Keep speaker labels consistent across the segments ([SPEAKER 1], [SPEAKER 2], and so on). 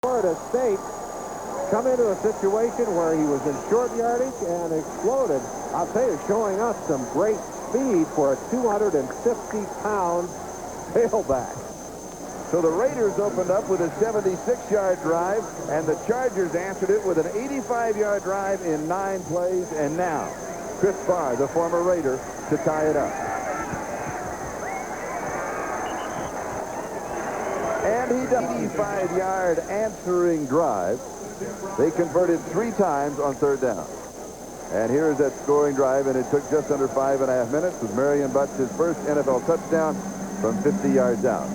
[SPEAKER 1] Florida State come into a situation where he was in short yardage and exploded. I'll tell you, showing us some great speed for a 250-pound tailback.
[SPEAKER 2] So the Raiders opened up with a 76-yard drive, and the Chargers answered it with an 85-yard drive in 9 plays. And now, Chris Barr, the former Raider, to tie it up. And he does 85-yard answering drive. They converted 3 times on 3rd down. And here's that scoring drive, and it took just under 5.5 minutes with Marion Butts his first NFL touchdown from 50 yards out.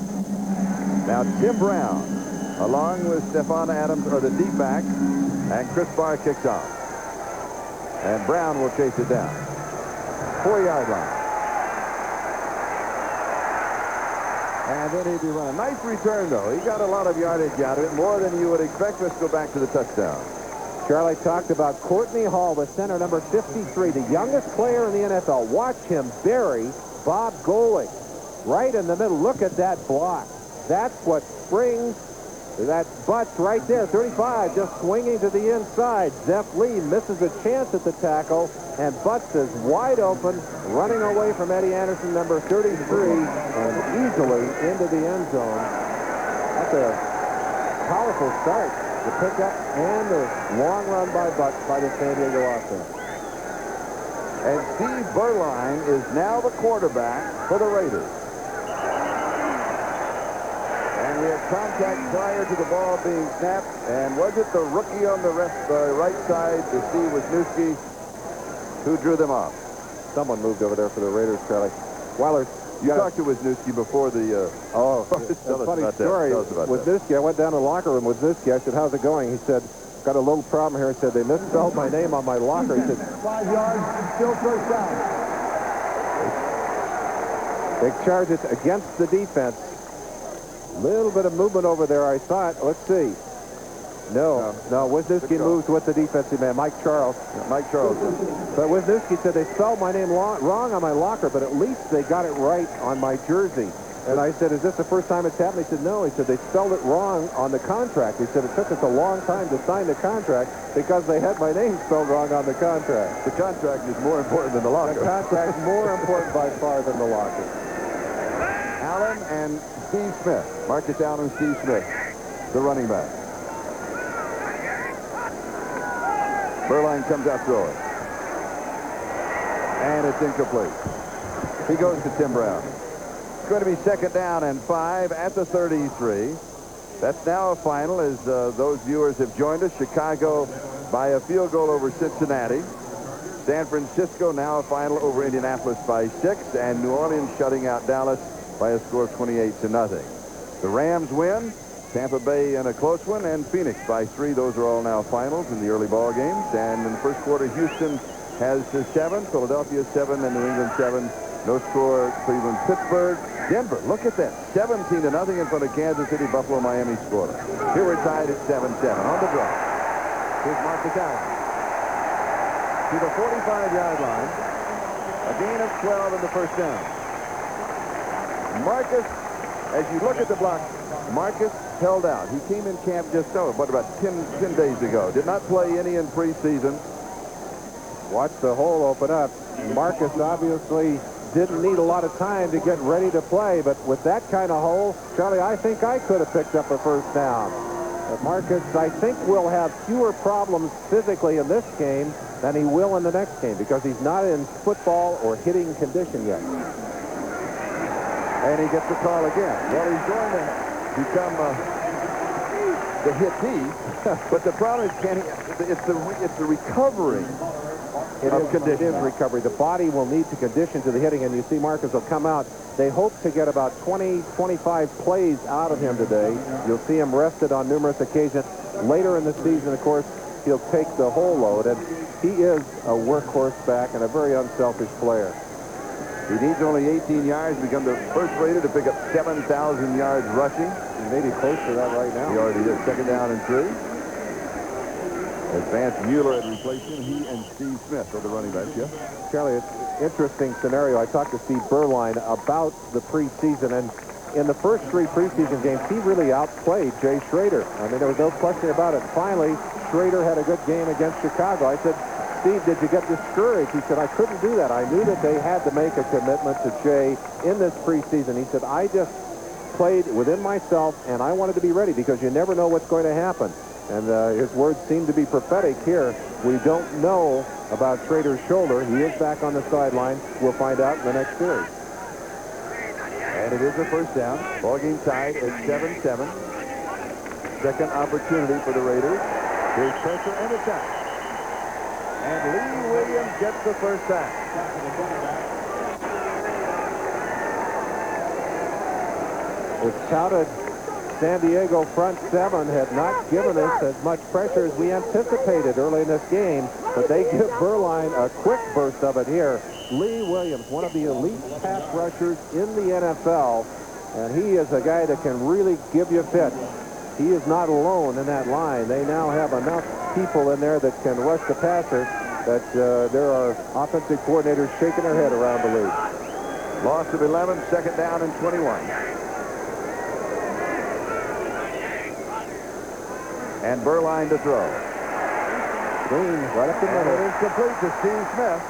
[SPEAKER 2] Now Tim Brown, along with Stephon Adams, are the deep backs, and Chris Barr kicks off. And Brown will chase it down. 4-yard line. And then he'd be running. Nice return, though. He got a lot of yardage out of it, more than you would expect. Let's go back to the touchdown.
[SPEAKER 1] Charlie talked about Courtney Hall, the center, number 53, the youngest player in the NFL. Watch him bury Bob Golick right in the middle. Look at that block. That's what springs that Butts right there, 35, just swinging to the inside. Zeph Lee misses a chance at the tackle, and Butts is wide open, running away from Eddie Anderson, number 33, and easily into the end zone. That's a powerful start. The pickup and the long run by Butts by the San Diego offense.
[SPEAKER 2] And Steve Berline is now the quarterback for the Raiders. And we have contact prior to the ball being snapped. And was it the rookie on the right side, the Steve Wisniewski, who drew them off?
[SPEAKER 1] Someone moved over there for the Raiders, Charlie. Weiler,
[SPEAKER 2] you talked to Wisniewski before the...
[SPEAKER 1] It's a funny story. Wisniewski, I went down to the locker room with Wisniewski. I said, how's it going? He said, got a little problem here. He said, they misspelled my name on my locker. He said,
[SPEAKER 3] 5 yards, still first down.
[SPEAKER 1] They charge it against the defense. Little bit of movement over there, I thought. Let's see. No, Wisniewski moves with the defensive man, Mike Charles.
[SPEAKER 2] Yeah, Mike Charles.
[SPEAKER 1] But Wisniewski said they spelled my name wrong on my locker, but at least they got it right on my jersey. And I said, is this the first time it's happened? He said, no. He said, they spelled it wrong on the contract. He said, it took us a long time to sign the contract because they had my name spelled wrong on the contract.
[SPEAKER 2] The contract is more important than the locker.
[SPEAKER 1] The contract's more important by far than the locker.
[SPEAKER 2] Allen and Steve Smith. Marcus Allen and Steve Smith, the running back. Berline comes out throwing. And it's incomplete. He goes to Tim Brown. It's going to be 2nd down and 5 at the 33. That's now a final as those viewers have joined us. Chicago by a field goal over Cincinnati. San Francisco now a final over Indianapolis by 6. And New Orleans shutting out Dallas by a score of 28-0. The Rams win. Tampa Bay in a close one, and Phoenix by 3. Those are all now finals in the early ball games. And in the first quarter, Houston has 7, Philadelphia 7, and New England 7. No score, Cleveland, Pittsburgh. Denver, look at that. 17-0 in front of Kansas City. Buffalo, Miami scored. Here we're tied at 7-7 on the draw. Here's Marcus Allen to the 45-yard line. A gain of 12 in the first down. Marcus, as you look at the block, Marcus held out. He came in camp just about 10 days ago. Did not play any in preseason.
[SPEAKER 1] Watch the hole open up. Marcus obviously didn't need a lot of time to get ready to play, but with that kind of hole, Charlie, I think I could have picked up a first down. But Marcus, I think, will have fewer problems physically in this game than he will in the next game because he's not in football or hitting condition yet.
[SPEAKER 2] And he gets the call again. Well, he's going to become the hittee, but the problem is, it's the recovery of condition.
[SPEAKER 1] It is recovery. The body will need to condition to the hitting, and you see Marcus will come out. They hope to get about 20, 25 plays out of him today. You'll see him rested on numerous occasions. Later in the season, of course, he'll take the whole load, and he is a workhorse back and a very unselfish player.
[SPEAKER 2] He needs only 18 yards to become the first Raider to pick up 7,000 yards rushing.
[SPEAKER 1] He may be close to that right now.
[SPEAKER 2] He already is. 2nd down and 3. As Vance Mueller had replaced him, he and Steve Smith are the running backs, yeah?
[SPEAKER 1] Charlie, it's an interesting scenario. I talked to Steve Berline about the preseason, and in the first 3 preseason games, he really outplayed Jay Schrader. I mean, there was no question about it. Finally, Schrader had a good game against Chicago. I said, Steve, did you get discouraged? He said, I couldn't do that. I knew that they had to make a commitment to Jay in this preseason. He said, I just played within myself, and I wanted to be ready because you never know what's going to happen. And his words seem to be prophetic here. We don't know about Schrader's shoulder. He is back on the sideline. We'll find out in the next series.
[SPEAKER 2] And it is a first down. Ball game tied at 7-7. Second opportunity for the Raiders. Here's pressure and attack. And Lee Williams gets the first sack.
[SPEAKER 1] It's touted San Diego front 7 had not given us as much pressure as we anticipated early in this game, but they give Beuerlein a quick burst of it here. Lee Williams, one of the elite pass rushers in the NFL, and he is a guy that can really give you fits. He is not alone in that line. They now have enough people in there that can rush the passer that there are offensive coordinators shaking their head around the league.
[SPEAKER 2] Loss of 11, second down and 21. And Beuerlein to throw.
[SPEAKER 1] Screen right up the middle.
[SPEAKER 2] And it is complete to Steve Smith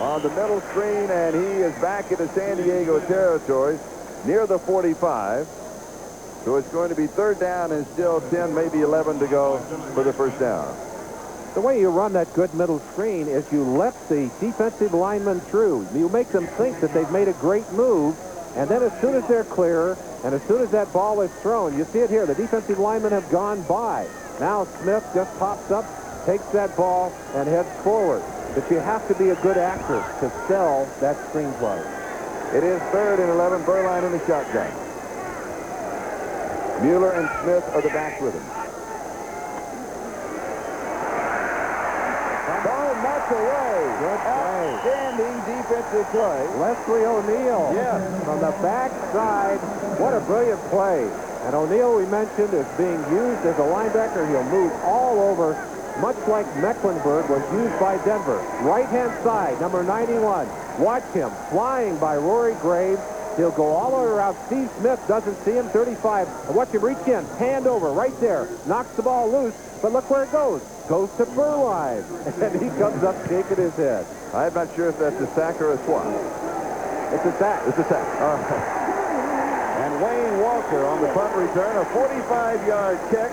[SPEAKER 2] on the middle screen, and he is back into San Diego territory near the 45. So it's going to be third down and still 10, maybe 11 to go for the first down.
[SPEAKER 1] The way you run that good middle screen is you let the defensive linemen through. You make them think that they've made a great move, and then as soon as they're clear, and as soon as that ball is thrown, you see it here, the defensive linemen have gone by. Now Smith just pops up, takes that ball, and heads forward. But you have to be a good actor to sell that screen play.
[SPEAKER 2] It is third and 11, Beuerlein in the shotgun. Mueller and Smith are the backs with him. Ball knocked away.
[SPEAKER 1] Good play.
[SPEAKER 2] Outstanding defensive play.
[SPEAKER 1] Leslie O'Neal.
[SPEAKER 2] Yes.
[SPEAKER 1] From the backside. What a brilliant play. And O'Neal, we mentioned, is being used as a linebacker. He'll move all over, much like Mecklenburg was used by Denver. Right-hand side, number 91. Watch him. Flying by Rory Graves. He'll go all the way around. Steve Smith doesn't see him. 35. And watch him reach in. Hand over right there. Knocks the ball loose. But look where it goes. Goes to Beuerlein. And he comes up shaking his head.
[SPEAKER 2] I'm not sure if that's a sack or a swat.
[SPEAKER 1] It's a sack.
[SPEAKER 2] It's a sack. All right. And Wayne Walker on the punt return. A 45-yard kick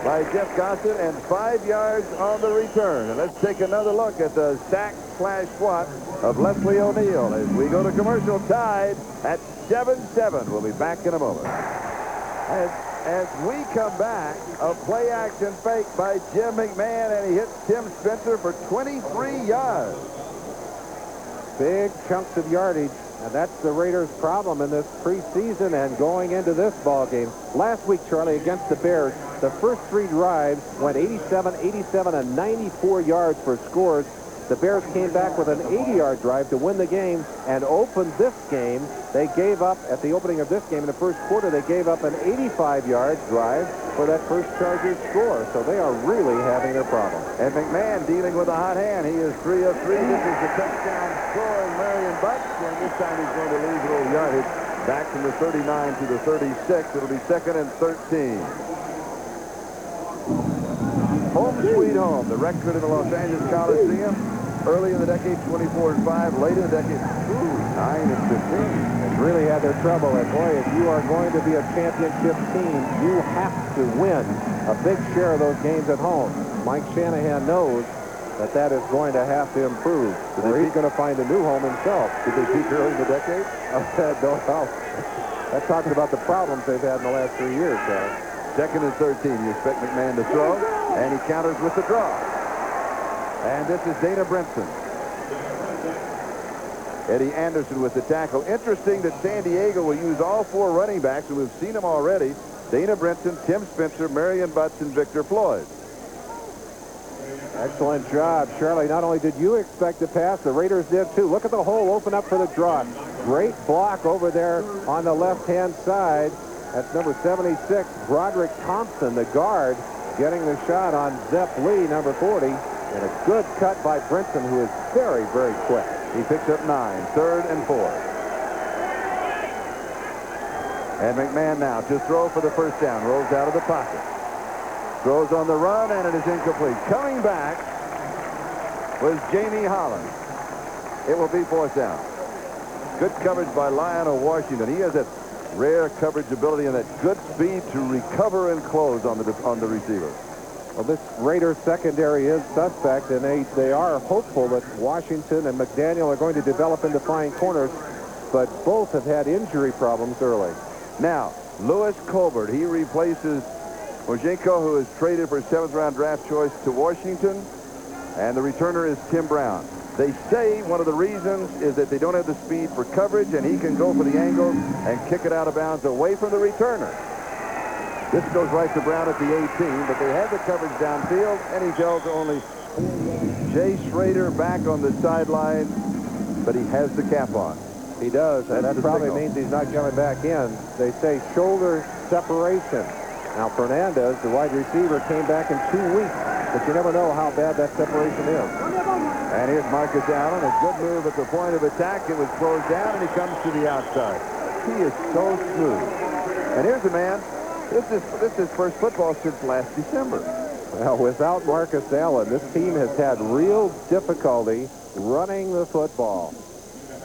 [SPEAKER 2] by Jeff Gossett and 5 yards on the return. And let's take another look at the sack/swat of Leslie O'Neal as we go to commercial, tied at 7-7. We'll be back in a moment. As we come back, a play-action fake by Jim McMahon, and he hits Tim Spencer for 23 yards.
[SPEAKER 1] Big chunks of yardage, and that's the Raiders' problem in this preseason and going into this ball game. Last week, Charlie, against the Bears, the first 3 drives went 87, 87, and 94 yards for scores. The Bears came back with an 80-yard drive to win the game and opened this game. They gave up, at the opening of this game in the first quarter, they gave up an 85-yard drive for that first Chargers score. So they are really having their problem.
[SPEAKER 2] And McMahon dealing with a hot hand. He is 3 of 3. This is the touchdown scoring Marion Butts. And this time he's going to lose a little yardage back from the 39 to the 36. It'll be 2nd and 13. Home sweet home. The record in the Los Angeles Coliseum. Early in the decade, 24-5. Late in the decade, 9-15.
[SPEAKER 1] And really had their trouble. And boy, if you are going to be a championship team, you have to win a big share of those games at home. Mike Shanahan knows that that is going to have to improve. Or he's going to find a new home himself.
[SPEAKER 2] Did they peak early in the decade?
[SPEAKER 1] Don't know. That's talking about the problems they've had in the last 3 years, Charlie.
[SPEAKER 2] 2nd and 13. You expect McMahon to throw, and he counters with the draw. And this is Dana Brinson. Eddie Anderson with the tackle. Interesting that San Diego will use all 4 running backs, and we've seen them already. Dana Brinson, Tim Spencer, Marion Butts, and Victor Floyd.
[SPEAKER 1] Excellent job, Charlie. Not only did you expect the pass, the Raiders did too. Look at the hole open up for the draw. Great block over there on the left-hand side. That's number 76, Broderick Thompson, the guard, getting the shot on Zepp Lee, number 40. And a good cut by Brinson, who is very, very quick.
[SPEAKER 2] He picks up 9, 3rd and 4. And McMahon now to throw for the first down. Rolls out of the pocket. Throws on the run, and it is incomplete. Coming back was Jamie Holland. It will be fourth down. Good coverage by Lionel Washington. He has that rare coverage ability and that good speed to recover and close on the receiver.
[SPEAKER 1] Well, this Raiders secondary is suspect, and they are hopeful that Washington and McDaniel are going to develop into fine corners, but both have had injury problems early.
[SPEAKER 2] Now, Lewis Colbert, he replaces Mojenko, who is traded for 7th-round draft choice to Washington, and the returner is Tim Brown. They say one of the reasons is that they don't have the speed for coverage, and he can go for the angle and kick it out of bounds away from the returner. This goes right to Brown at the 18, but they had the coverage downfield, and he fell to only Jay Schrader back on the sideline, but he has the cap on.
[SPEAKER 1] He does, and that probably means he's not coming back in. They say shoulder separation. Now, Fernandez, the wide receiver, came back in 2 weeks, but you never know how bad that separation is.
[SPEAKER 2] And here's Marcus Allen, a good move at the point of attack. It was closed down, and he comes to the outside. He is so smooth. And here's a man. This is his first football since last December.
[SPEAKER 1] Well, without Marcus Allen, this team has had real difficulty running the football.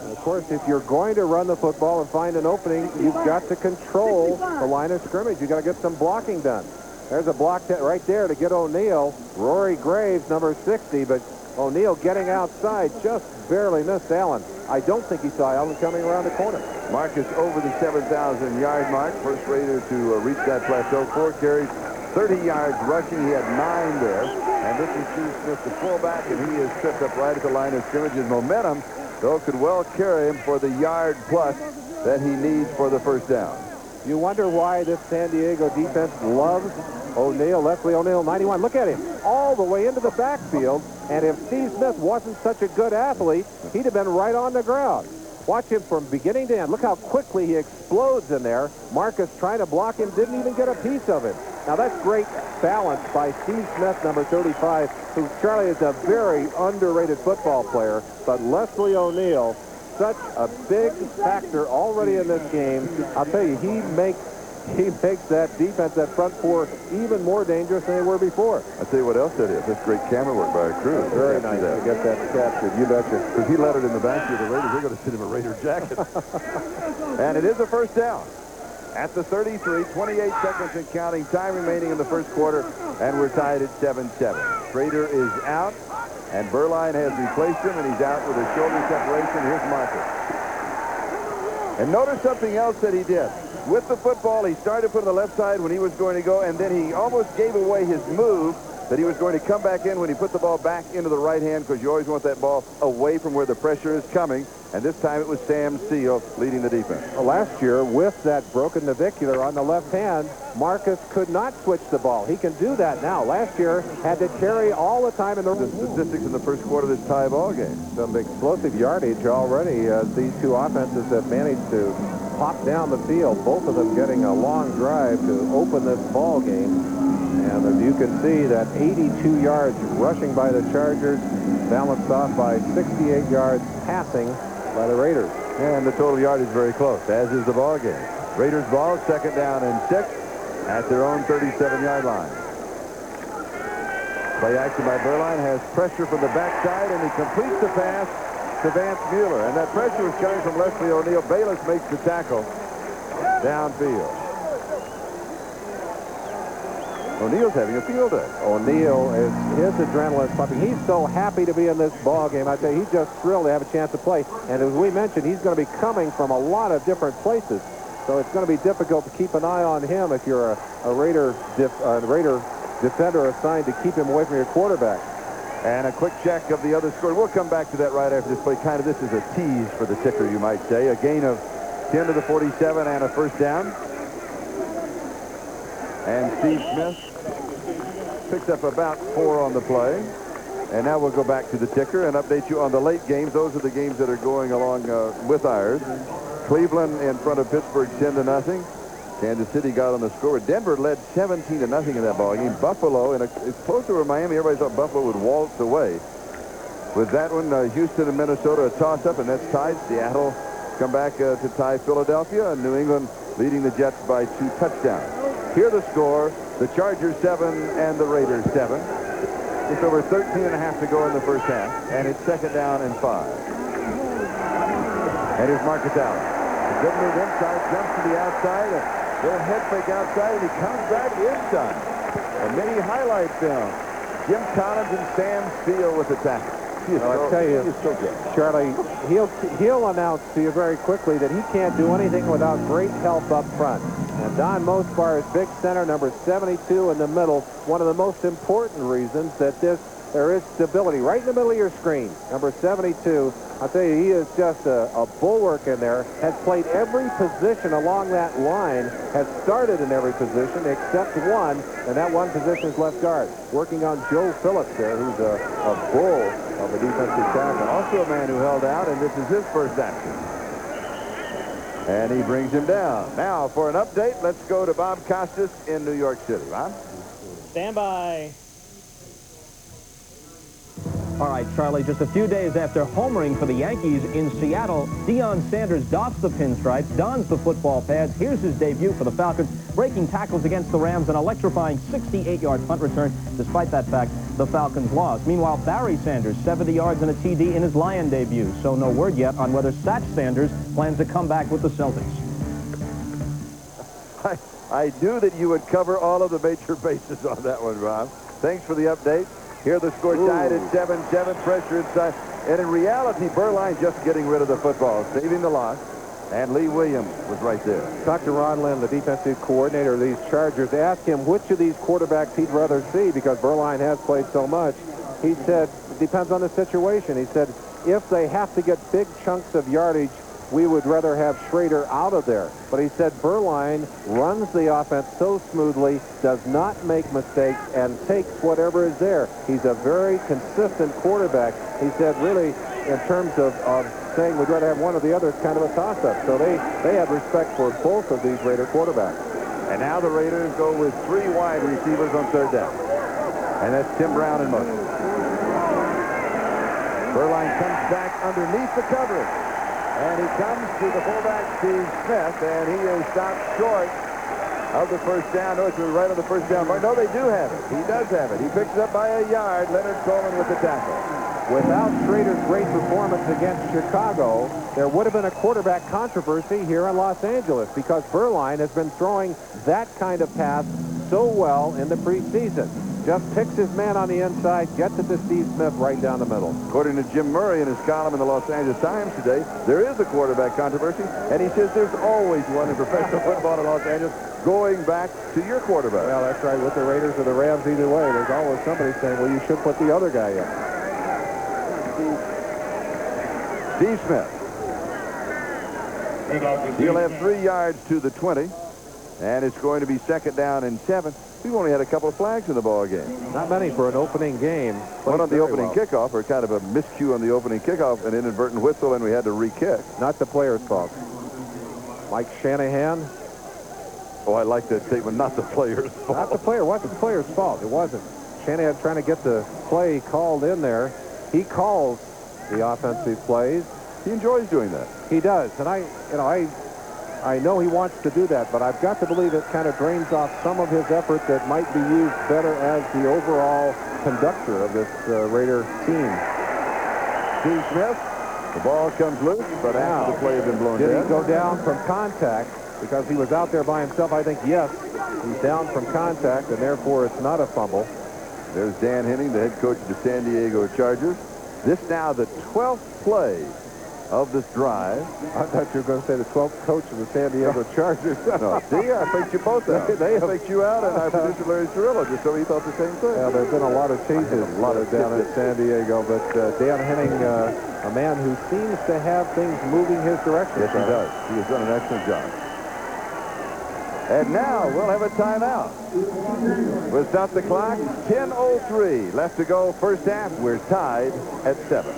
[SPEAKER 1] And of course, if you're going to run the football and find an opening, you've got to control the line of scrimmage. You've got to get some blocking done. There's a block right there to get O'Neal. Rory Graves, number 60, but O'Neal getting outside just barely missed Allen. I don't think he saw Allen coming around the corner.
[SPEAKER 2] Marcus over the 7,000-yard mark. First Raider to reach that plateau. 4 carries, 30 yards rushing. He had 9 there. And this is Steve Smith, the fullback, and he is tripped up right at the line of scrimmage. His momentum, though, could well carry him for the yard plus that he needs for the first down.
[SPEAKER 1] You wonder why this San Diego defense loves O'Neal. Leslie O'Neal, 91. Look at him all the way into the backfield. And if Steve Smith wasn't such a good athlete, he'd have been right on the ground. Watch him from beginning to end. Look how quickly he explodes in there. Marcus trying to block him, didn't even get a piece of him. Now that's great balance by Steve Smith, number 35, who, Charlie, is a very underrated football player. But Leslie O'Neal, such a big factor already in this game. I'll tell you, he makes that defense, that front four, even more dangerous than they were before.
[SPEAKER 2] I'll tell you what else that is. That's great camera work by our crew.
[SPEAKER 1] Very nice to get that captured. You betcha.
[SPEAKER 2] Because he let it in the back of the Raiders. They're going to send him a Raider jacket. And it is a first down. At the 33, 28 seconds and counting. Time remaining in the first quarter. And we're tied at 7-7. Schrader is out. And Berline has replaced him. And he's out with a shoulder separation. Here's Marcus. And notice something else that he did. With the football, he started putting the left side when he was going to go, and then he almost gave away his move that he was going to come back in when he put the ball back into the right hand, because you always want that ball away from where the pressure is coming. And this time it was Sam Seal leading the defense.
[SPEAKER 1] Well, last year, with that broken navicular on the left hand, Marcus could not switch the ball. He can do that now. Last year, had to carry all the time in the
[SPEAKER 2] statistics in the first quarter of this tie ball game.
[SPEAKER 1] Some explosive yardage already. These two offenses have managed to pop down the field, both of them getting a long drive to open this ball game. And as you can see, that 82 yards rushing by the Chargers, balanced off by 68 yards passing by the Raiders.
[SPEAKER 2] And the total yard is very close, as is the ball game. Raiders ball, 2nd down and 6 at their own 37-yard line. Play action by Berline has pressure from the backside, and he completes the pass to Vance Mueller. And that pressure was coming from Leslie O'Neal. Bayless makes the tackle downfield. O'Neal's having a field day.
[SPEAKER 1] O'Neal, his adrenaline pumping. He's so happy to be in this ball game. I tell you, he's just thrilled to have a chance to play. And as we mentioned, he's going to be coming from a lot of different places. So it's going to be difficult to keep an eye on him if you're a Raider defender assigned to keep him away from your quarterback.
[SPEAKER 2] And a quick check of the other score. We'll come back to that right after this play. Kind of this is a tease for the ticker, you might say. A gain of 10 to the 47 and a first down. And Steve Smith picks up about 4 on the play. And now we'll go back to the ticker and update you on the late games. Those are the games that are going along with ours. Cleveland in front of Pittsburgh 10-0. Kansas City got on the score. Denver led 17-0 in that ball game. Buffalo, it's close to where Miami, everybody thought Buffalo would waltz away. With that one, Houston and Minnesota a toss-up, and that's tied. Seattle come back to tie Philadelphia, and New England leading the Jets by 2 touchdowns. Here the score, the Chargers 7 and the Raiders 7. Just over 13 and a half to go in the first half, and it's 2nd down and 5. And here's Marcus Allen. A good move inside, jumps to the outside, a little head fake outside, and he comes back inside. A mini highlight film. Jim Collins and Sam Steele with the tackle.
[SPEAKER 1] I'll tell you, Charlie, he'll announce to you very quickly that he can't do anything without great help up front. And Don Mosbar is big center, number 72 in the middle. One of the most important reasons that there is stability right in the middle of your screen. Number 72, I'll tell you, he is just a bulwark in there. Has played every position along that line, has started in every position except one, and that one position is left guard. Working on Joe Phillips there, who's a bull of a defensive tackle.
[SPEAKER 2] Also a man who held out, and this is his first action. And he brings him down. Now, for an update, let's go to Bob Costas in New York City. Bob?
[SPEAKER 4] Stand by. All right, Charlie, just a few days after homering for the Yankees in Seattle, Deion Sanders doffs the pinstripes, dons the football pads. Here's his debut for the Falcons, breaking tackles against the Rams, an electrifying 68-yard punt return. Despite that fact, the Falcons lost. Meanwhile, Barry Sanders, 70 yards and a TD in his Lion debut. So no word yet on whether Satch Sanders plans to come back with the Celtics.
[SPEAKER 2] I knew that you would cover all of the major bases on that one, Bob. Thanks for the update. Here the score tied at 7-7, pressure inside. And in reality, Berline just getting rid of the football, saving the loss. And Lee Williams was right there.
[SPEAKER 1] Dr. Ron Lynn, the defensive coordinator of these Chargers, asked him which of these quarterbacks he'd rather see because Berline has played so much. He said, it depends on the situation. He said, if they have to get big chunks of yardage, we would rather have Schrader out of there. But he said Berline runs the offense so smoothly, does not make mistakes, and takes whatever is there. He's a very consistent quarterback. He said, really, in terms of saying we'd rather have one or the other, it's kind of a toss-up. So they have respect for both of these Raider quarterbacks.
[SPEAKER 2] And now the Raiders go with 3 wide receivers on 3rd down. And that's Tim Brown in motion. Berline comes back underneath the coverage. And he comes to the fullback, Steve Smith, and he is stopped short of the first down. No, it's right on the first down mark. No, they do have it. He does have it. He picks it up by a yard. Leonard Coleman with the tackle.
[SPEAKER 1] Without Schrader's great performance against Chicago, there would have been a quarterback controversy here in Los Angeles because Berline has been throwing that kind of pass so well in the preseason. Just picks his man on the inside, gets it to Steve Smith right down the middle.
[SPEAKER 2] According to Jim Murray in his column in the Los Angeles Times today, there is a quarterback controversy, and he says there's always one in professional football in Los Angeles going back to your quarterback.
[SPEAKER 1] Well, that's right. With the Raiders or the Rams, either way, there's always somebody saying, well, you should put the other guy in.
[SPEAKER 2] Steve Smith. He'll have 3 yards to the 20, and it's going to be 2nd down and 7. We've only had a couple of flags in the ball game.
[SPEAKER 1] Not many for an opening game.
[SPEAKER 2] One on the opening kickoff, or kind of a miscue on the opening kickoff, an inadvertent whistle, and we had to re-kick.
[SPEAKER 1] Not the player's fault. Mike Shanahan.
[SPEAKER 2] Oh, I like that statement. Not the player's fault.
[SPEAKER 1] Not the player. It wasn't the player's fault. It wasn't. Shanahan trying to get the play called in there. He calls the offensive plays.
[SPEAKER 2] He enjoys doing that.
[SPEAKER 1] He does, and I know he wants to do that, but I've got to believe it kind of drains off some of his effort that might be used better as the overall conductor of this Raider team.
[SPEAKER 2] Steve Smith, the ball comes loose, but after the play has been blown
[SPEAKER 1] Did
[SPEAKER 2] dead.
[SPEAKER 1] he go down from contact because he was out there by himself? I think yes. He's down from contact, and therefore it's not a fumble.
[SPEAKER 2] There's Dan Henning, the head coach of the San Diego Chargers. This now the 12th play of this drive.
[SPEAKER 1] I thought you were going to say the 12th coach of the San Diego Chargers.
[SPEAKER 2] No, see, I faked you both out. They faked you out, and our producer Larry Cirillo, just so he thought the same thing.
[SPEAKER 1] Yeah, there's been a lot of changes down in San Diego, but Dan Henning, a man who seems to have things moving his direction.
[SPEAKER 2] Yes, he does. He has done an excellent job. And now we'll have a timeout. We'll stop the clock. 10:03 left to go. First half, we're tied at 7.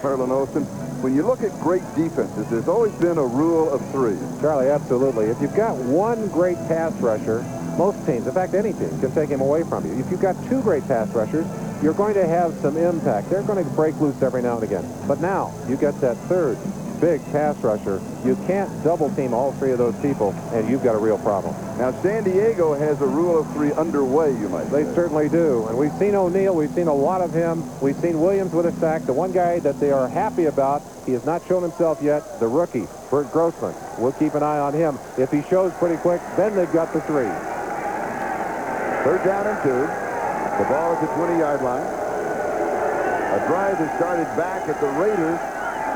[SPEAKER 2] Merlin Olsen, when you look at great defenses, there's always been a rule of 3.
[SPEAKER 1] Charlie, absolutely. If you've got one great pass rusher, most teams, in fact, any team, can take him away from you. If you've got 2 great pass rushers, you're going to have some impact. They're going to break loose every now and again. But now, you get that third. big pass rusher. You can't double team all three of those people, and you've got a real problem.
[SPEAKER 2] Now, San Diego has a rule of three underway, you might say.
[SPEAKER 1] They certainly do. And we've seen O'Neal. We've seen a lot of him. We've seen Williams with a sack. The one guy that they are happy about, he has not shown himself yet, the rookie, Bert Grossman. We'll keep an eye on him. If he shows pretty quick, then they've got the 3.
[SPEAKER 2] 3rd down and 2. The ball at the 20-yard line. A drive that started back at the Raiders'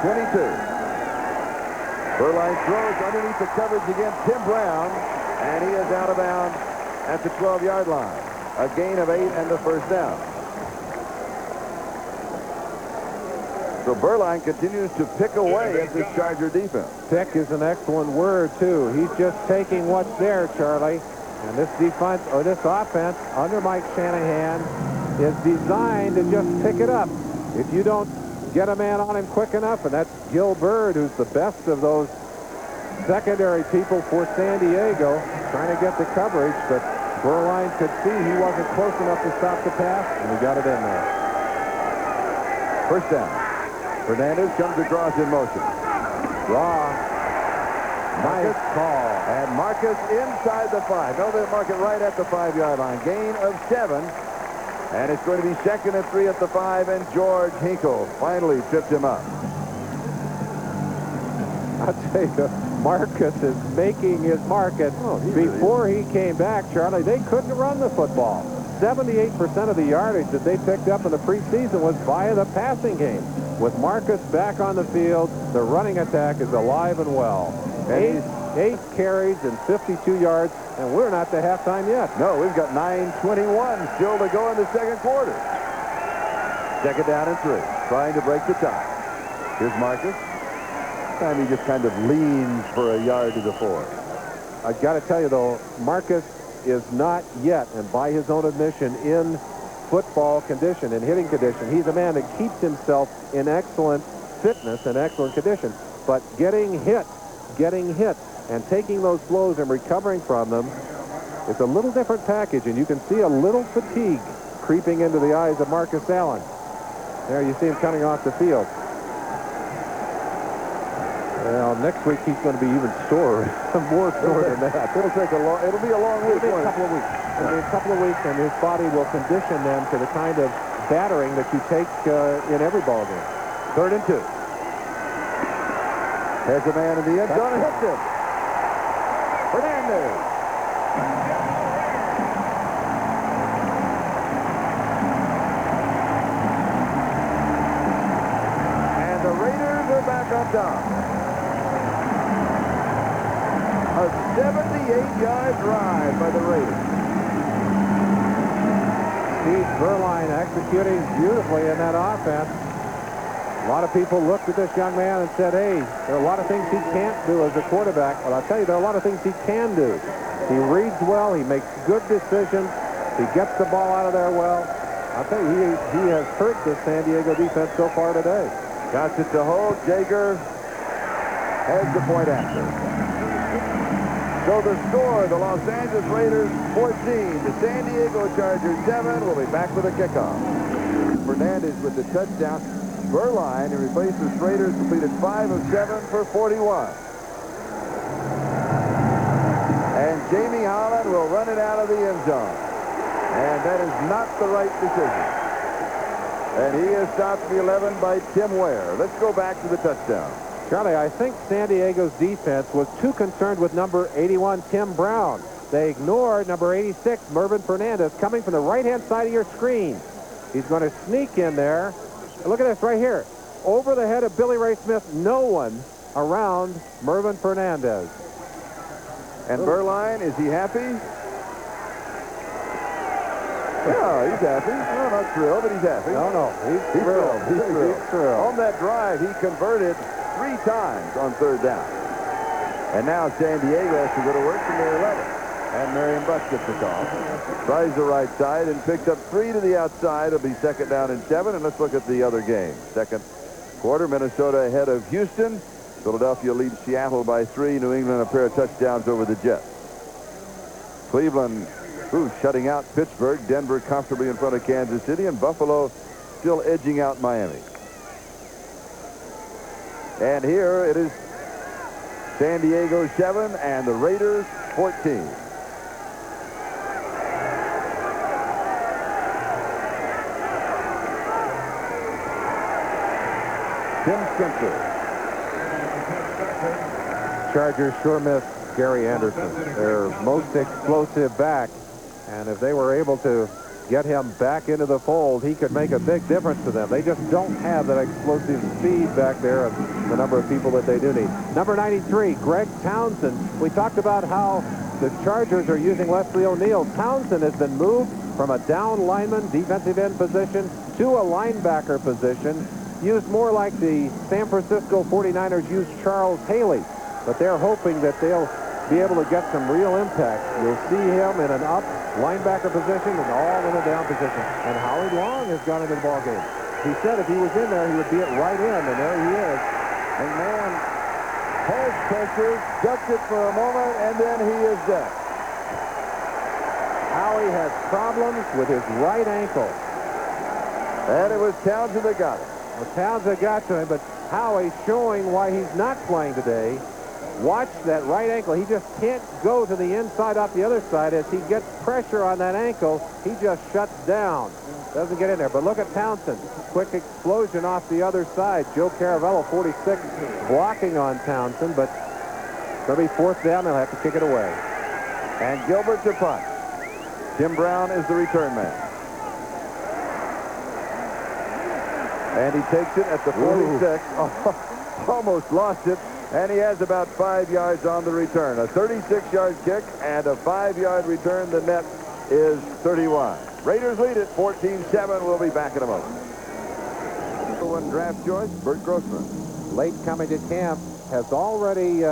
[SPEAKER 2] 22. Beuerlein throws underneath the coverage against Tim Brown, and he is out of bounds at the 12-yard line. A gain of 8 and the 1st down. So Beuerlein continues to pick away at this Charger defense.
[SPEAKER 1] Pick is an excellent word, too. He's just taking what's there, Charlie. And this defense, or this offense, under Mike Shanahan, is designed to just pick it up. If you don't get a man on him quick enough, and that's Gil Byrd, who's the best of those secondary people for San Diego, trying to get the coverage, but Beuerlein could see he wasn't close enough to stop the pass, and he got it in there.
[SPEAKER 2] 1st down. Fernandez comes across in motion.
[SPEAKER 1] Draw. Nice call.
[SPEAKER 2] And Marcus inside the 5. No, they mark it right at the 5-yard line. Gain of 7. And it's going to be 2nd and 3 at the 5, and George Hinkle finally tripped him up.
[SPEAKER 1] I'll tell you, Marcus is making his market. Before he came back, Charlie, they couldn't run the football. 78% of the yardage that they picked up in the preseason was via the passing game. With Marcus back on the field, the running attack is alive and well.
[SPEAKER 2] And
[SPEAKER 1] 8 carries and 52 yards, and we're not to halftime yet.
[SPEAKER 2] No, we've got 9:21 still to go in the 2nd quarter. 2nd down and 3, trying to break the tie. Here's Marcus. And he just kind of leans for a yard to the 4.
[SPEAKER 1] I got to tell you, though, Marcus is not yet, and by his own admission, in football condition, in hitting condition. He's a man that keeps himself in excellent fitness and excellent condition. But getting hit, and taking those blows and recovering from them, it's a little different package, and you can see a little fatigue creeping into the eyes of Marcus Allen. There you see him coming off the field. Well, next week he's going to be even sore, more sore than that.
[SPEAKER 2] It'll be a long week.
[SPEAKER 1] It'll be a couple of weeks. It'll be a couple of weeks, and his body will condition them to the kind of battering that you take in every ball game.
[SPEAKER 2] 3rd and 2. Has a man in the end zone and hits him. Fernandez. And the Raiders are back on top. A 78-yard drive by the Raiders.
[SPEAKER 1] Steve Beuerlein executing beautifully in that offense. A lot of people looked at this young man and said, hey, there are a lot of things he can't do as a quarterback. Well, I'll tell you, there are a lot of things he can do. He reads well. He makes good decisions. He gets the ball out of there well. I'll tell you, he has hurt the San Diego defense so far today.
[SPEAKER 2] Got it to hold. Jaeger has the point after. So the score, the Los Angeles Raiders 14, the San Diego Chargers 7. We'll be back with a kickoff. Fernandez with the touchdown. Beuerlein, who replaced the Raiders, completed 5 of 7 for 41. And Jamie Holland will run it out of the end zone. And that is not the right decision. And he is stopped at the 11 by Tim Ware. Let's go back to the touchdown.
[SPEAKER 1] Charlie, I think San Diego's defense was too concerned with number 81, Tim Brown. They ignored number 86, Mervin Fernandez, coming from the right-hand side of your screen. He's going to sneak in there. Look at this right here. Over the head of Billy Ray Smith, no one around Mervin Fernandez.
[SPEAKER 2] And Beuerlein, is he happy? Yeah, he's happy. No, not thrilled, but he's happy.
[SPEAKER 1] No, he's thrilled.
[SPEAKER 2] He's thrilled.
[SPEAKER 1] He's thrilled.
[SPEAKER 2] On that drive, he converted 3 times on 3rd down. And now San Diego has to go to work from their 11. And Marion Buck gets the call. Tries the right side and picks up 3 to the outside. It'll be 2nd down and 7. And let's look at the other game. 2nd quarter, Minnesota ahead of Houston. Philadelphia leads Seattle by 3. New England a pair of touchdowns over the Jets. Cleveland, shutting out Pittsburgh. Denver comfortably in front of Kansas City. And Buffalo still edging out Miami. And here it is San Diego 7 and the Raiders 14. Tim Spencer.
[SPEAKER 1] Chargers sure miss Gary Anderson, their most explosive back. And if they were able to get him back into the fold, he could make a big difference to them. They just don't have that explosive speed back there and the number of people that they do need. Number 93, Greg Townsend. We talked about how the Chargers are using Leslie O'Neal. Townsend has been moved from a down lineman, defensive end position, to a linebacker position, used more like the San Francisco 49ers used Charles Haley. But they're hoping that they'll be able to get some real impact. You'll see him in an up linebacker position and all in a down position. And Howie Long has gone into the ballgame. He said if he was in there, he would be at right end, and there he is.
[SPEAKER 2] McMahon has pressure, ducks it for a moment, and then he is dead.
[SPEAKER 1] Howie has problems with his right ankle.
[SPEAKER 2] And it was Townsend that got it.
[SPEAKER 1] Well, Townsend got to him, but Howie showing why he's not playing today. Watch that right ankle. He just can't go to the inside off the other side. As he gets pressure on that ankle, he just shuts down. Doesn't get in there. But look at Townsend. Quick explosion off the other side. Joe Caravello, 46, blocking on Townsend, but it's going to be fourth down. They'll have to kick it away.
[SPEAKER 2] And Gilbert to punt. Tim Brown is the return man. And he takes it at the 46. Oh, almost lost it. And he has about 5 yards on the return. A 36-yard kick and a 5-yard return. The net is 31. Raiders lead it 14-7. We'll be back in a moment. Number 1 draft choice, Bert Grossman.
[SPEAKER 1] Late coming to camp, has already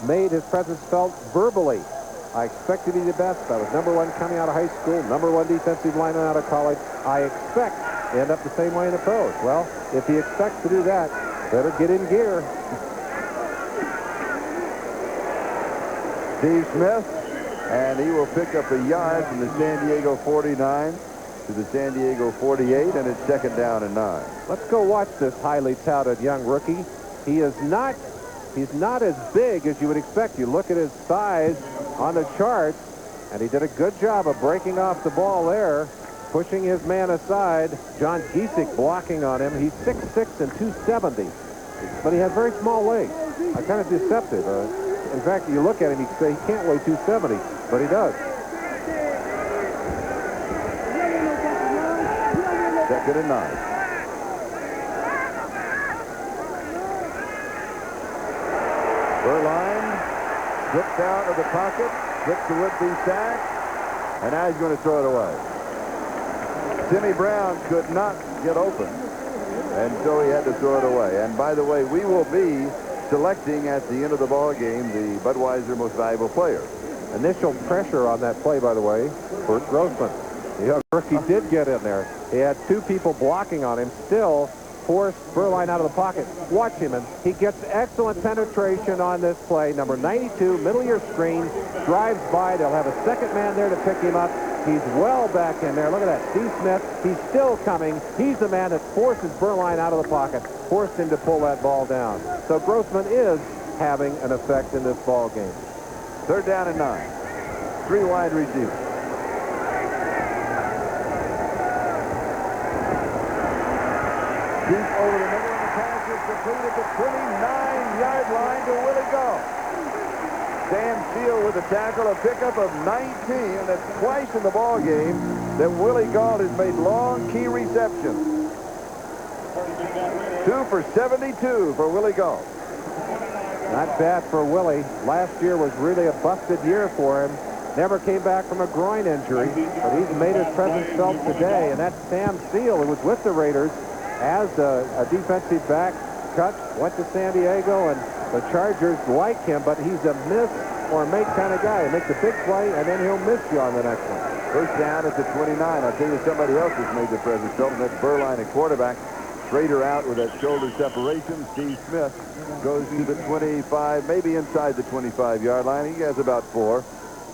[SPEAKER 1] made his presence felt verbally. I expect to be the best. I was #1 coming out of high school, #1 defensive lineman out of college. I expect to end up the same way in the pros. Well, if he expects to do that, better get in gear.
[SPEAKER 2] Steve Smith, and he will pick up a yard from the San Diego 49 to the San Diego 48, and it's second down and 9.
[SPEAKER 1] Let's go watch this highly touted young rookie. He's not as big as you would expect. You look at his size on the charts, and he did a good job of breaking off the ball there, pushing his man aside. John Giesick blocking on him. He's 6'6" and 270, but he has very small legs. Kind of deceptive. In fact, you look at him, you say he can't weigh 270, but he does.
[SPEAKER 2] Second and 9. Berline slipped out of the pocket, slipped the would-be sack, and now he's going to throw it away. Timmy Brown could not get open, and so he had to throw it away. And by the way, we will be selecting at the end of the ball game the Budweiser Most Valuable Player.
[SPEAKER 1] Initial pressure on that play, by the way, Bert Grossman. The young rookie did get in there. He had 2 people blocking on him, still forced Berline out of the pocket. Watch him, and he gets excellent penetration on this play. Number 92, middle of your screen, drives by. They'll have a second man there to pick him up. He's well back in there. Look at that. Steve Smith, he's still coming. He's the man that forces Berline out of the pocket, forced him to pull that ball down. So Grossman is having an effect in this ball game.
[SPEAKER 2] Third down and 9. 3 wide receivers. Deep over the middle, and the pass is completed at the 29-yard line to Willie Gault. Sam Steele with a tackle, a pickup of 19, and that's twice in the ball game that Willie Gault has made long key receptions. 2 for 72 for Willie Gault.
[SPEAKER 1] Not bad for Willie. Last year was really a busted year for him. Never came back from a groin injury, but he's made his presence felt today. And that's Sam Steele, who was with the Raiders as a defensive back, cut, went to San Diego, and the Chargers like him, but he's a miss or make kind of guy. He makes a big play, and then he'll miss you on the next one.
[SPEAKER 2] First down at the 29. I'll tell you somebody else has made the presence felt, and that's Berline at quarterback. Schrader out with that shoulder separation. Steve Smith goes to the 25, maybe inside the 25-yard line. He has about 4.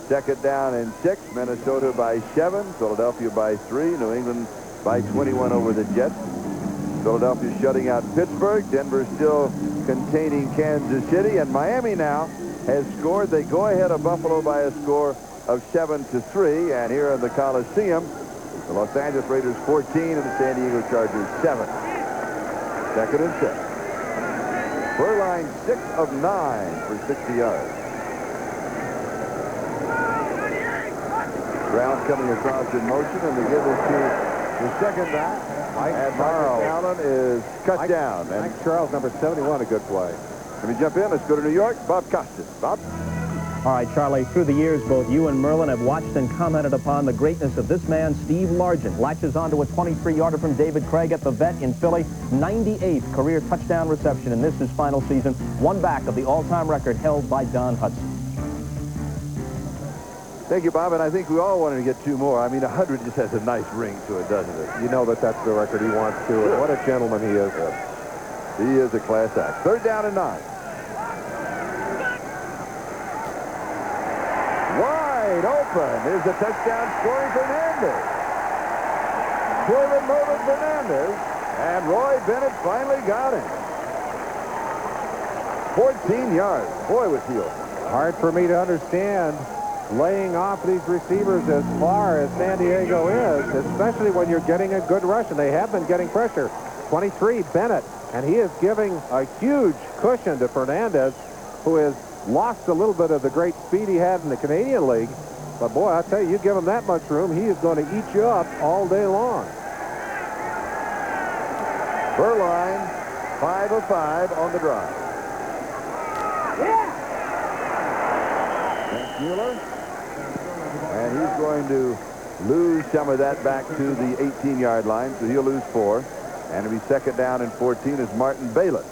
[SPEAKER 2] Second down and 6. Minnesota by 7. Philadelphia by 3. New England by 21 over the Jets. Philadelphia shutting out Pittsburgh. Denver still containing Kansas City. And Miami now has scored. They go ahead of Buffalo by a score of 7-3. And here in the Coliseum, the Los Angeles Raiders 14 and the San Diego Chargers 7. Second and 6. Berline 6 of 9 for 60 yards. Brown coming across in motion, and they give this to the second back. And Marcus Allen is cut down. And
[SPEAKER 1] Mike Charles, number 71, a good play.
[SPEAKER 2] let me jump in. Let's go to New York. Bob Costas. Bob?
[SPEAKER 4] All right, Charlie, through the years, both you and Merlin have watched and commented upon the greatness of this man, Steve Largent. Latches onto a 23-yarder from David Craig at the vet in Philly. 98th career touchdown reception in this his final season. One back of the all-time record held by Don Hudson.
[SPEAKER 2] Thank you, Bob. And I think we all wanted to get 2 more. I mean, 100 just has a nice ring to it, doesn't it?
[SPEAKER 1] You know that that's the record he wants to. Sure. What a gentleman he is.
[SPEAKER 2] He is a class act. 3rd down and 9. Wide open is the touchdown scoring Fernandez. Pulling Merlin Fernandez. And Roy Bennett finally got him. 14 yards. Boy, was he open.
[SPEAKER 1] Hard for me to understand laying off these receivers as far as San Diego is, especially when you're getting a good rush, and they have been getting pressure. 23, Bennett, and he is giving a huge cushion to Fernandez, who has lost a little bit of the great speed he had in the Canadian League. But boy, I tell you, you give him that much room, he is going to eat you up all day long.
[SPEAKER 2] Berline, 5 of 5 on the drive. Mueller. And he's going to lose some of that back to the 18-yard line, so he'll lose 4. And it'll be 2nd down and 14 as Martin Bayless,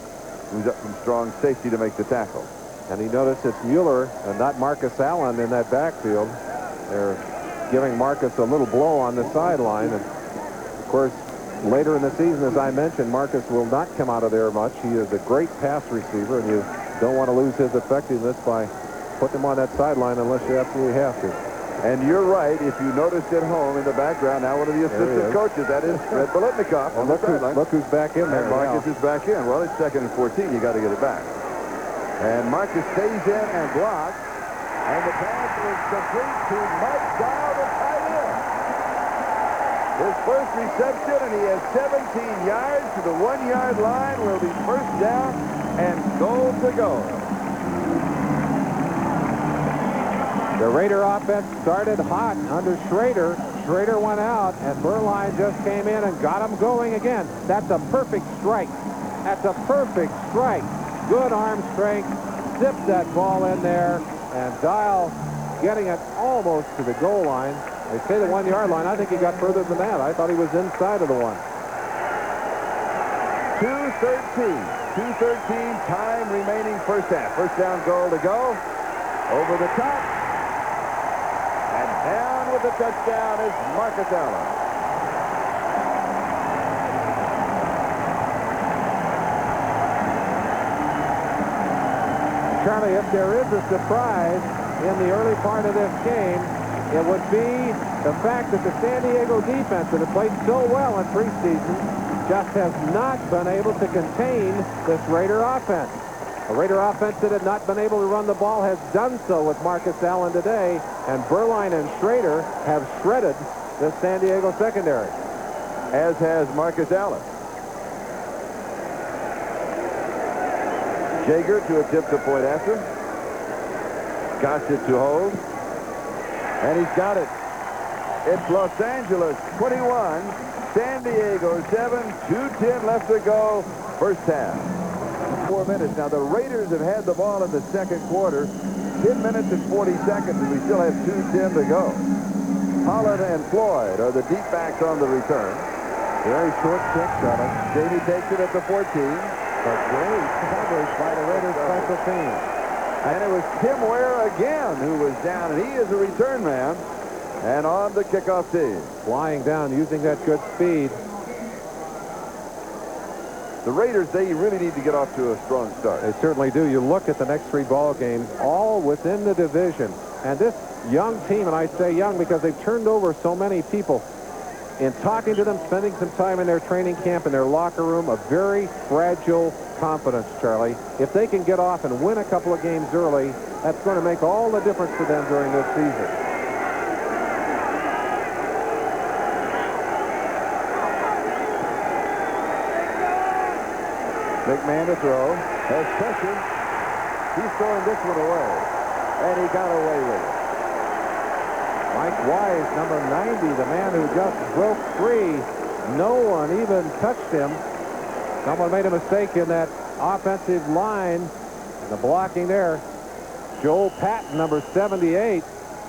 [SPEAKER 2] who's up from strong safety to make the tackle.
[SPEAKER 1] And he noticed it's Mueller and not Marcus Allen in that backfield. They're giving Marcus a little blow on the sideline. And, of course, later in the season, as I mentioned, Marcus will not come out of there much. He is a great pass receiver, and you don't want to lose his effectiveness by putting him on that sideline unless you absolutely have to.
[SPEAKER 2] And you're right. If you noticed at home in the background, now one of the assistant coaches, that is Fred Biletnikoff.
[SPEAKER 1] Well, look who's back in there.
[SPEAKER 2] And Marcus is back in. Well, it's 2nd and 14. You got to get it back. And Marcus stays in and blocks. And the pass is complete to Mike Dial, the tight end. His first reception, and he has 17 yards to the 1-yard line. Will be 1st down and goal to go.
[SPEAKER 1] The Raider offense started hot under Schrader. Schrader went out, and Berline just came in and got him going again. That's a perfect strike. That's a perfect strike. Good arm strength. Zipped that ball in there, and Dial getting it almost to the goal line. They say the 1-yard line. I think he got further than that. I thought he was inside of the 1.
[SPEAKER 2] 2:13. 2:13 time remaining 1st half. 1st down goal to go. Over the top. And down with the touchdown is Marcus Allen.
[SPEAKER 1] Charlie, if there is a surprise in the early part of this game, it would be the fact that the San Diego defense that had played so well in preseason just has not been able to contain this Raider offense. A Raider offense that had not been able to run the ball has done so with Marcus Allen today, and Berline and Schrader have shredded the San Diego secondary.
[SPEAKER 2] As has Marcus Allen. Jaeger to attempt the point after. Gossett to hold. And he's got it. It's Los Angeles 21, San Diego 7, 2:10 left to go, 1st half. 4 minutes. Now, the Raiders have had the ball in the 2nd quarter, 10 minutes and 40 seconds, and we still have 2:10 to go. Holland and Floyd are the deep backs on the return.
[SPEAKER 1] Very short kick, Charlie.
[SPEAKER 2] Jamie takes it at the 14.
[SPEAKER 1] But great coverage by the Raiders special team.
[SPEAKER 2] And it was Tim Ware again who was down, and he is a return man. And on the kickoff tee.
[SPEAKER 1] Flying down, using that good speed.
[SPEAKER 2] The Raiders, they really need to get off to a strong start.
[SPEAKER 1] They certainly do. You look at the next 3 ball games, all within the division. And this young team, and I say young because they've turned over so many people, in talking to them, spending some time in their training camp, in their locker room, a very fragile confidence, Charlie. If they can get off and win a couple of games early, that's going to make all the difference for them during this season.
[SPEAKER 2] McMahon to throw. Has pressure. He's throwing this one away. And he got away with it.
[SPEAKER 1] Mike Wise, number 90, the man who just broke free. No one even touched him. Someone made a mistake in that offensive line. And the blocking there. Joel Patton, number 78,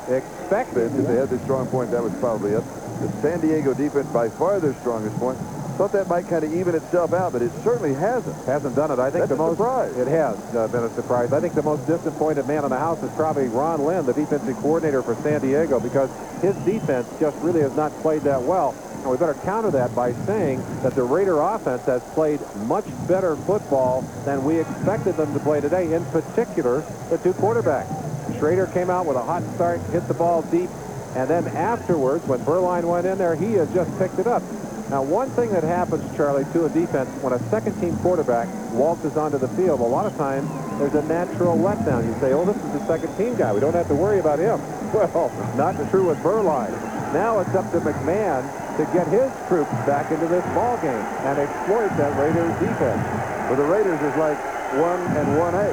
[SPEAKER 1] expected.
[SPEAKER 2] If they had the strong point, that was probably it. The San Diego defense, by far their strongest point. Thought that might kind of even itself out, but it certainly hasn't.
[SPEAKER 1] Hasn't done it. I think
[SPEAKER 2] That's
[SPEAKER 1] the most
[SPEAKER 2] surprise.
[SPEAKER 1] It has been a surprise. I think the most disappointed man in the house is probably Ron Lynn, the defensive coordinator for San Diego, because his defense just really has not played that well. And we better counter that by saying that the Raider offense has played much better football than we expected them to play today, in particular the two quarterbacks. Schrader came out with a hot start, hit the ball deep, and then afterwards, when Berline went in there, he has just picked it up. Now, one thing that happens, Charlie, to a defense, when a second-team quarterback waltzes onto the field, a lot of times there's a natural letdown. You say, oh, this is the second-team guy. We don't have to worry about him. Well, not true with Berline. Now it's up to McMahon to get his troops back into this ball game and exploit that Raiders defense.
[SPEAKER 2] For the Raiders, it's like 1 and 1A.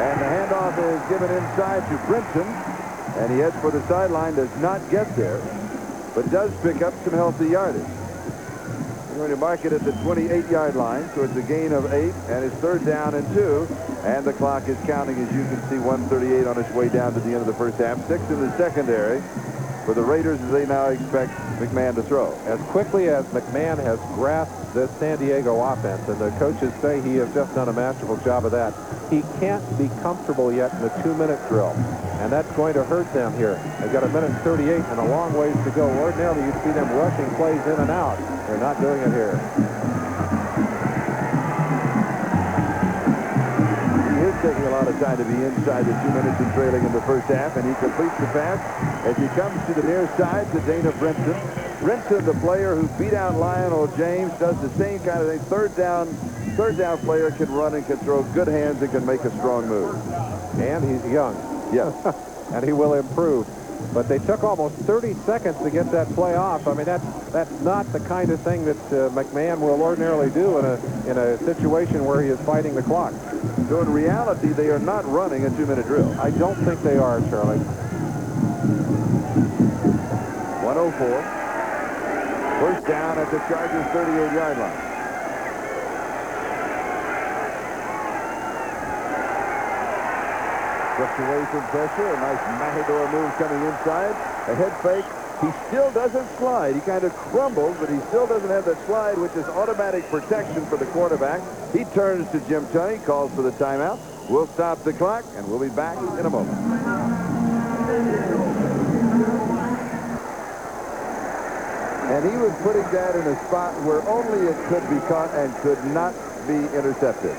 [SPEAKER 2] And the handoff is given inside to Brinson. And he heads for the sideline, does not get there, but does pick up some healthy yardage. We're going to mark it at the 28-yard line, so it's a gain of 8, and it's 3rd down and 2. And the clock is counting, as you can see, 1:38 on its way down to the end of the first half. 6 in the secondary for the Raiders, as they now expect McMahon to throw.
[SPEAKER 1] As quickly as McMahon has grasped this San Diego offense, and the coaches say he has just done a masterful job of that, he can't be comfortable yet in the 2-minute drill. And that's going to hurt them here. They've got 1:38 and a long ways to go. Ordinarily, you'd see them rushing plays in and out. They're not doing it here.
[SPEAKER 2] He is taking a lot of time to be inside the 2 minutes and trailing in the first half, and he completes the pass as he comes to the near side to Dana Brinson. Brinson, the player who beat out Lionel James, does the same kind of thing. Third down player, can run and can throw good hands and can make a strong move.
[SPEAKER 1] And he's young.
[SPEAKER 2] Yes.
[SPEAKER 1] And he will improve. But they took almost 30 seconds to get that play off. I mean, that's not the kind of thing that McMahon will ordinarily do in a situation where he is fighting the clock.
[SPEAKER 2] So in reality, they are not running a 2-minute drill.
[SPEAKER 1] I don't think they are, Charlie.
[SPEAKER 2] 1:04. First down at the Chargers' 38-yard line. Gets away from pressure. A nice matador move coming inside. A head fake. He still doesn't slide. He kind of crumbles, but he still doesn't have that slide, which is automatic protection for the quarterback. He turns to Jim Tunney, calls for the timeout. We'll stop the clock, and we'll be back in a moment. And he was putting that in a spot where only it could be caught and could not be intercepted.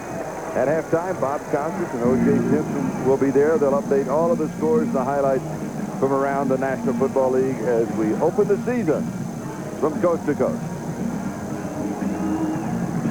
[SPEAKER 2] At halftime, Bob Costas and O.J. Simpson will be there. They'll update all of the scores, the highlights from around the National Football League as we open the season from coast to coast.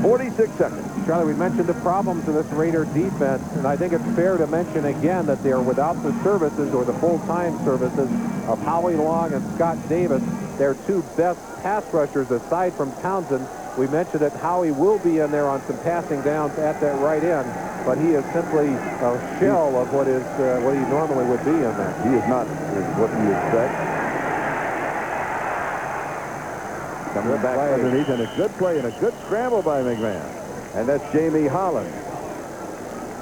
[SPEAKER 2] 46 seconds.
[SPEAKER 1] Charlie, we mentioned the problems of this Raider defense, and I think it's fair to mention again that they are without the services or the full-time services of Howie Long and Scott Davis, their two best pass rushers aside from Townsend. We mentioned that Howie will be in there on some passing downs at that right end, but he is simply a shell of what he normally would be in there.
[SPEAKER 2] He is not what you expect. Coming back underneath, and a good play and a good scramble by McMahon. And that's Jamie Holland.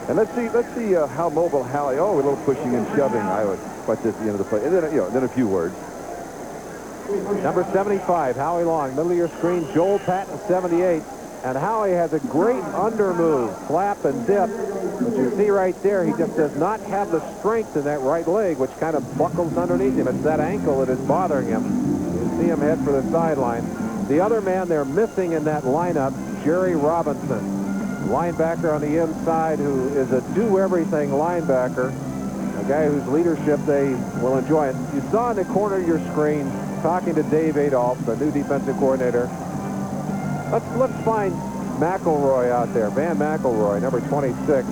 [SPEAKER 2] And let's see how mobile Howie. Oh, a little pushing and shoving. I would watch this at the end of the play. And then, then a few words.
[SPEAKER 1] Number 75, Howie Long, middle of your screen. Joel Patton, 78. And Howie has a great under move, flap and dip. But you see right there, he just does not have the strength in that right leg, which kind of buckles underneath him. It's that ankle that is bothering him. You see him head for the sideline. The other man they're missing in that lineup, Jerry Robinson, linebacker on the inside, who is a do-everything linebacker. A guy whose leadership they will enjoy. And you saw in the corner of your screen talking to Dave Adolph, the new defensive coordinator. Let's find McElroy out there, Van McElroy, number 26.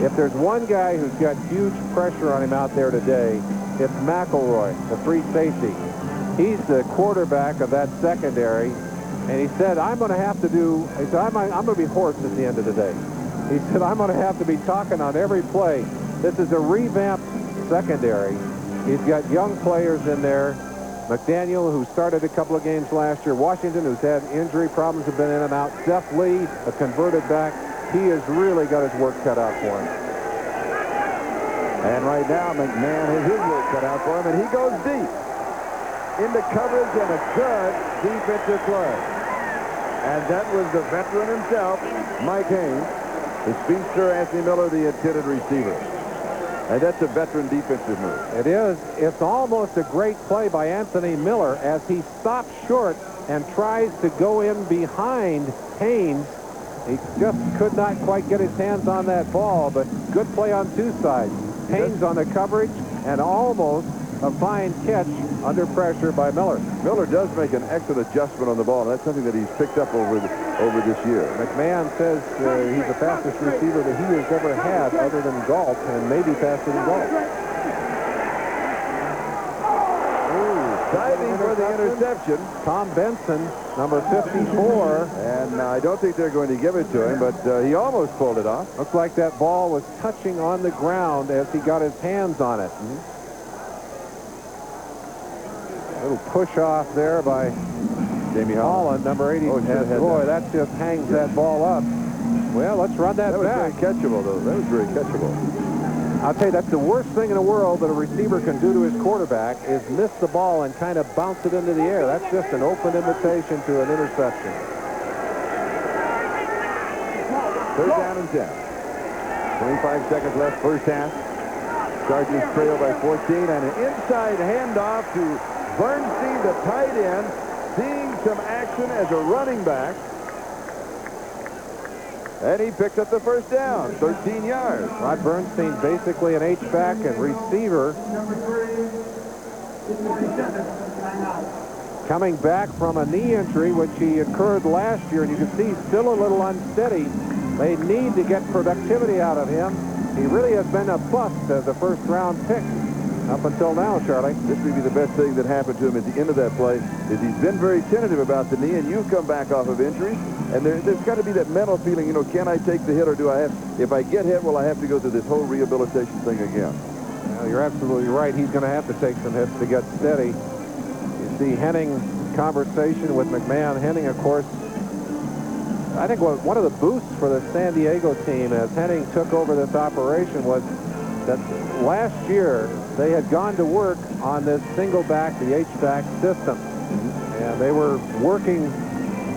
[SPEAKER 1] If there's one guy who's got huge pressure on him out there today, it's McElroy, the free safety. He's the quarterback of that secondary, and he said, I'm going to have to do, he said, I'm going to be hoarse at the end of the day. He said, I'm going to have to be talking on every play. This is a revamped secondary. He's got young players in there. McDaniel, who started a couple of games last year. Washington, who's had injury problems, have been in and out. Seth Lee, a converted back. He has really got his work cut out for him.
[SPEAKER 2] And right now, McMahon has his work cut out for him, and he goes deep into coverage and a good defensive play. And that was the veteran himself, Mike Haynes, the speedster Anthony Miller, the intended receiver. And that's a veteran defensive move.
[SPEAKER 1] It is. It's almost a great play by Anthony Miller as he stops short and tries to go in behind Haynes. He just could not quite get his hands on that ball, but good play on two sides. Haynes on the coverage and almost a fine catch under pressure by Miller.
[SPEAKER 2] Miller does make an excellent adjustment on the ball, and that's something that he's picked up over this year.
[SPEAKER 1] McMahon says he's the fastest receiver that he has ever had other than Galt, and maybe faster than Galt.
[SPEAKER 2] Diving for the interception.
[SPEAKER 1] Tom Benson, number 54.
[SPEAKER 2] And I don't think they're going to give it to him, but he almost pulled it off.
[SPEAKER 1] Looks like that ball was touching on the ground as he got his hands on it. A little push off there by
[SPEAKER 2] Jamie
[SPEAKER 1] Holland, number 80.
[SPEAKER 2] Oh,
[SPEAKER 1] boy, that just hangs that ball up. Well, let's run that back.
[SPEAKER 2] That was very catchable, though. That was very catchable.
[SPEAKER 1] I'll tell you, that's the worst thing in the world that a receiver can do to his quarterback is miss the ball and kind of bounce it into the air. That's just an open invitation to an interception.
[SPEAKER 2] Third down and 10. 25 seconds left, first half. Chargers trail by 14, and an inside handoff to Bernstein, the tight end, seeing some action as a running back. And he picked up the first down, 13 yards.
[SPEAKER 1] Rod Bernstein, basically an H-back and receiver. Coming back from a knee injury, which he incurred last year, and you can see he's still a little unsteady. They need to get productivity out of him. He really has been a bust as a first-round pick up until now, Charlie.
[SPEAKER 2] This would be the best thing that happened to him at the end of that play, is he's been very tentative about the knee, and you've come back off of injury. And there's got to be that mental feeling, you know, can I take the hit, or do I have, if I get hit, will I have to go through this whole rehabilitation thing again?
[SPEAKER 1] Well, you're absolutely right. He's going to have to take some hits to get steady. You see Henning conversation with McMahon. Henning, of course, I think one of the boosts for the San Diego team as Henning took over this operation was that last year they had gone to work on this single back, the H-back system. And they were working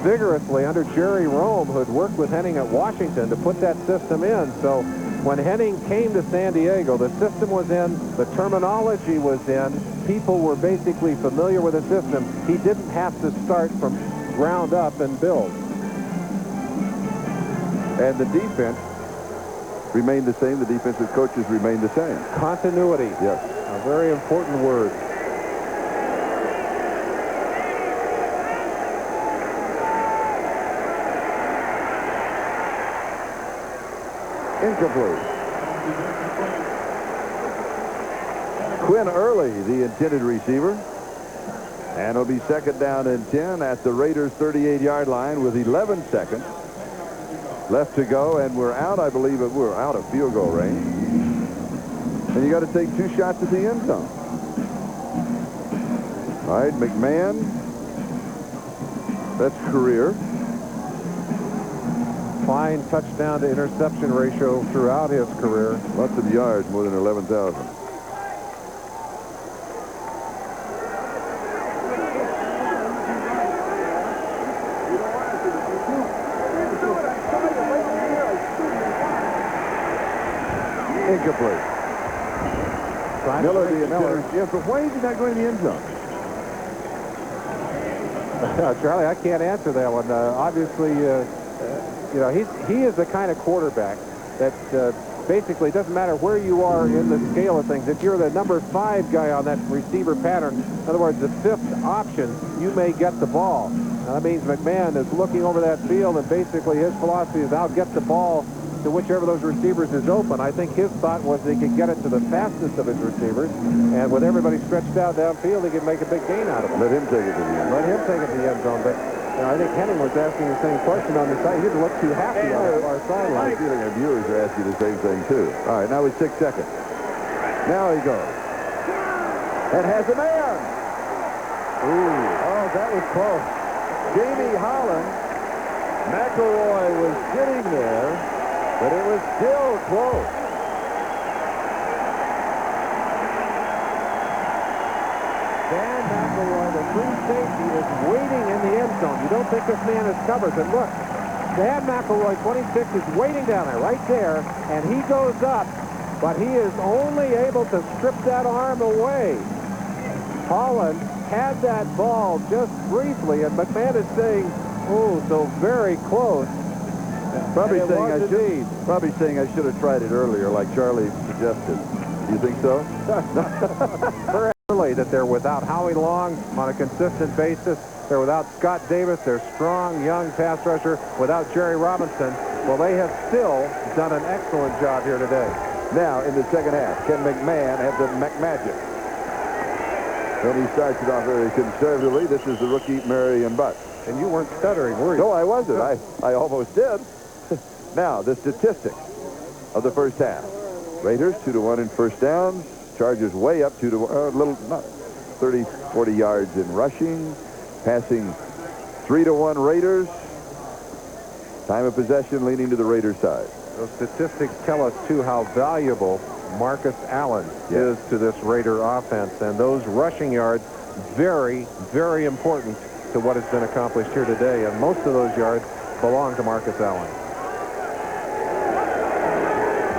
[SPEAKER 1] vigorously under Jerry Rome, who had worked with Henning at Washington to put that system in. So when Henning came to San Diego, the system was in, the terminology was in, people were basically familiar with the system. He didn't have to start from ground up and build.
[SPEAKER 2] And the defense remained the same. The defensive coaches remained the same.
[SPEAKER 1] Continuity.
[SPEAKER 2] Yes.
[SPEAKER 1] A very important word.
[SPEAKER 2] Incomplete. Quinn Early, the intended receiver. And it'll be second down and 10 at the Raiders' 38-yard line with 11 seconds left to go. And we're out, I believe, we're out of field goal range. And you got to take 2 shots at the end zone. All right, McMahon. That's career.
[SPEAKER 1] Fine touchdown to interception ratio throughout his career.
[SPEAKER 2] Lots of yards, more than 11,000. Incomplete. Miller, the intended. Yeah, but why is he not going to the end zone?
[SPEAKER 1] Charlie, I can't answer that one. Obviously, you know, he is the kind of quarterback that basically, it doesn't matter where you are in the scale of things. If you're the number 5 guy on that receiver pattern, in other words, the 5th option, you may get the ball. Now, that means McMahon is looking over that field, and basically his philosophy is I'll get the ball to whichever of those receivers is open. I think his thought was he could get it to the fastest of his receivers, and with everybody stretched out downfield, he could make a big gain out of it.
[SPEAKER 2] Let him take it to the end.
[SPEAKER 1] Let him take it to the end zone. But I think Henning was asking the same question on the side. He didn't look too happy on the far sideline.
[SPEAKER 2] I'm feeling our viewers are asking the same thing, too. All right, now with 6 seconds. Now he goes. And has a man. Ooh. Oh, that was close. Jamie Holland. McElroy was sitting there, but it was still close.
[SPEAKER 1] Dan McElroy, the free safety, is waiting in the end zone. You don't think this man is covered, but look, Dan McElroy, 26, is waiting down there, right there, and he goes up, but he is only able to strip that arm away. Holland had that ball just briefly, and McMahon is saying, oh, so very close.
[SPEAKER 2] Probably saying I should have tried it earlier, like Charlie suggested. Do you think so?
[SPEAKER 1] Very early that they're without Howie Long on a consistent basis. They're without Scott Davis, their strong, young pass rusher, without Jerry Robinson. Well, they have still done an excellent job here today.
[SPEAKER 2] Now, in the second half, can McMahon have the McMagic? And he starts it off very conservatively. This is the rookie, Marion Butt.
[SPEAKER 1] And you weren't stuttering, were you?
[SPEAKER 2] No, I wasn't. I almost did. Now, the statistics of the first half. Raiders 2-1 in first downs. Chargers way up 2-1. Little, not 30, 40 yards in rushing. Passing 3-1 Raiders. Time of possession leaning to the Raiders side.
[SPEAKER 1] Those statistics tell us, too, how valuable Marcus Allen is to this Raider offense. And those rushing yards, very, very important to what has been accomplished here today. And most of those yards belong to Marcus Allen.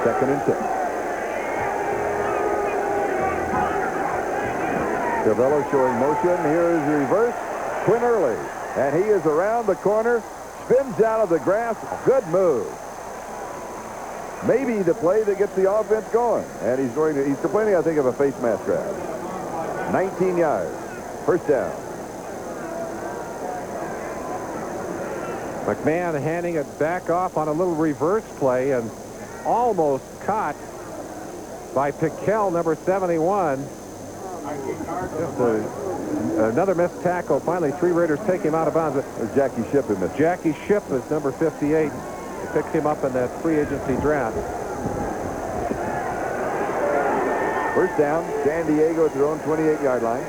[SPEAKER 2] 2nd and 6. Cavello showing motion. Here is the reverse. Quinn Early. And he is around the corner. Spins out of the grass. Good move. Maybe the play that gets the offense going. And he's complaining, I think, of a face mask grab. 19 yards. First down.
[SPEAKER 1] McMahon handing it back off on a little reverse play and almost caught by Pickell, number 71. Another missed tackle. Finally, 3 Raiders take him out of bounds.
[SPEAKER 2] Jackie Shipp in this.
[SPEAKER 1] Jackie Shipp is number 58. They picked him up in that free agency draft.
[SPEAKER 2] First down, San Diego at their own 28-yard line.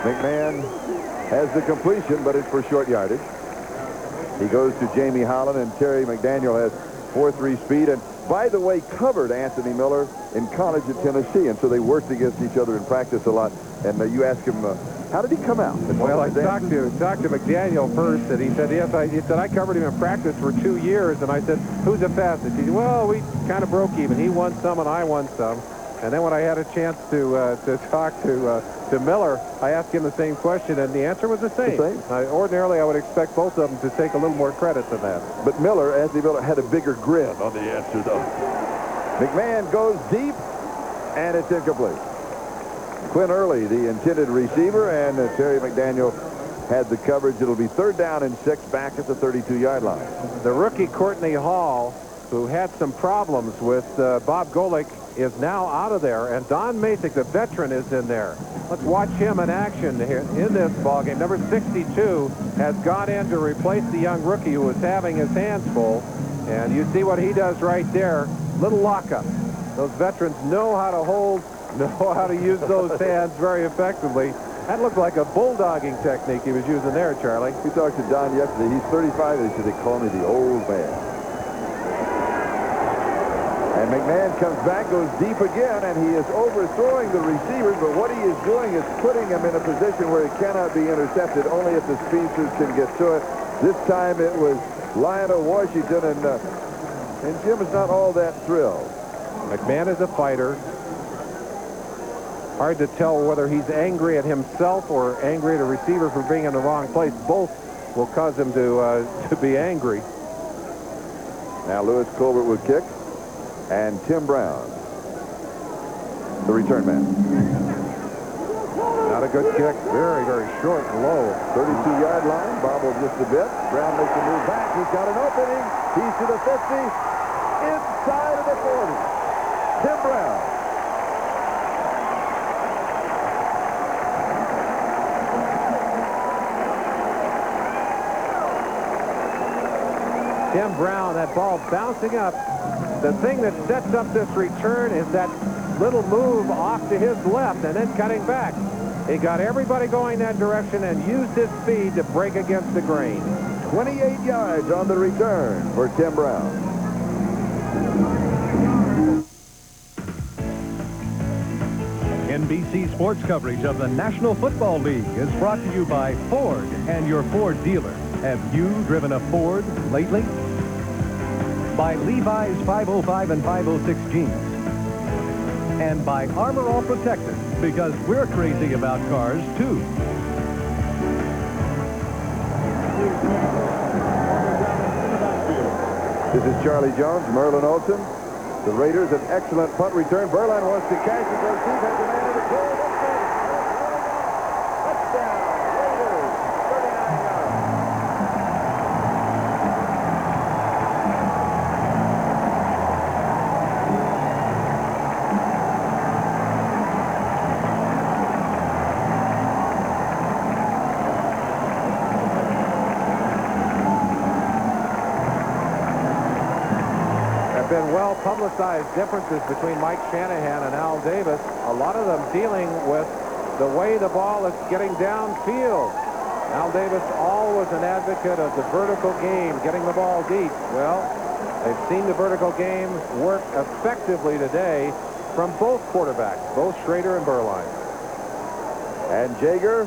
[SPEAKER 2] McMahon has the completion, but it's for short yardage. He goes to Jamie Holland, and Terry McDaniel has 4.3 speed. And by the way, covered Anthony Miller in college at Tennessee, and so they worked against each other in practice a lot. And you ask him, how did he come out?
[SPEAKER 1] Well, I talked to McDaniel first, and he said, yes, he said, I covered him in practice for 2 years. And I said, who's the fastest? He said, well, we kind of broke even. He won some, and I won some. And then when I had a chance to talk to Miller, I asked him the same question, and the answer was the same. Ordinarily, I would expect both of them to take a little more credit than that.
[SPEAKER 2] But Anthony Miller, had a bigger grin on the answer, though. McMahon goes deep, and it's incomplete. Quinn Early, the intended receiver, and Terry McDaniel had the coverage. It'll be 3rd down and 6 back at the 32-yard line.
[SPEAKER 1] The rookie Courtney Hall, who had some problems with Bob Golick, is now out of there, and Don Masick, the veteran, is in there. Let's watch him in action here in this ballgame. Number 62 has gone in to replace the young rookie who was having his hands full, and you see what he does right there. Little lockup. Those veterans know how to hold, know how to use those hands very effectively. That looked like a bulldogging technique he was using there, Charlie.
[SPEAKER 2] We talked to Don yesterday. He's 35. He said they call me the old man. And McMahon comes back, goes deep again, and he is overthrowing the receivers, but what he is doing is putting him in a position where he cannot be intercepted, only if the speedsters can get to it. This time it was Lionel Washington, and Jim is not all that thrilled.
[SPEAKER 1] McMahon is a fighter. Hard to tell whether he's angry at himself or angry at a receiver for being in the wrong place. Both will cause him to be angry.
[SPEAKER 2] Now Lewis Colbert would kick, and Tim Brown, the return man.
[SPEAKER 1] Not a good kick. Very, very short and low.
[SPEAKER 2] 32-yard line. Bobbled just a bit. Brown makes a move back. He's got an opening. He's to the 50. Inside of the 40. Tim Brown.
[SPEAKER 1] Tim Brown, that ball bouncing up. The thing that sets up this return is that little move off to his left and then cutting back. He got everybody going that direction and used his speed to break against the grain.
[SPEAKER 2] 28 yards on the return for Tim Brown.
[SPEAKER 5] NBC Sports coverage of the National Football League is brought to you by Ford and your Ford dealer. Have you driven a Ford lately? By Levi's 505 and 506 jeans. And by Armor All Protector, because we're crazy about cars, too.
[SPEAKER 2] This is Charlie Jones, Merlin Olsen. The Raiders, an excellent punt return. Berline wants to catch it. Goes deep, has a man in the clear. Touchdown, Raiders, 39 yards.
[SPEAKER 1] Been well-publicized differences between Mike Shanahan and Al Davis, a lot of them dealing with the way the ball is getting downfield. Al Davis always an advocate of the vertical game, getting the ball deep. Well, they've seen the vertical game work effectively today from both quarterbacks, both Schrader and Berline.
[SPEAKER 2] And Jaeger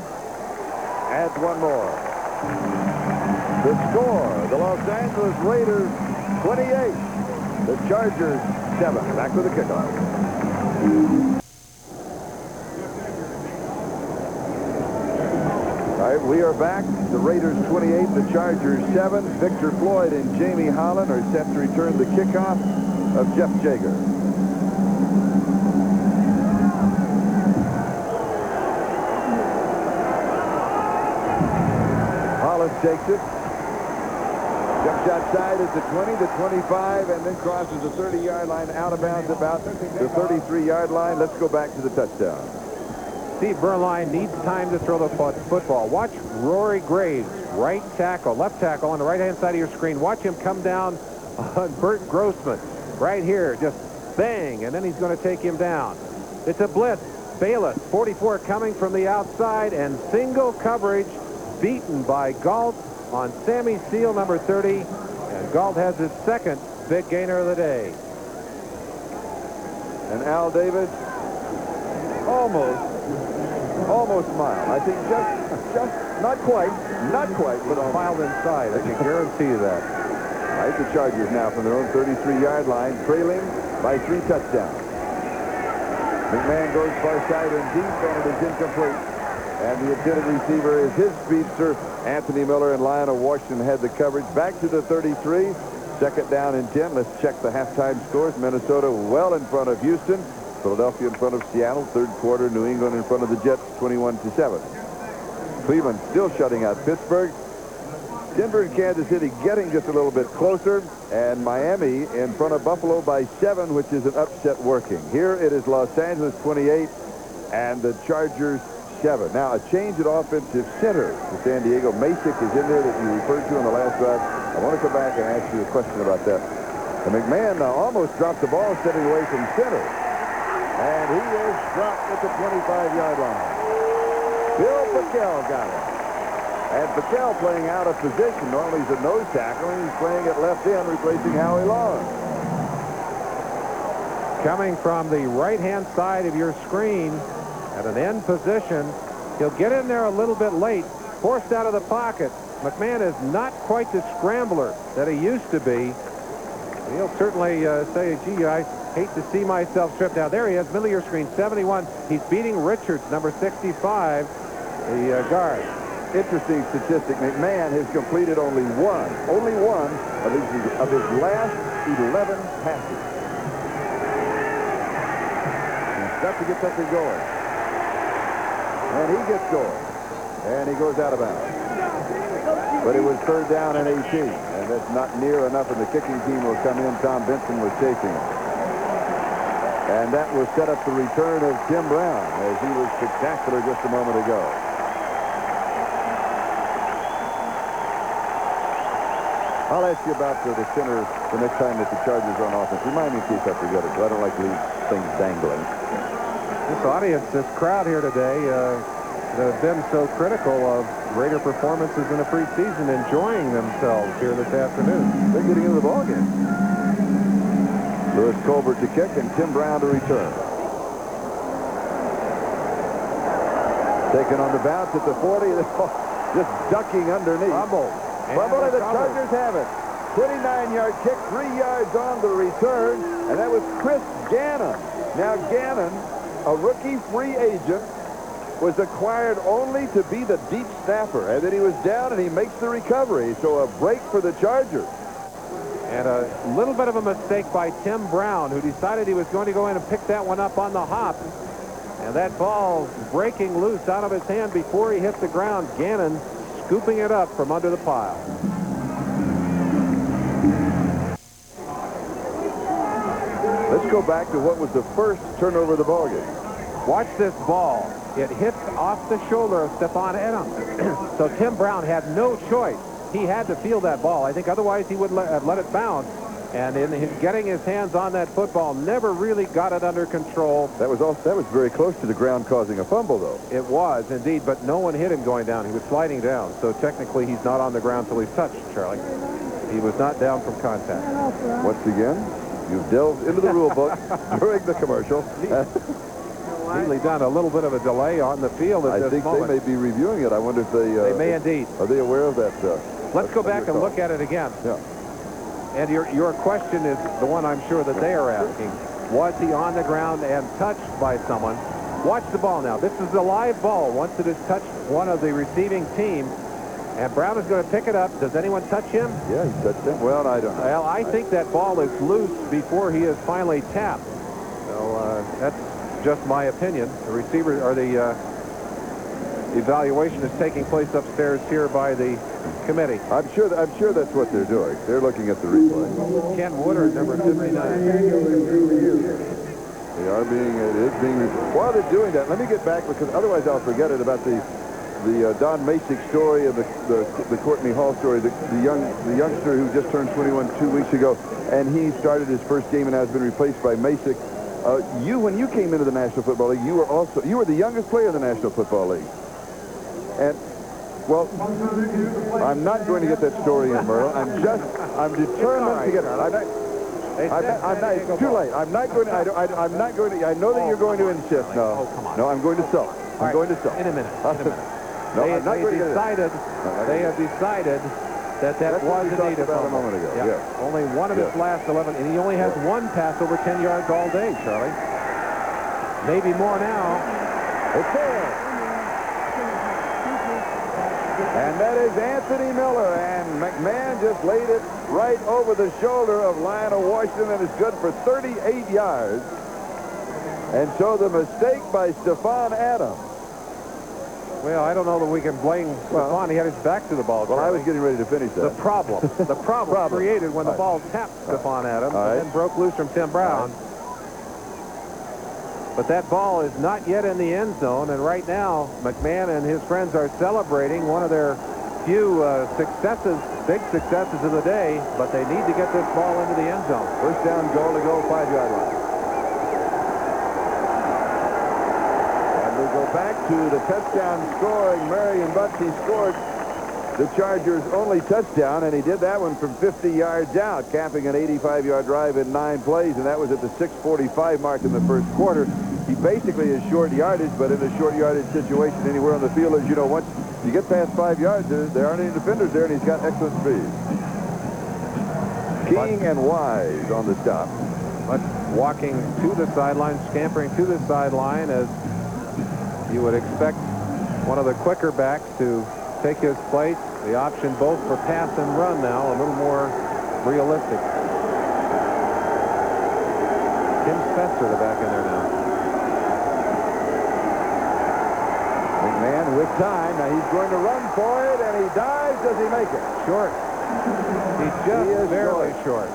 [SPEAKER 2] adds one more. The score, the Los Angeles Raiders 28. The Chargers 7. Back with the kickoff. All right, we are back. The Raiders 28, the Chargers 7. Victor Floyd and Jamie Holland are set to return the kickoff of Jeff Jaeger. Holland takes it. Jumps outside at the 20, the 25, and then crosses the 30-yard line out of bounds about the 33-yard line. Let's go back to the touchdown.
[SPEAKER 1] Steve Berline needs time to throw the football. Watch Rory Graves, right tackle, left tackle on the right-hand side of your screen. Watch him come down on Bert Grossman right here. Just bang, and then he's going to take him down. It's a blitz. Bayless, 44, coming from the outside, and single coverage beaten by Galt on Sammy Seal, number 30, and Galt has his second big gainer of the day.
[SPEAKER 2] And Al Davis almost smiled. I think just not quite, but
[SPEAKER 1] Filed inside. I can guarantee you that.
[SPEAKER 2] All right, the Chargers now from their own 33-yard line, trailing by 3 touchdowns. McMahon goes far side and deep, and it is incomplete. And the intended receiver is his speedster, Anthony Miller, and Lionel Washington had the coverage. Back to the 33. Second down and 10. Let's check the halftime scores. Minnesota well in front of Houston. Philadelphia in front of Seattle. Third quarter, New England in front of the Jets, 21-7. Cleveland still shutting out Pittsburgh. Denver and Kansas City getting just a little bit closer. And Miami in front of Buffalo by 7, which is an upset working. Here it is Los Angeles 28 and the Chargers 7. Now, a change at offensive center for San Diego. Masick is in there that you referred to in the last drive. I want to come back and ask you a question about that. And McMahon almost dropped the ball stepping away from center. And he is dropped at the 25-yard line. Bill Pickel got it. And Pickel playing out of position. Normally he's a nose tackle, and he's playing at left end, replacing Howie Long.
[SPEAKER 1] Coming from the right-hand side of your screen, at an end position, he'll get in there a little bit late, forced out of the pocket. McMahon is not quite the scrambler that he used to be. He'll certainly say, gee, I hate to see myself stripped out. There he is, middle of your screen, 71. He's beating Richards, number 65, the guard.
[SPEAKER 2] interesting statistic. McMahon has completed only one of his last 11 passes. He's got to get that thing going. And he gets going. And he goes out of bounds. But it was 3rd down and 18. And that's not near enough, and the kicking team will come in. Tom Benson was chasing him. And that will set up the return of Tim Brown, as he was spectacular just a moment ago. I'll ask you about the center the next time that the Chargers are on offense. Remind me in case I forget it, but I don't like to leave things dangling.
[SPEAKER 1] This audience, this crowd here today, have been so critical of Raider performances in the preseason, enjoying themselves here this afternoon.
[SPEAKER 2] They're getting into the ballgame. Lewis Colbert to kick and Tim Brown to return. Taken on the bounce at the 40. Just ducking underneath.
[SPEAKER 1] Fumble.
[SPEAKER 2] And the Chargers have it. 29-yard kick, 3 yards on the return, and that was Chris Gannon. Now Gannon, a rookie free agent, was acquired only to be the deep snapper, and then he was down and he makes the recovery. So a break for the Chargers.
[SPEAKER 1] And a little bit of a mistake by Tim Brown, who decided he was going to go in and pick that one up on the hop. And that ball breaking loose out of his hand before he hit the ground. Gannon scooping it up from under the pile.
[SPEAKER 2] Let's go back to what was the first turnover of the ballgame.
[SPEAKER 1] Watch this ball. It hits off the shoulder of Stephon Adams. So Tim Brown had no choice. He had to field that ball. I think otherwise he would have let it bounce. And in getting his hands on that football, never really got it under control.
[SPEAKER 2] That was very close to the ground causing a fumble, though.
[SPEAKER 1] It was, indeed, but no one hit him going down. He was sliding down. So technically he's not on the ground till he's touched, Charlie. He was not down from contact.
[SPEAKER 2] Once again, you've delved into the rule book during the commercial.
[SPEAKER 1] Neatly done. A little bit of a delay on the field at this moment.
[SPEAKER 2] I think they may be reviewing it. I wonder if they
[SPEAKER 1] may indeed.
[SPEAKER 2] Are they aware of that?
[SPEAKER 1] Let's go back and look at it again.
[SPEAKER 2] Yeah.
[SPEAKER 1] And your question is the one I'm sure that they are asking. Was he on the ground and touched by someone? Watch the ball now. This is a live ball. Once it has touched one of the receiving team, and Brown is going to pick it up. Does anyone touch him?
[SPEAKER 2] Yeah, he touched him. Well, I don't know.
[SPEAKER 1] Well, I think that ball is loose before he is finally tapped. So that's just my opinion. The receiver or the evaluation is taking place upstairs here by the committee.
[SPEAKER 2] I'm sure that's what they're doing. They're looking at the replay.
[SPEAKER 1] Ken Woodard, number 59.
[SPEAKER 2] They are being, it is being, while they're doing that, let me get back, because otherwise I'll forget it, about the Don Masick story and the Courtney Hall story, the youngster who just turned 21 2 weeks ago, and he started his first game and has been replaced by Masick. When you came into the National Football League, you were the youngest player in the National Football League. And, well, I'm not going to get that story in, Merle. I'm determined to get it. It's too late. I'm not going to, I know that you're going to insist. No.
[SPEAKER 1] Oh, come on.
[SPEAKER 2] No, I'm going to sell. I'm going to sell.
[SPEAKER 1] In a minute.
[SPEAKER 2] No, I'm not going to get it.
[SPEAKER 1] They have decided that was indeed a
[SPEAKER 2] about a moment ago.
[SPEAKER 1] Yeah.
[SPEAKER 2] Yes.
[SPEAKER 1] Only one of his last 11, and he only has one pass over 10 yards all day, Charlie. Maybe more now.
[SPEAKER 2] It's there. And that is Anthony Miller, and McMahon just laid it right over the shoulder of Lionel Washington, and it's good for 38 yards. And so the mistake by Stephon Adams.
[SPEAKER 1] Well, I don't know that we can blame Stephon. He had his back to the ball.
[SPEAKER 2] Well, I was getting ready to finish that.
[SPEAKER 1] The problem created when the ball tapped Stephon Adams and then broke loose from Tim Brown. But that ball is not yet in the end zone, and right now McMahon and his friends are celebrating one of their few big successes of the day, but they need to get this ball into the end zone.
[SPEAKER 2] First down, goal to go, 5-yard line. And we go back to the touchdown scoring. Marion Buttsy scored the Chargers' only touchdown, and he did that one from 50 yards out, capping an 85-yard drive in 9 plays, and that was at the 6:45 mark in the first quarter. He basically is short yardage, but in a short yardage situation anywhere on the field, as you know, once you get past 5 yards, there aren't any defenders there, and he's got excellent speed. King and Wise on the stop.
[SPEAKER 1] But walking to the sideline, scampering to the sideline, as you would expect one of the quicker backs to take his place. The option both for pass and run now, a little more realistic. Tim Spencer, the back in there now.
[SPEAKER 2] McMahon with time. Now he's going to run for it, and he dives. Does he make it?
[SPEAKER 1] Short. He's just barely short.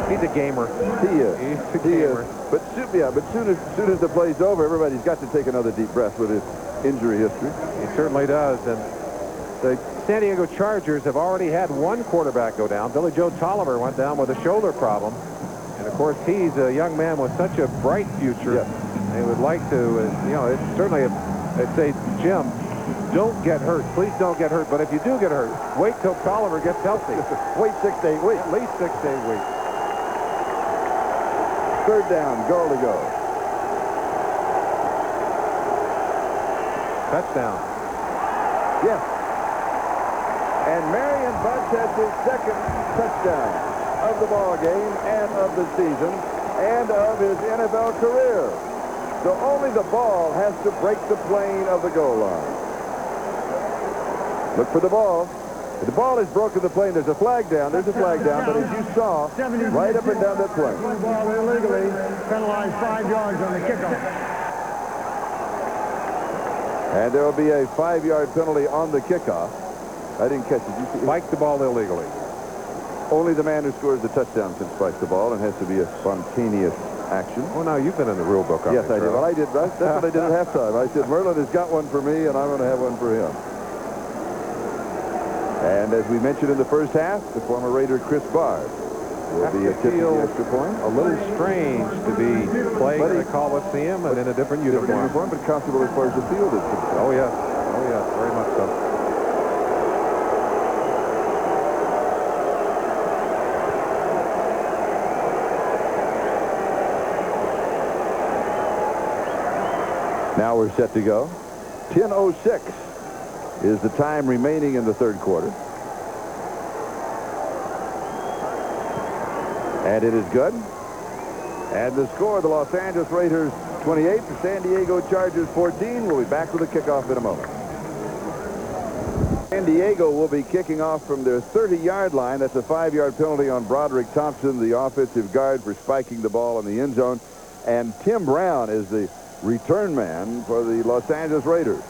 [SPEAKER 1] He's a gamer.
[SPEAKER 2] He is.
[SPEAKER 1] He's a
[SPEAKER 2] He
[SPEAKER 1] gamer.
[SPEAKER 2] is. But soon as the play's over, everybody's got to take another deep breath with his injury history.
[SPEAKER 1] He certainly does. And the San Diego Chargers have already had one quarterback go down. Billy Joe Tolliver went down with a shoulder problem. And, of course, he's a young man with such a bright future.
[SPEAKER 2] Yes.
[SPEAKER 1] They would like to, you know, it's certainly, I'd say, Jim, don't get hurt. Please don't get hurt. But if you do get hurt, wait till Tolliver gets healthy.
[SPEAKER 2] Wait 6 to 8 weeks.
[SPEAKER 1] At least 6 to 8 weeks.
[SPEAKER 2] Third down, goal to go.
[SPEAKER 1] Touchdown.
[SPEAKER 2] Yes. And Marion Butts has his second touchdown of the ball game and of the season and of his NFL career. So only the ball has to break the plane of the goal line. Look for the ball. If the ball has broken the plane, there's a flag down. There's a flag down. But as you saw, right up and down that plane.
[SPEAKER 3] The ball illegally penalized 5 yards on the kickoff.
[SPEAKER 2] And there will be a 5-yard penalty on the kickoff. I didn't catch it. Did you see?
[SPEAKER 1] Spiked the ball illegally.
[SPEAKER 2] Only the man who scores the touchdown can spike the ball, and has to be a spontaneous action.
[SPEAKER 1] Oh, now you've been in the rule book.
[SPEAKER 2] Yes, I did. Well, I did. That's what I did at halftime. I said, Merlin has got one for me, and I'm going to have one for him. And as we mentioned in the first half, the former Raider Chris Bard will be attempting the extra point.
[SPEAKER 1] A little strange to be playing in a Coliseum and in a different uniform.
[SPEAKER 2] But comfortable as far as the field is concerned.
[SPEAKER 1] Oh, yes. Oh, yes. Very much so.
[SPEAKER 2] Now we're set to go. 10:06 is the time remaining in the third quarter. And it is good. And the score, the Los Angeles Raiders 28, the San Diego Chargers 14. We'll be back with the kickoff in a moment. San Diego will be kicking off from their 30-yard line. That's a 5-yard penalty on Broderick Thompson, the offensive guard, for spiking the ball in the end zone. And Tim Brown is the return man for the Los Angeles Raiders.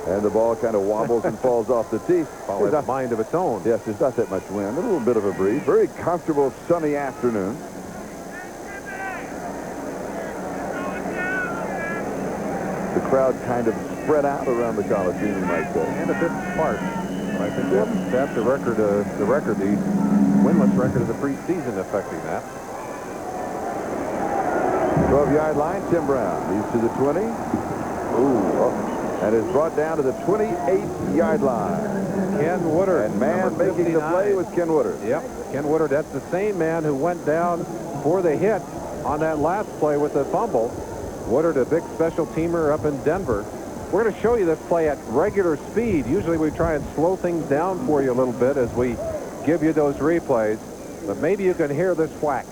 [SPEAKER 2] And the ball kind of wobbles and falls off the tee.
[SPEAKER 1] Ball has a mind of its own.
[SPEAKER 2] Yes, there's not that much wind. A little bit of a breeze. Very comfortable, sunny afternoon. The crowd kind of spread out around the Coliseum, you might say.
[SPEAKER 1] And a bit sparse. But I think that's the winless record of the preseason affecting that.
[SPEAKER 2] 12-yard line, Tim Brown. He's to the 20. And is brought down to the 28-yard line.
[SPEAKER 1] Ken Woodard.
[SPEAKER 2] And man making the play was Ken Woodard.
[SPEAKER 1] Yep, Ken Woodard. That's the same man who went down for the hit on that last play with the fumble. Woodard, a big special teamer up in Denver. We're going to show you this play at regular speed. Usually we try and slow things down for you a little bit as we give you those replays. But maybe you can hear this whack.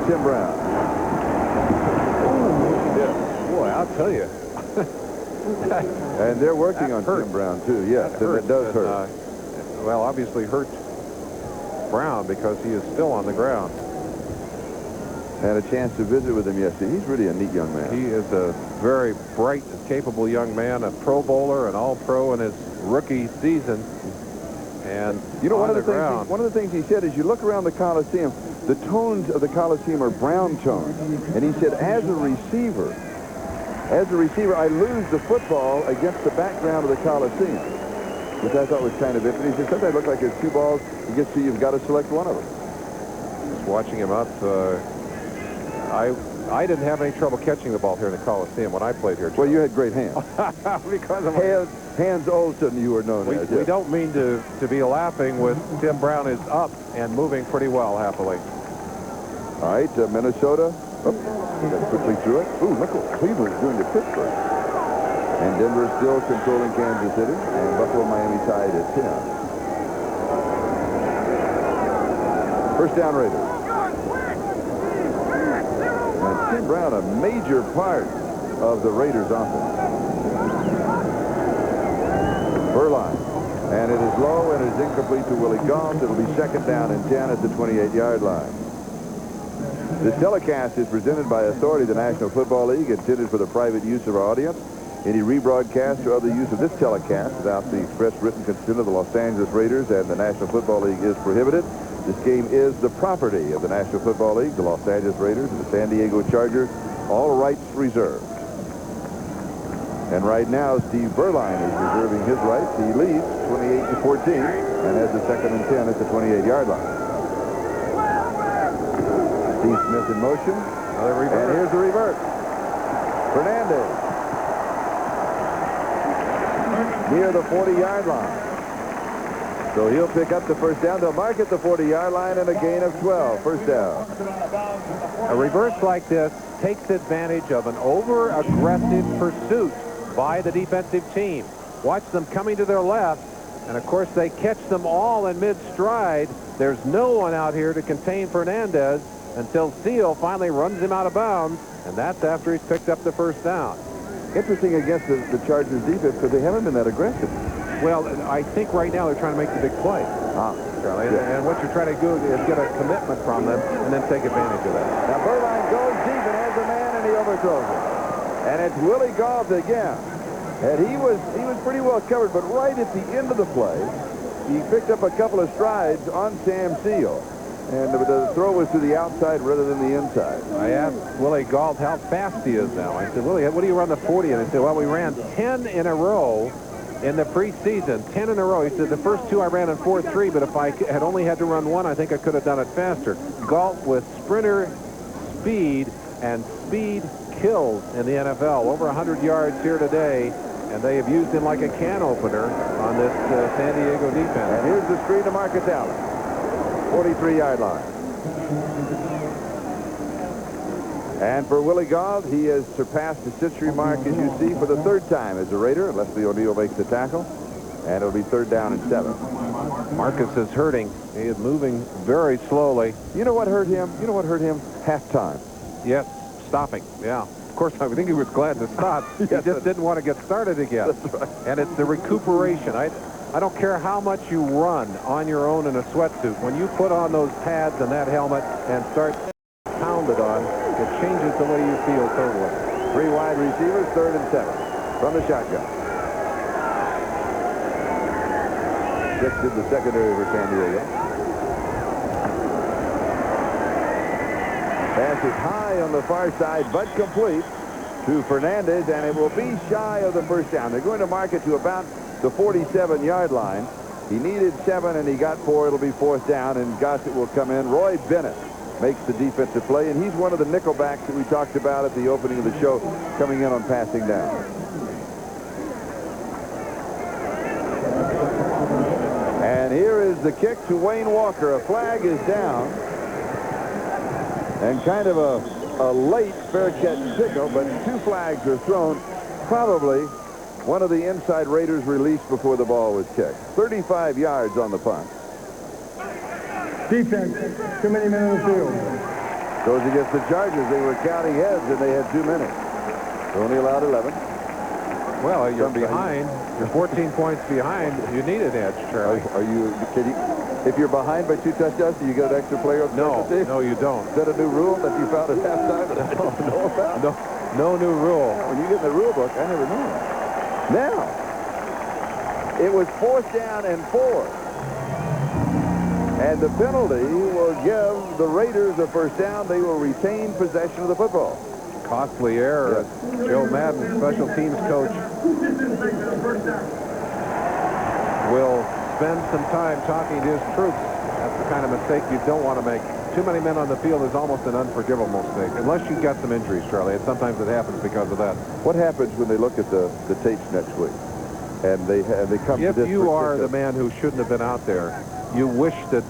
[SPEAKER 2] Tim Brown.
[SPEAKER 1] Yeah. Boy, I'll tell you.
[SPEAKER 2] And they're working on Tim Brown, too. Yes, and it does hurt.
[SPEAKER 1] Well, obviously hurts Brown because he is still on the ground.
[SPEAKER 2] Had a chance to visit with him yesterday. He's really a neat young man.
[SPEAKER 1] He is a very bright and capable young man, a Pro Bowler, an All-Pro in his rookie season. And
[SPEAKER 2] you know, one of the things he said is, you look around the Coliseum, the tones of the Coliseum are brown tones. And he said, as a receiver, I lose the football against the background of the Coliseum, which I thought was kind of interesting. He said, sometimes look like there's 2 balls. You get to, you've got to select one of them.
[SPEAKER 1] Just watching him up, I didn't have any trouble catching the ball here in the Coliseum when I played here.
[SPEAKER 2] Well, you had great hands.
[SPEAKER 1] Because of
[SPEAKER 2] Hans Olsen, you were known as.
[SPEAKER 1] We don't mean to be laughing with Tim Brown is up and moving pretty well, happily.
[SPEAKER 2] All right, Minnesota. Got quickly through it. Ooh, look what Cleveland's doing to Pittsburgh. And Denver still controlling Kansas City. And Buffalo, Miami tied at 10. First down, Raiders. And Tim Brown, a major part of the Raiders offense. Beuerlein. And it is low and it is incomplete to Willie Gault. It'll be second down and 10 at the 28-yard line. This telecast is presented by authority of the National Football League, intended for the private use of our audience. Any rebroadcast or other use of this telecast without the express written consent of the Los Angeles Raiders and the National Football League is prohibited. This game is the property of the National Football League, the Los Angeles Raiders, and the San Diego Chargers. All rights reserved. And right now, Steve Beuerlein is reserving his rights. He leads 28-14 and has a second and 10 at the 28-yard line. Steve Smith in motion. And here's the reverse. Fernandez. Near the 40-yard line. So he'll pick up the first down. They'll mark at the 40-yard line and a gain of 12. First down.
[SPEAKER 1] A reverse like this takes advantage of an over-aggressive pursuit by the defensive team. Watch them coming to their left, and of course they catch them all in mid-stride. There's no one out here to contain Fernandez until Seal finally runs him out of bounds, and that's after he's picked up the first down.
[SPEAKER 2] Interesting against the Chargers defense because they haven't been that aggressive.
[SPEAKER 1] Well, I think right now they're trying to make the big play, Charlie.
[SPEAKER 2] Yeah.
[SPEAKER 1] And what you're trying to do is get a commitment from them and then take advantage of that.
[SPEAKER 2] Now Beuerlein goes deep and has a man and he overthrows it. And it's Willie Gault again. And he was pretty well covered, but right at the end of the play, he picked up a couple of strides on Sam Seal. And the throw was to the outside rather than the inside.
[SPEAKER 1] I asked Willie Gault how fast he is now. I said, Willie, what do you run the 40? And he said, well, we ran 10 in a row in the preseason, 10 in a row. He said, the first two I ran in 4.3, but if I had only had to run one, I think I could have done it faster. Gault with sprinter speed, and speed kills in the NFL. Over 100 yards here today, and they have used him like a can opener on this San Diego defense.
[SPEAKER 2] And here's the screen to Marcus Allen. 43-yard line. And for Willie Gault, he has surpassed the century mark, as you see, for the third time as a Raider. Leslie O'Neal makes the tackle. And it'll be third down and 7.
[SPEAKER 1] Marcus is hurting. He is moving very slowly.
[SPEAKER 2] You know what hurt him? You know what hurt him? Halftime.
[SPEAKER 1] Yes, stopping. Yeah. Of course, I think he was glad to stop. He just didn't want to get started again.
[SPEAKER 2] That's right.
[SPEAKER 1] And it's the recuperation. I don't care how much you run on your own in a sweatsuit. When you put on those pads and that helmet and start pounded on, it changes the way you feel totally.
[SPEAKER 2] 3 wide receivers, third and 7 from the shotgun. 6 in the secondary for San Diego. Pass is high on the far side, but complete to Fernandez, and it will be shy of the first down. They're going to mark it to about the 47-yard line. He needed 7 and he got 4. It'll be fourth down, and Gossett will come in. Roy Bennett makes the defensive play, and he's one of the nickelbacks that we talked about at the opening of the show, coming in on passing down. And here is the kick to Wayne Walker. A flag is down, and kind of a late fair catch signal, but 2 flags are thrown. Probably one of the inside Raiders released before the ball was kicked. 35 yards on the punt.
[SPEAKER 3] Defense, too many men in the field.
[SPEAKER 2] Goes against the Chargers. They were counting heads, and they had 2 minutes. They're only allowed 11.
[SPEAKER 1] Well, you're behind. You're 14 points behind. You need an edge, Charlie.
[SPEAKER 2] Are you kidding? If you're behind by 2 touchdowns, do you get an extra player on the special team?
[SPEAKER 1] No, you don't.
[SPEAKER 2] Is that a new rule that you found at halftime that I don't know about?
[SPEAKER 1] No new rule.
[SPEAKER 2] When you get in the rule book, I never knew. Now, it was fourth down and 4. And the penalty will give the Raiders a first down. They will retain possession of the football.
[SPEAKER 1] Costly error. Yes. Joe Madden, special teams coach, will spend some time talking to his troops. That's the kind of mistake you don't want to make. Too many men on the field is almost an unforgivable mistake, unless you've got some injuries, Charlie. And sometimes it happens because of that.
[SPEAKER 2] What happens when they look at the tapes next week, and they come to this?
[SPEAKER 1] If you are the man who shouldn't have been out there, you wish that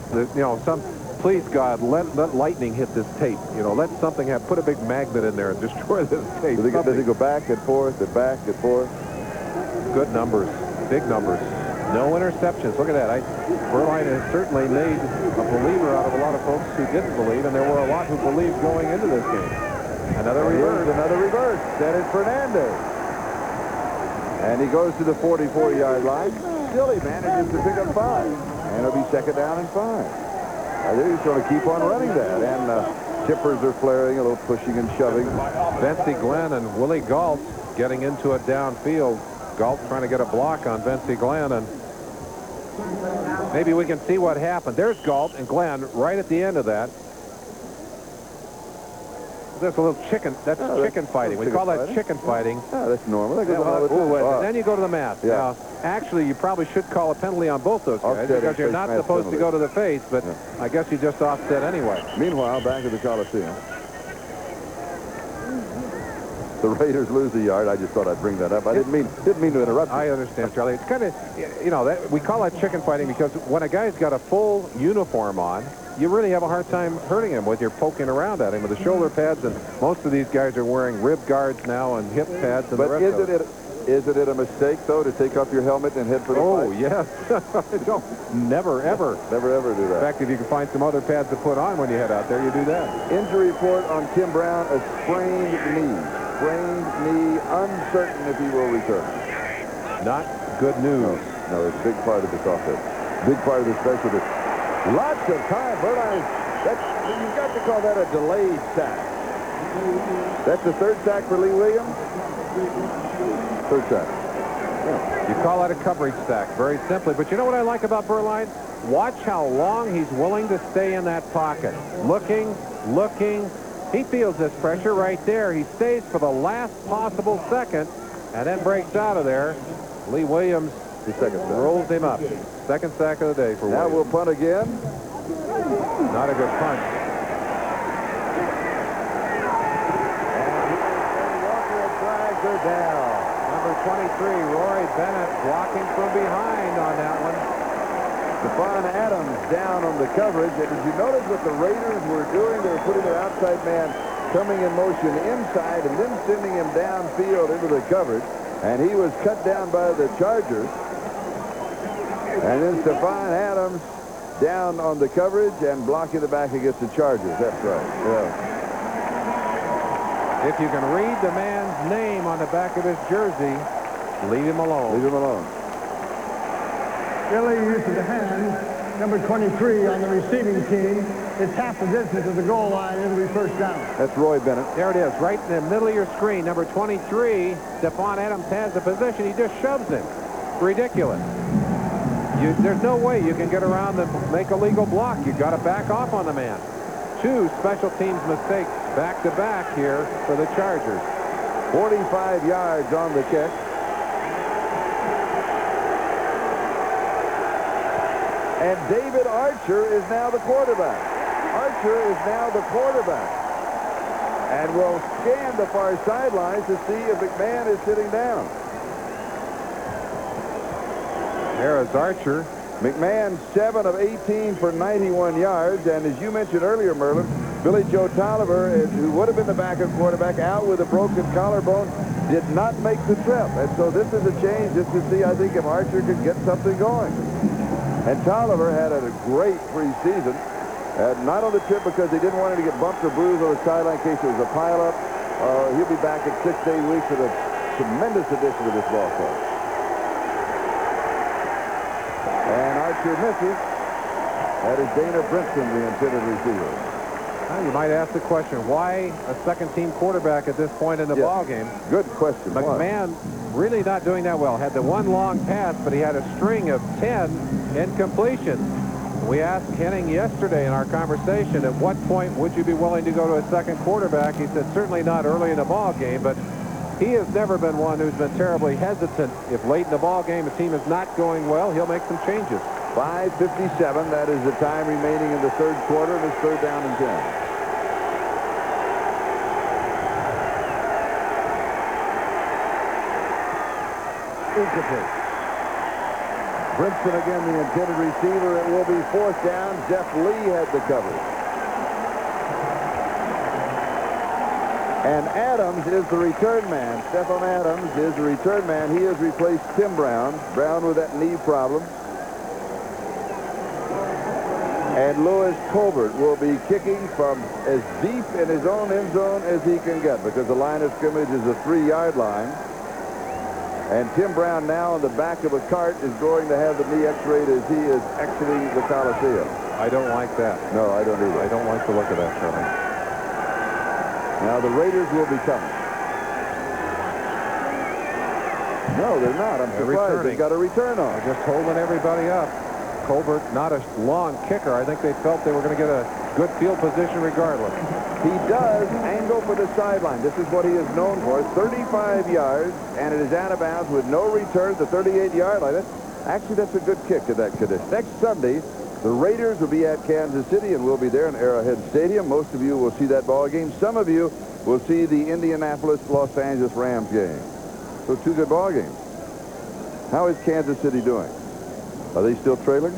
[SPEAKER 1] please God, let lightning hit this tape. Let something happen. Put a big magnet in there and destroy this tape.
[SPEAKER 2] Does it go back and forth and back and forth?
[SPEAKER 1] Good numbers, big numbers. No interceptions. Look at that. Beuerlein has certainly made a believer out of a lot of folks who didn't believe, and there were a lot who believed going into this game. Another reverse.
[SPEAKER 2] Another reverse. Dennis Fernandez. And he goes to the 44-yard line. Still he manages to pick up 5. And it'll be second down and 5. They're just going to keep on running that. And tippers are flaring, a little pushing and shoving.
[SPEAKER 1] Vensey Glenn and Willie Galt getting into it downfield. Galt trying to get a block on Vensey Glenn, and maybe we can see what happened. There's Galt and Glenn right at the end of that. There's a little chicken. That's chicken fighting. We call that chicken fighting.
[SPEAKER 2] Oh, that's normal. That goes on all the time.
[SPEAKER 1] Then you go to the mat.
[SPEAKER 2] Yeah.
[SPEAKER 1] Now, actually, you probably should call a penalty on both those guys because you're not supposed to go to the face, but I guess you just offset anyway.
[SPEAKER 2] Meanwhile, back at the Coliseum, the Raiders lose a yard. I just thought I'd bring that up. I didn't mean to interrupt you.
[SPEAKER 1] I understand, Charlie. It's kind of, you know, we call that chicken fighting because when a guy's got a full uniform on, you really have a hard time hurting him when you're poking around at him with the shoulder pads, and most of these guys are wearing rib guards now and hip pads. And
[SPEAKER 2] but
[SPEAKER 1] the rest of it.
[SPEAKER 2] Isn't it a mistake, though, to take off your helmet and head for the fight?
[SPEAKER 1] Yes. Don't. Never, ever.
[SPEAKER 2] Never, ever do that.
[SPEAKER 1] In fact, if you can find some other pads to put on when you head out there, you do that.
[SPEAKER 2] Injury report on Tim Brown, a sprained knee. Sprained knee, uncertain if he will return.
[SPEAKER 1] Not good news.
[SPEAKER 2] No, it's a big part of this offense. Big part of the specialty. Lots of time, Berline. You've got to call that a delayed sack. That's the third sack for Lee Williams? Third sack. Yeah.
[SPEAKER 1] You call that a coverage sack, very simply. But you know what I like about Berline? Watch how long he's willing to stay in that pocket. Looking. He feels this pressure right there. He stays for the last possible second and then breaks out of there. Lee Williams rolls him up. Second sack of the day for Williams.
[SPEAKER 2] Now we'll punt again.
[SPEAKER 1] Not a good punt. And Walker drags her down. Number 23, Roy Bennett, blocking from behind on that one.
[SPEAKER 2] Stephon Adams down on the coverage. And did you notice what the Raiders were doing? They were putting their outside man coming in motion inside and then sending him downfield into the coverage. And he was cut down by the Chargers. And then Stephon Adams down on the coverage and blocking the back against the Chargers. That's right. Yeah.
[SPEAKER 1] If you can read the man's name on the back of his jersey, leave him alone.
[SPEAKER 2] Leave him alone.
[SPEAKER 3] Illegal use of the hands, number 23 on the receiving team. It's half the distance of the goal line. It'll be first down.
[SPEAKER 2] That's Roy Bennett.
[SPEAKER 1] There it is, right in the middle of your screen. Number 23, Stephon Adams has the position. He just shoves him. Ridiculous. There's no way you can get around and make a legal block. You've got to back off on the man. 2 special teams mistakes back-to-back here for the Chargers.
[SPEAKER 2] 45 yards on the kick. And David Archer is now the quarterback. Archer is now the quarterback. And will scan the far sidelines to see if McMahon is sitting down.
[SPEAKER 1] There is Archer.
[SPEAKER 2] McMahon 7 of 18 for 91 yards. And as you mentioned earlier, Merlin, Billy Joe Tolliver, who would have been the backup quarterback, out with a broken collarbone, did not make the trip. And so this is a change just to see, I think, if Archer could get something going. And Tolliver had a great preseason. Not on the trip because they didn't want him to get bumped or bruised on the sideline in case it was a pileup. He'll be back in 6 to 8 weeks with a tremendous addition to this ball club. And Archer misses. That is Dana Brinson, the intended receiver.
[SPEAKER 1] Well, you might ask the question, why a second-team quarterback at this point in the ball game?
[SPEAKER 2] Good question.
[SPEAKER 1] McMahon really not doing that well. Had the one long pass, but he had a string of 10 incompletions. We asked Henning yesterday in our conversation, at what point would you be willing to go to a second quarterback? He said certainly not early in the ball game, but he has never been one who's been terribly hesitant. If late in the ball game a team is not going well, he'll make some changes.
[SPEAKER 2] 5:57. That is the time remaining in the third quarter, and it's third down and 10. Incomplete. Brinson again, the intended receiver. It will be fourth down. Jeff Lee had the coverage. And Adams is the return man. Stephon Adams is the return man. He has replaced Tim Brown. Brown with that knee problem. And Louis Colbert will be kicking from as deep in his own end zone as he can get, because the line of scrimmage is a 3-yard line. And Tim Brown, now on the back of a cart, is going to have the knee x-rayed as he is exiting the Coliseum.
[SPEAKER 6] I don't like that.
[SPEAKER 2] No, I don't either.
[SPEAKER 6] I don't like the look of that, Charlie.
[SPEAKER 2] Now the Raiders will be coming. No, they're not. I'm surprised. They've got a return on.
[SPEAKER 6] They're just holding everybody up. Colbert, not a long kicker. I think they felt they were going to get a good field position regardless.
[SPEAKER 2] He does angle for the sideline. This is what he is known for. 35 yards, and it is out of bounds with no return at the 38-yard line. Actually, that's a good kick in that condition. Next Sunday, the Raiders will be at Kansas City, and we'll be there in Arrowhead Stadium. Most of you will see that ball game. Some of you will see the Indianapolis-Los Angeles Rams game. So 2 good ball games. How is Kansas City doing? Are they still trailing?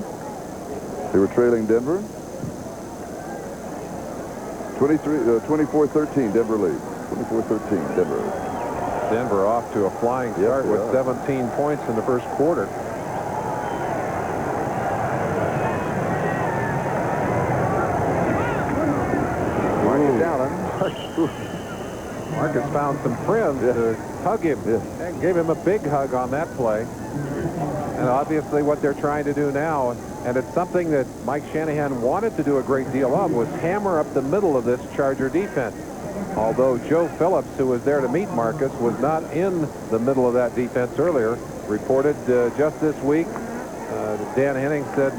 [SPEAKER 2] They were trailing Denver. 24-13, Denver lead. 24-13, Denver.
[SPEAKER 6] Denver off to a flying start with 17 points in the first quarter.
[SPEAKER 2] Marcus Allen.
[SPEAKER 6] Marcus found some friends to hug him. And gave him a big hug on that play. And obviously what they're trying to do now, and it's something that Mike Shanahan wanted to do a great deal of, was hammer up the middle of this Charger defense. Although Joe Phillips, who was there to meet Marcus, was not in the middle of that defense earlier. Reported just this week, Dan Henning said,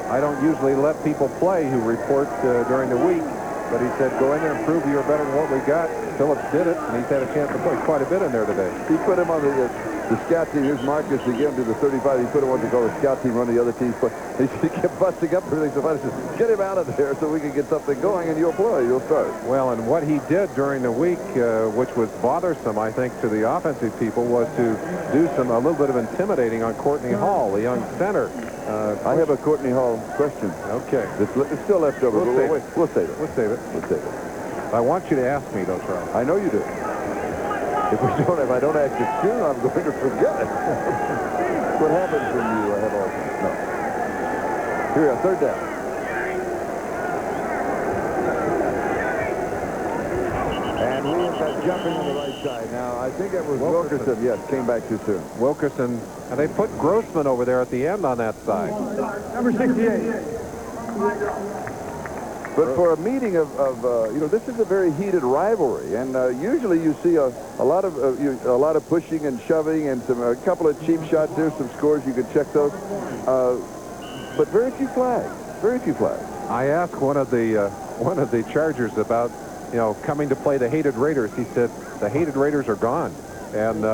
[SPEAKER 6] I don't usually let people play who report during the week. But he said, go in there and prove you're better than what we got. Phillips did it, and he's had a chance to play quite a bit in there today.
[SPEAKER 2] He put him on the scout team. Here's Marcus again to the 35. He put him on to call the scout team, run the other team's play. He kept busting up everything. So I said, get him out of there so we can get something going, and you'll play. You'll start.
[SPEAKER 6] Well, and what he did during the week, which was bothersome, I think, to the offensive people, was to do a little bit of intimidating on Courtney Hall, the young center.
[SPEAKER 2] I have a Courtney Hall question.
[SPEAKER 6] Okay.
[SPEAKER 2] It's still left over. We'll save it.
[SPEAKER 6] We'll save it.
[SPEAKER 2] We'll save it.
[SPEAKER 6] I want you to ask me, though, Charlie.
[SPEAKER 2] I know you do. If I don't ask it soon, I'm going to forget it. What happens when you have all this? No. Here, a third down. And Williams got jumping on the right side. Now, I think it was Wilkerson. Yes, came back too soon.
[SPEAKER 6] Wilkerson, and they put Grossman over there at the end on that side.
[SPEAKER 3] Number 68.
[SPEAKER 2] But for a meeting of this is a very heated rivalry, and usually you see a lot of pushing and shoving and a couple of cheap shots. There's some scores, you can check those, but very few flags. Very few flags.
[SPEAKER 6] I asked one of the Chargers about coming to play the hated Raiders. He said the hated Raiders are gone, and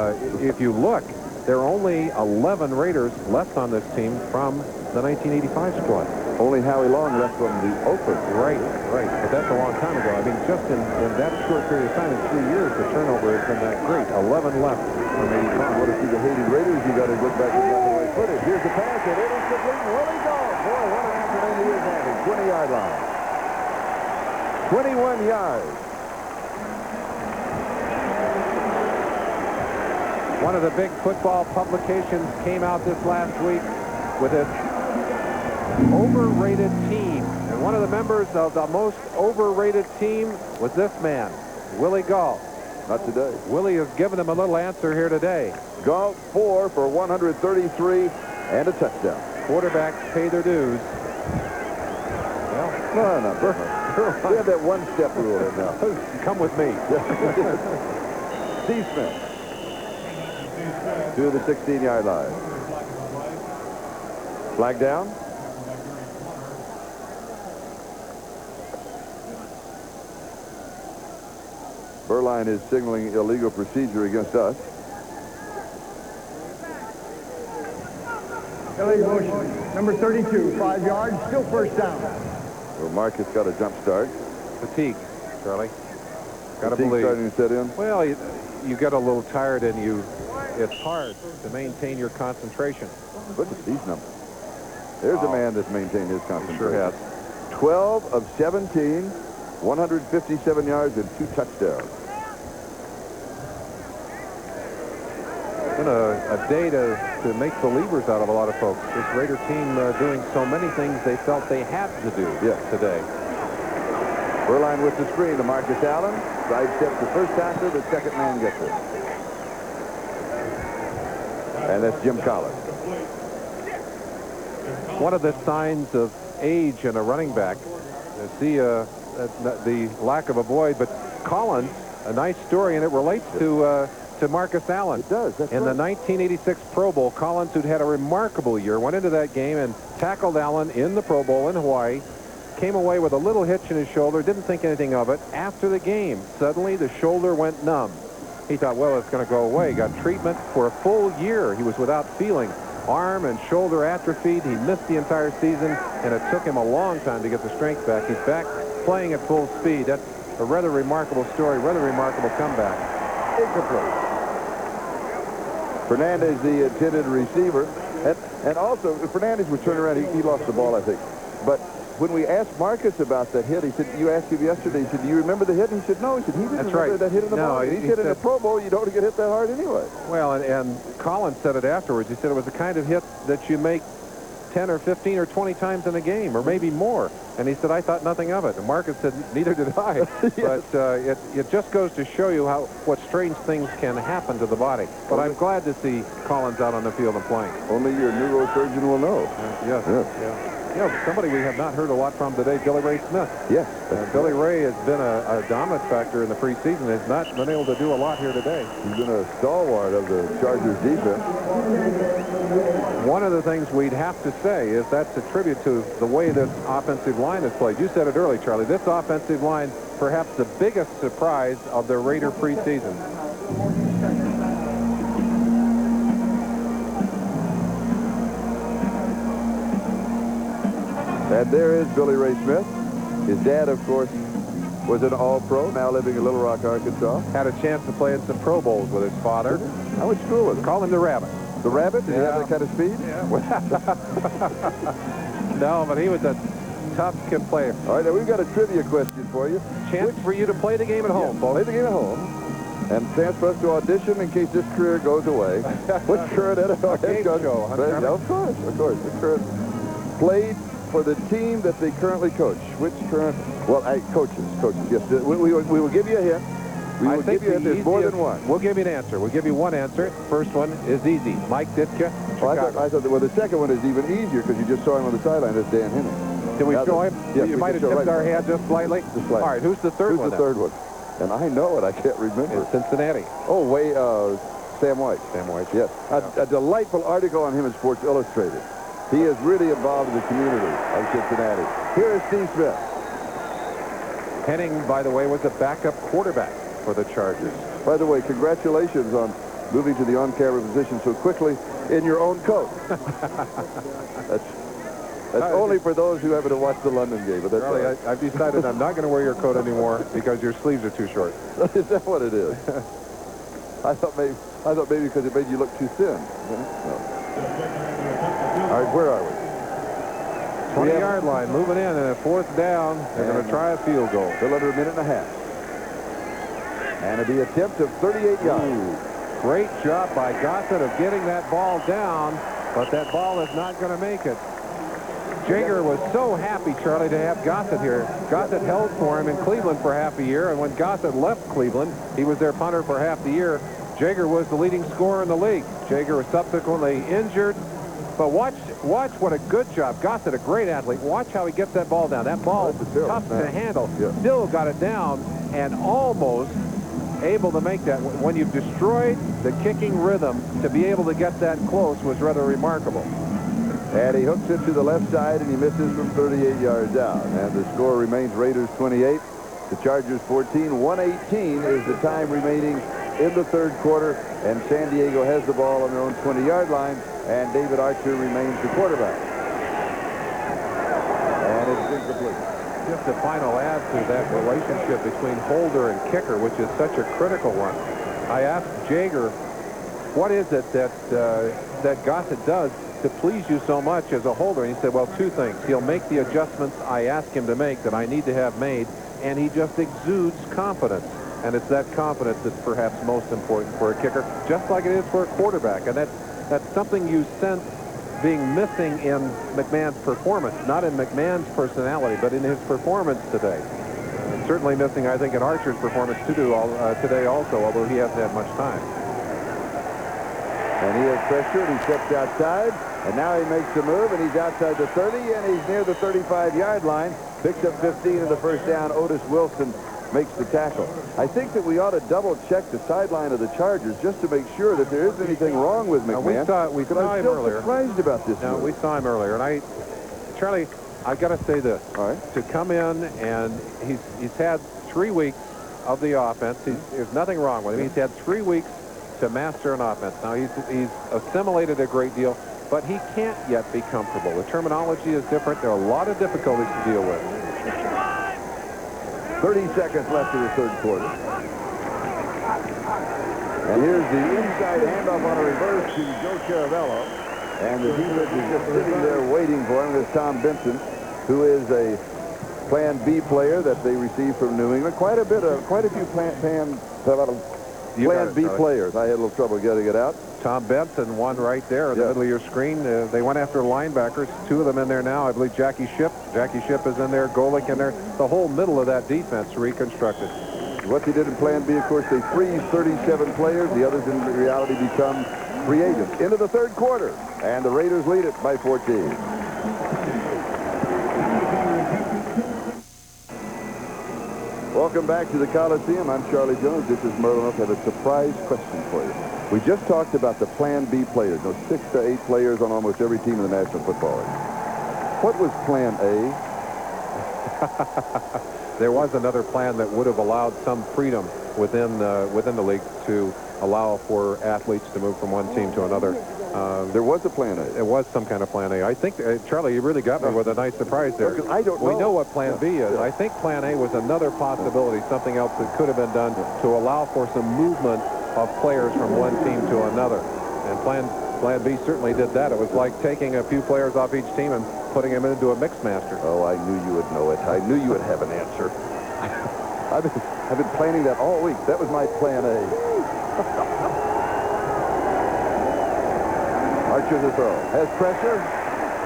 [SPEAKER 6] if you look, there are only 11 Raiders left on this team from the 1985 squad.
[SPEAKER 2] Only Howie Long left from the Oakland.
[SPEAKER 6] Right. But that's a long time ago. I mean, just in that short period of time, in 3 years, the turnover has been that great. 11 left from 85.
[SPEAKER 2] Want to see the hated Raiders? You got to look back and get the right footage. Here's the pass, and it is complete. Willie Gault. Boy, what an afternoon he is having. 20-yard line. 21 yards.
[SPEAKER 6] One of the big football publications came out this last week with its overrated team. And one of the members of the most overrated team was this man, Willie Gault.
[SPEAKER 2] Not today.
[SPEAKER 6] Willie has given them a little answer here today.
[SPEAKER 2] Gault 4 for 133 and a touchdown.
[SPEAKER 6] Quarterbacks pay their dues. Well,
[SPEAKER 2] no. We have that one-step rule in now.
[SPEAKER 6] Come with me.
[SPEAKER 2] Steve Smith to the 16-yard line. Flag down. Berline is signaling illegal procedure against us.
[SPEAKER 3] Illegal motion. Number 32, 5 yards, still first down.
[SPEAKER 2] So Marcus got a jump start.
[SPEAKER 6] Fatigue, Charlie. Got to
[SPEAKER 2] Fatigue
[SPEAKER 6] believe.
[SPEAKER 2] Starting to set in.
[SPEAKER 6] Well, you get a little tired, and it's hard to maintain your concentration.
[SPEAKER 2] Look at these numbers. There's a man that's maintained his concentration.
[SPEAKER 6] Sure has.
[SPEAKER 2] 12 of 17, 157 yards and 2 touchdowns.
[SPEAKER 6] been a day to make believers out of a lot of folks. This Raider team doing so many things they felt they had to do today.
[SPEAKER 2] Beuerlein with the screen to Marcus Allen. Sidesteps the first tackler, the second man gets it. And that's Jim Collins.
[SPEAKER 6] One of the signs of age in a running back, see the lack of a void, but Collins, a nice story, and it relates to Marcus Allen.
[SPEAKER 2] It does. That's
[SPEAKER 6] in
[SPEAKER 2] right.
[SPEAKER 6] the 1986 Pro Bowl, Collins, who'd had a remarkable year, went into that game and tackled Allen in the Pro Bowl in Hawaii, came away with a little hitch in his shoulder, didn't think anything of it. After the game, suddenly the shoulder went numb. He thought, well, it's going to go away. Got treatment for a full year. He was without feeling. Arm and shoulder atrophied. He missed the entire season, and it took him a long time to get the strength back. He's back playing at full speed. That's a rather remarkable story, rather remarkable comeback.
[SPEAKER 2] Incomplete. Fernandez, the intended receiver. And also, Fernandez was turning around. He lost the ball, I think. But when we asked Marcus about that hit, he said, you asked him yesterday, he said, do you remember the hit? And he said, no. He said, he didn't remember that hit in the ball. He said, in the Pro Bowl, you don't get hit that hard anyway.
[SPEAKER 6] Well, and Collins said it afterwards. He said it was the kind of hit that you make 10 or 15 or 20 times in a game, or maybe more. And he said, I thought nothing of it. And Marcus said, neither did I. Yes. But it just goes to show you what strange things can happen to the body. But I'm glad to see Collins out on the field and playing.
[SPEAKER 2] Only your neurosurgeon will know.
[SPEAKER 6] Yes. Yeah. You know, somebody we have not heard a lot from today, Billy Ray Smith.
[SPEAKER 2] Yes.
[SPEAKER 6] Billy Ray has been a dominant factor in the preseason. Has not been able to do a lot here today.
[SPEAKER 2] He's been a stalwart of the Chargers defense.
[SPEAKER 6] One of the things we'd have to say is that's a tribute to the way this offensive line is played. You said it early, Charlie. This offensive line, perhaps the biggest surprise of the Raider preseason.
[SPEAKER 2] And there is Billy Ray Smith. His dad, of course, was an All-Pro, now living in Little Rock, Arkansas.
[SPEAKER 6] Had a chance to play in some Pro Bowls with his father.
[SPEAKER 2] How much school was it?
[SPEAKER 6] Call him the Rabbit.
[SPEAKER 2] The Rabbit? Did he have that kind of speed?
[SPEAKER 6] Yeah. No, but he was a tough kid player.
[SPEAKER 2] All right, now we've got a trivia question for you.
[SPEAKER 6] Chance for you to play the game at home, folks.
[SPEAKER 2] Play the game at home. And chance for us to audition in case this career goes away. Which current NFL head coach? Of course. The current played for the team that they currently coach. Which current? Well, coaches. Yes, we will give you a hint. We will give you a hint. There's more than one.
[SPEAKER 6] We'll give you an answer. We'll give you one answer. First one is easy. Mike Ditka, Chicago.
[SPEAKER 2] I thought well, the second one is even easier because you just saw him on the sideline. That's Dan Henning.
[SPEAKER 6] Did we show him?
[SPEAKER 2] Yes,
[SPEAKER 6] you might have tipped our hand just slightly.
[SPEAKER 2] Just slightly.
[SPEAKER 6] All right, who's the third one?
[SPEAKER 2] Who's the third one? And I know it. I can't remember.
[SPEAKER 6] It's Cincinnati.
[SPEAKER 2] Oh, Sam White.
[SPEAKER 6] Sam White.
[SPEAKER 2] Yes. A delightful article on him in Sports Illustrated. He is really involved in the community of Cincinnati. Here is Steve Smith.
[SPEAKER 6] Henning, by the way, was a backup quarterback for the Chargers.
[SPEAKER 2] By the way, congratulations on moving to the on-camera position so quickly in your own coat. That's only for those who happen to watch the London game. But that's
[SPEAKER 6] Charlie, I've decided I'm not going to wear your coat anymore because your sleeves are too short.
[SPEAKER 2] Is that what it is? I thought maybe because it made you look too thin. No. All right, where are we?
[SPEAKER 6] 20-yard line, moving in, and a fourth down. They're going to try a field goal.
[SPEAKER 2] They're under a minute and a half. And the attempt of 38 yards.
[SPEAKER 6] Great job by Gossett of getting that ball down, but that ball is not going to make it. Jaeger was so happy, Charlie, to have Gossett here. Gossett held for him in Cleveland for half a year, and when Gossett left Cleveland, he was their punter for half the year. Jaeger was the leading scorer in the league. Jaeger was subsequently injured. But watch what a good job. Gossett, a great athlete. Watch how he gets that ball down. That ball is tough to handle. Yeah. Still got it down and almost able to make that. When you've destroyed the kicking rhythm, to be able to get that close was rather remarkable.
[SPEAKER 2] And he hooks it to the left side, and he misses from 38 yards out. And the score remains Raiders 28, the Chargers 14. 1:18 is the time remaining in the third quarter, and San Diego has the ball on their own 20-yard line, and David Archer remains the quarterback. And it's incomplete.
[SPEAKER 6] Just a final add to that relationship between holder and kicker, which is such a critical one. I asked Jaeger, what is it that Gossett does to please you so much as a holder? And he said, well, two things. He'll make the adjustments I ask him to make that I need to have made, and he just exudes confidence. And it's that confidence that's perhaps most important for a kicker, just like it is for a quarterback. And that's something you sense being missing in McMahon's performance, not in McMahon's personality, but in his performance today. Certainly missing, I think, in Archer's performance today also, although he hasn't had much time.
[SPEAKER 2] And he has pressure, and he steps outside, and now he makes a move, and he's outside the 30, and he's near the 35-yard line. Picks up 15 in the first down. Otis Wilson makes the tackle. I think that we ought to double-check the sideline of the Chargers just to make sure that there isn't anything wrong with McMahon.
[SPEAKER 6] We saw him earlier.
[SPEAKER 2] I'm surprised about this.
[SPEAKER 6] No, we saw him earlier, and Charlie, I got to say this.
[SPEAKER 2] All right.
[SPEAKER 6] To come in, and he's had 3 weeks of the offense. There's nothing wrong with him. He's had 3 weeks to master an offense. Now, he's assimilated a great deal, but he can't yet be comfortable. The terminology is different. There are a lot of difficulties to deal with.
[SPEAKER 2] 30 seconds left of the third quarter. And here's the inside handoff on a reverse to Joe Caravello. And the defense is just sitting there waiting for him. There's Tom Benson, who is a Plan B player that they received from New England. Quite a few Plan B players. I had a little trouble getting it out.
[SPEAKER 6] Tom Benson, one right there in the middle of your screen. They went after linebackers. 2 of them in there now. I believe Jackie Shipp. Jackie Shipp is in there. Golick in there. The whole middle of that defense reconstructed.
[SPEAKER 2] What they did in Plan B, of course, they freeze 37 players. The others in reality become free agents. Into the third quarter. And the Raiders lead it by 14. Welcome back to the Coliseum. I'm Charlie Jones. This is Merlin. I have a surprise question for you. We just talked about the Plan B players, those 6 to 8 players on almost every team in the National Football League. What was Plan A?
[SPEAKER 6] There was another plan that would have allowed some freedom within the league to allow for athletes to move from one team to another.
[SPEAKER 2] There was a Plan A.
[SPEAKER 6] It was some kind of Plan A. I think, Charlie, you really got me with a nice surprise there.
[SPEAKER 2] Because I don't know.
[SPEAKER 6] We know what Plan B is. I think Plan A was another possibility, something else that could have been done to allow for some movement of players from one team to another. And Plan B certainly did that. It was like taking a few players off each team and putting them into a mixed master.
[SPEAKER 2] Oh, I knew you would know it. I knew you would have an answer. I've been planning that all week. That was my Plan A. Archer the throw. Has pressure.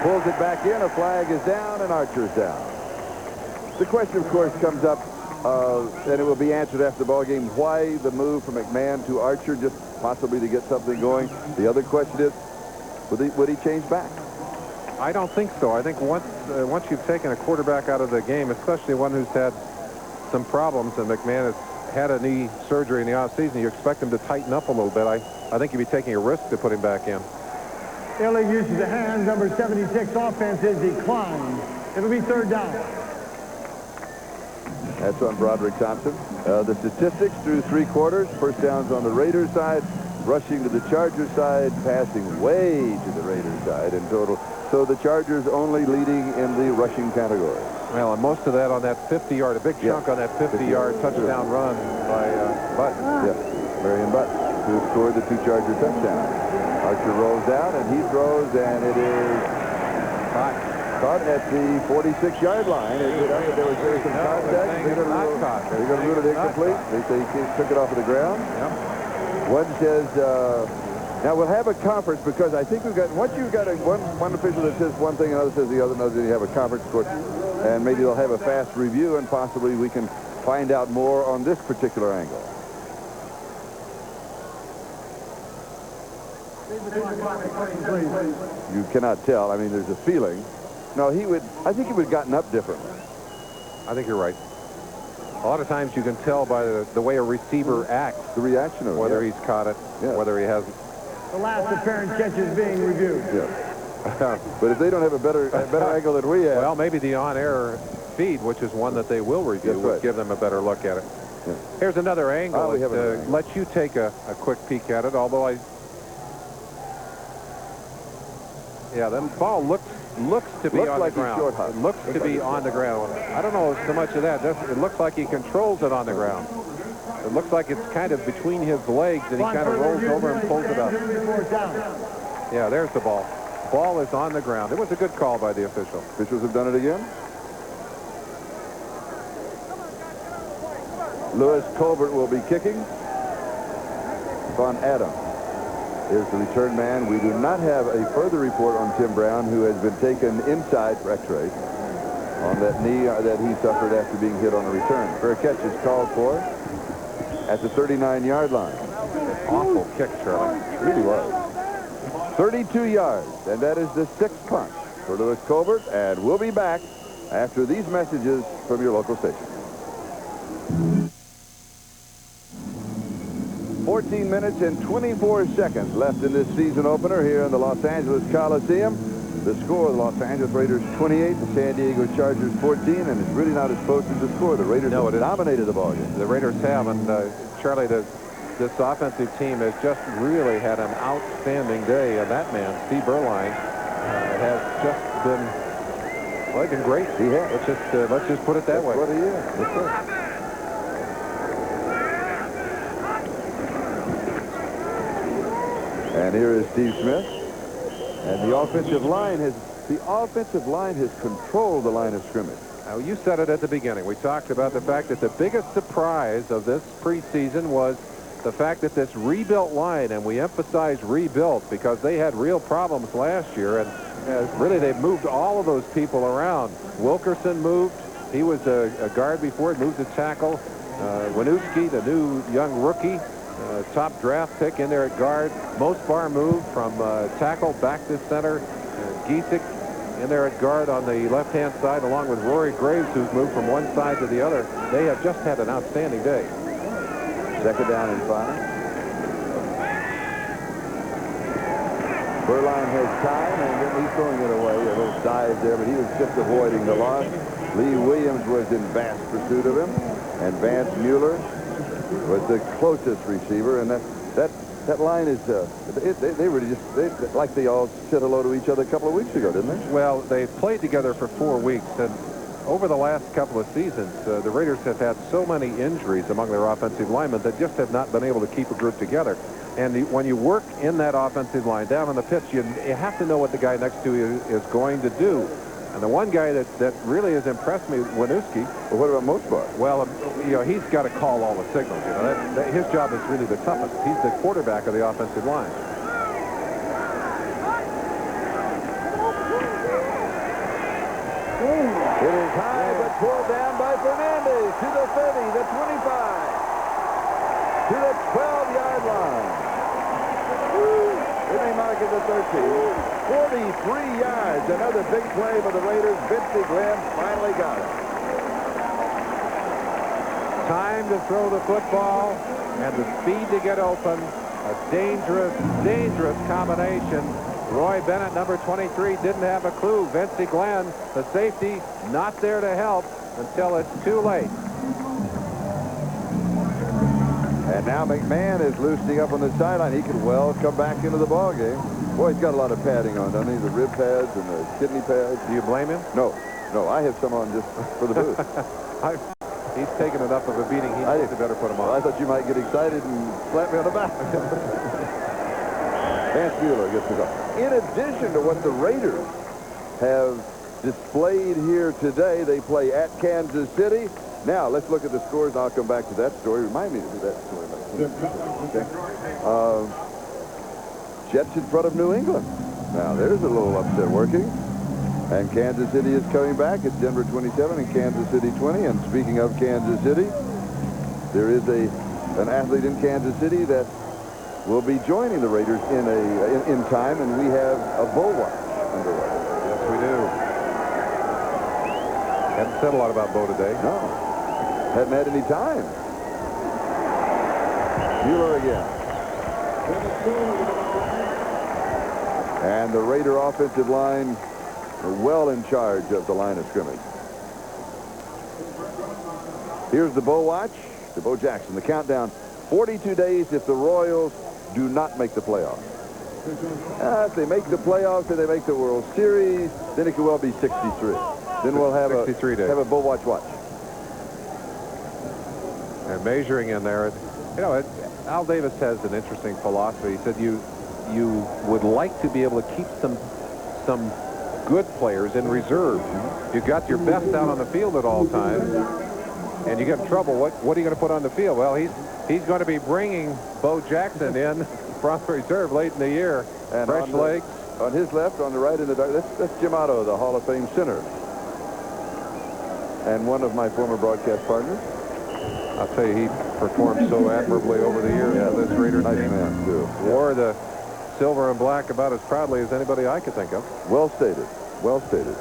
[SPEAKER 2] Pulls it back in. A flag is down, and Archer's down. The question, of course, comes up, and it will be answered after the ball game. Why the move from McMahon to Archer, just possibly to get something going? The other question is, would he change back?
[SPEAKER 6] I don't think so. I think once you've taken a quarterback out of the game, especially one who's had some problems, and McMahon has had a knee surgery in the offseason, you expect him to tighten up a little bit. I think you'd be taking a risk to put him back in.
[SPEAKER 3] Illegal use of the hands. Number 76 offense is declined. It'll be third down.
[SPEAKER 2] That's on Broderick Thompson. The statistics through 3 quarters. First downs on the Raiders side, rushing to the Chargers side, passing way to the Raiders side in total. So the Chargers only leading in the rushing category.
[SPEAKER 6] Well, and most of that on that 50-yard, a big chunk on that 50-yard touchdown run by Butt.
[SPEAKER 2] Yeah, Marion Butt, who scored the 2 Charger touchdowns. Archer rolls out, and he throws, and it is caught at the 46-yard line. There was some contact. They're going to rule it incomplete. They say he took it off of the ground.
[SPEAKER 6] Yep.
[SPEAKER 2] One says, now we'll have a conference, because I think we've got, once you've got one official that says one thing, another says the other, then you have a conference court, and maybe they'll have a fast review, and possibly we can find out more on this particular angle. You cannot tell. I mean, there's a feeling. No, I think he would have gotten up differently.
[SPEAKER 6] I think you're right. A lot of times you can tell by the way a receiver acts.
[SPEAKER 2] The reaction of it.
[SPEAKER 6] Whether he's caught it, whether he hasn't.
[SPEAKER 3] The last apparent catch is being reviewed.
[SPEAKER 2] Yeah. But if they don't have a better angle than we have.
[SPEAKER 6] Well, maybe the on-air feed, which is one that they will review, will give them a better look at it. Yeah. Here's another angle. Let you take a quick peek at it, although yeah, that ball looks to be on the ground. It looks to be on the ground. I don't know so much of that. It looks like he controls it on the ground. It looks like it's kind of between his legs, and he kind of rolls over and pulls it up. Yeah, there's the ball. Ball is on the ground. It was a good call by the official.
[SPEAKER 2] Officials have done it again. Lewis Colbert will be kicking. Von Adam is the return man. We do not have a further report on Tim Brown, who has been taken inside for X-ray on that knee that he suffered after being hit on a return. Fair catch is called for at the 39-yard line.
[SPEAKER 6] Awful kick, Charlie.
[SPEAKER 2] It really was. 32 yards, and that is the 6th punt for Lewis Colbert, and we'll be back after these messages from your local station. 14 minutes and 24 seconds left in this season opener here in the Los Angeles Coliseum. The score, the Los Angeles Raiders 28, the San Diego Chargers 14, and it's really not as close as the score. The Raiders have dominated the ballgame.
[SPEAKER 6] The Raiders have, and Charlie, this offensive team has just really had an outstanding day, and that man, Steve Berline, has just been, well, been great.
[SPEAKER 2] He has.
[SPEAKER 6] Let's just put it that way.
[SPEAKER 2] What he is. That's right. And here is Steve Smith. And the offensive line has controlled the line of scrimmage.
[SPEAKER 6] Now, you said it at the beginning. We talked about the fact that the biggest surprise of this preseason was the fact that this rebuilt line, and we emphasize rebuilt because they had real problems last year, and really they've moved all of those people around. Wilkerson moved. He was a guard before. He moved to tackle. Winooski, the new young rookie, top draft pick in there at guard. Mosbar moved from tackle back to center. Giesick in there at guard on the left-hand side, along with Rory Graves, who's moved from one side to the other. They have just had an outstanding day.
[SPEAKER 2] 2nd down and 5. Berline has time, and then he's throwing it away. A little dive there, but he was just avoiding the loss. Lee Williams was in vast pursuit of him, and Vance Mueller was the closest receiver, and that line is they really just like they all said hello to each other a couple of weeks ago, didn't they?
[SPEAKER 6] Well, they played together for 4 weeks, and over the last couple of seasons, the Raiders have had so many injuries among their offensive linemen that just have not been able to keep a group together. And when you work in that offensive line down on the pitch, you have to know what the guy next to you is going to do. And the one guy that really has impressed me, Winooski.
[SPEAKER 2] Well, what about Mosbar?
[SPEAKER 6] Well, he's got to call all the signals. His job is really the toughest. He's the quarterback of the offensive line.
[SPEAKER 2] It is high, but pulled down by Fernandez to the 30, the 25, to the 12-yard line. Then they mark it the 13. 43 yards. Another big play for the Raiders. Vincey Glenn finally got it.
[SPEAKER 6] Time to throw the football and the speed to get open. A dangerous, dangerous combination. Roy Bennett, number 23, didn't have a clue. Vincey Glenn, the safety, not there to help until it's too late.
[SPEAKER 2] And now McMahon is loosening up on the sideline. He could well come back into the ball game. Boy, he's got a lot of padding on, doesn't he? The rib pads and the kidney pads.
[SPEAKER 6] Do you blame him?
[SPEAKER 2] No. I have some on just for the booth.
[SPEAKER 6] He's taken enough of a beating. He needs to better put him on.
[SPEAKER 2] Well, I thought you might get excited and slap me on the back. Vance Mueller gets the call. In addition to what the Raiders have displayed here today, they play at Kansas City. Now, let's look at the scores, and I'll come back to that story. Remind me to do that story. Okay. Jets in front of New England. Now, there's a little upset working. And Kansas City is coming back. It's Denver 27 and Kansas City 20. And speaking of Kansas City, there is an athlete in Kansas City that will be joining the Raiders in time, and we have a bull watch underway.
[SPEAKER 6] Yes, we do. Haven't said a lot about Bo today.
[SPEAKER 2] No. Hadn't had any time. Mueller again. And the Raider offensive line are well in charge of the line of scrimmage. Here's the Bo watch, to Bo Jackson. The countdown, 42 days if the Royals do not make the playoffs. If they make the playoffs or they make the World Series, then it could well be 63. Then we'll have
[SPEAKER 6] 63 days.
[SPEAKER 2] Have a Bo watch.
[SPEAKER 6] And measuring in there, Al Davis has an interesting philosophy. He said you would like to be able to keep some good players in reserve. You've got your best out on the field at all times, and you get in trouble, what are you going to put on the field? Well, he's going to be bringing Bo Jackson in from reserve late in the year.
[SPEAKER 2] And
[SPEAKER 6] fresh legs.
[SPEAKER 2] On his left, on the right in the dark, that's Jim Otto, the Hall of Fame center. And one of my former broadcast partners.
[SPEAKER 6] I'll tell you, he performed so admirably over the years.
[SPEAKER 2] Yeah,
[SPEAKER 6] this Raiders
[SPEAKER 2] nice
[SPEAKER 6] team.
[SPEAKER 2] man, too.
[SPEAKER 6] Wore the silver and black about as proudly as anybody I could think of.
[SPEAKER 2] Well stated. Well stated.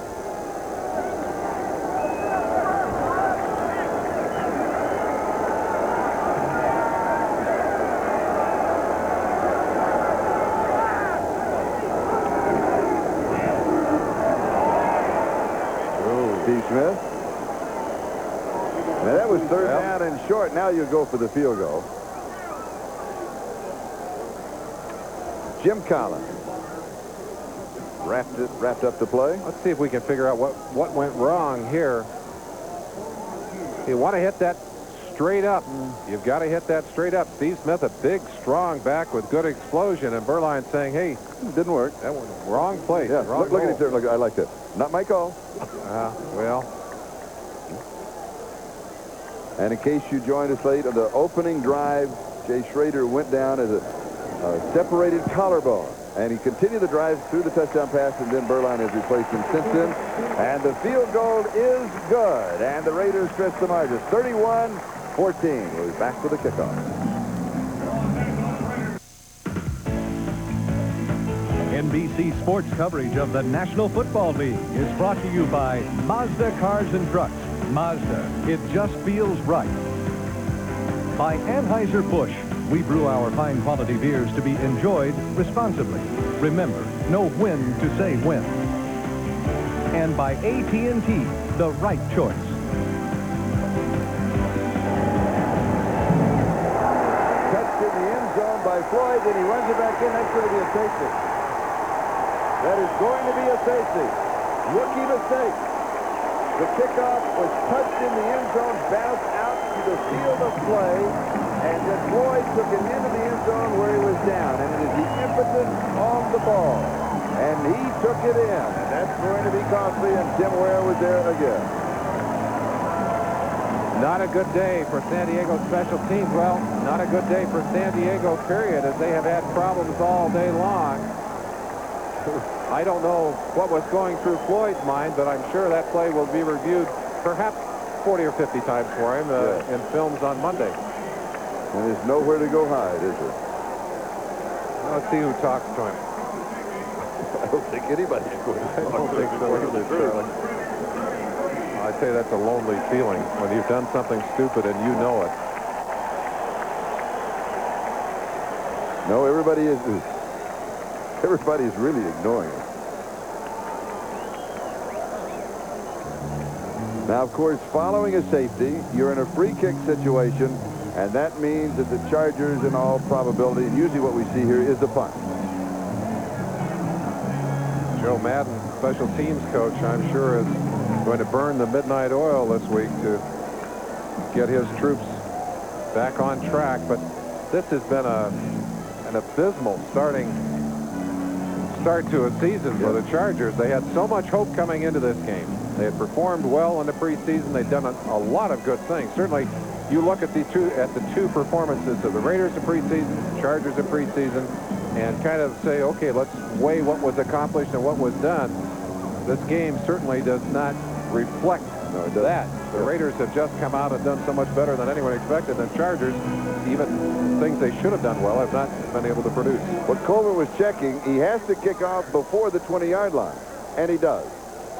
[SPEAKER 2] Steve Smith. Now that was third down and short. Now you go for the field goal. Jim Collins wrapped up the play.
[SPEAKER 6] Let's see if we can figure out what went wrong here. You want to hit that straight up. You've got to hit that straight up. Steve Smith, a big, strong back with good explosion, and Berline saying, "Hey,
[SPEAKER 2] didn't work.
[SPEAKER 6] That was wrong place."
[SPEAKER 2] Yeah,
[SPEAKER 6] wrong
[SPEAKER 2] look at it there. Look, I like that. Not my call.
[SPEAKER 6] Well.
[SPEAKER 2] And in case you joined us late on the opening drive, Jay Schrader went down as a separated collarbone. And he continued the drive through the touchdown pass, and then Berline has replaced him since then. And the field goal is good. And the Raiders stretch the margin. 31-14. We'll be back for the kickoff.
[SPEAKER 5] NBC Sports coverage of the National Football League is brought to you by Mazda Cars and Trucks. Mazda, it just feels right. By Anheuser-Busch, we brew our fine quality beers to be enjoyed responsibly. Remember, know when to say when. And by AT&T, the right choice.
[SPEAKER 2] Touched in the end zone by Floyd, and he runs it back in. That's going to be a safety. That is going to be a safety. Rookie mistake. The kickoff was touched in the end zone, bounced out to the field of play, and then Floyd took it into the end zone where he was down. And it is the impetus on the ball. And he took it in. And that's going to be costly, and Tim Ware was there again.
[SPEAKER 6] Not a good day for San Diego special teams. Well, not a good day for San Diego, period, as they have had problems all day long. I don't know what was going through Floyd's mind, but I'm sure that play will be reviewed perhaps 40 or 50 times for him in films on Monday.
[SPEAKER 2] And there's nowhere to go hide, is there?
[SPEAKER 6] Let's see who talks to him.
[SPEAKER 2] I don't think anybody's going to talk.
[SPEAKER 6] I don't think so either, Charlie. I say that's a lonely feeling when you've done something stupid and you know it.
[SPEAKER 2] No, everybody's really ignoring it. Now, of course, following a safety, you're in a free kick situation, and that means that the Chargers, in all probability, and usually what we see here, is the punt.
[SPEAKER 6] Joe Madden, special teams coach, I'm sure is going to burn the midnight oil this week to get his troops back on track. But this has been an abysmal start to a season for the Chargers. They had so much hope coming into this game. They had performed well in the preseason. They'd done a lot of good things. Certainly, you look at the two performances of the Raiders in preseason, Chargers in preseason, and kind of say, okay, let's weigh what was accomplished and what was done. This game certainly does not reflect that. The Raiders have just come out and done so much better than anyone expected. And Chargers, even things they should have done well, have not been able to produce.
[SPEAKER 2] What Coleman was checking, he has to kick off before the 20-yard line, and he does.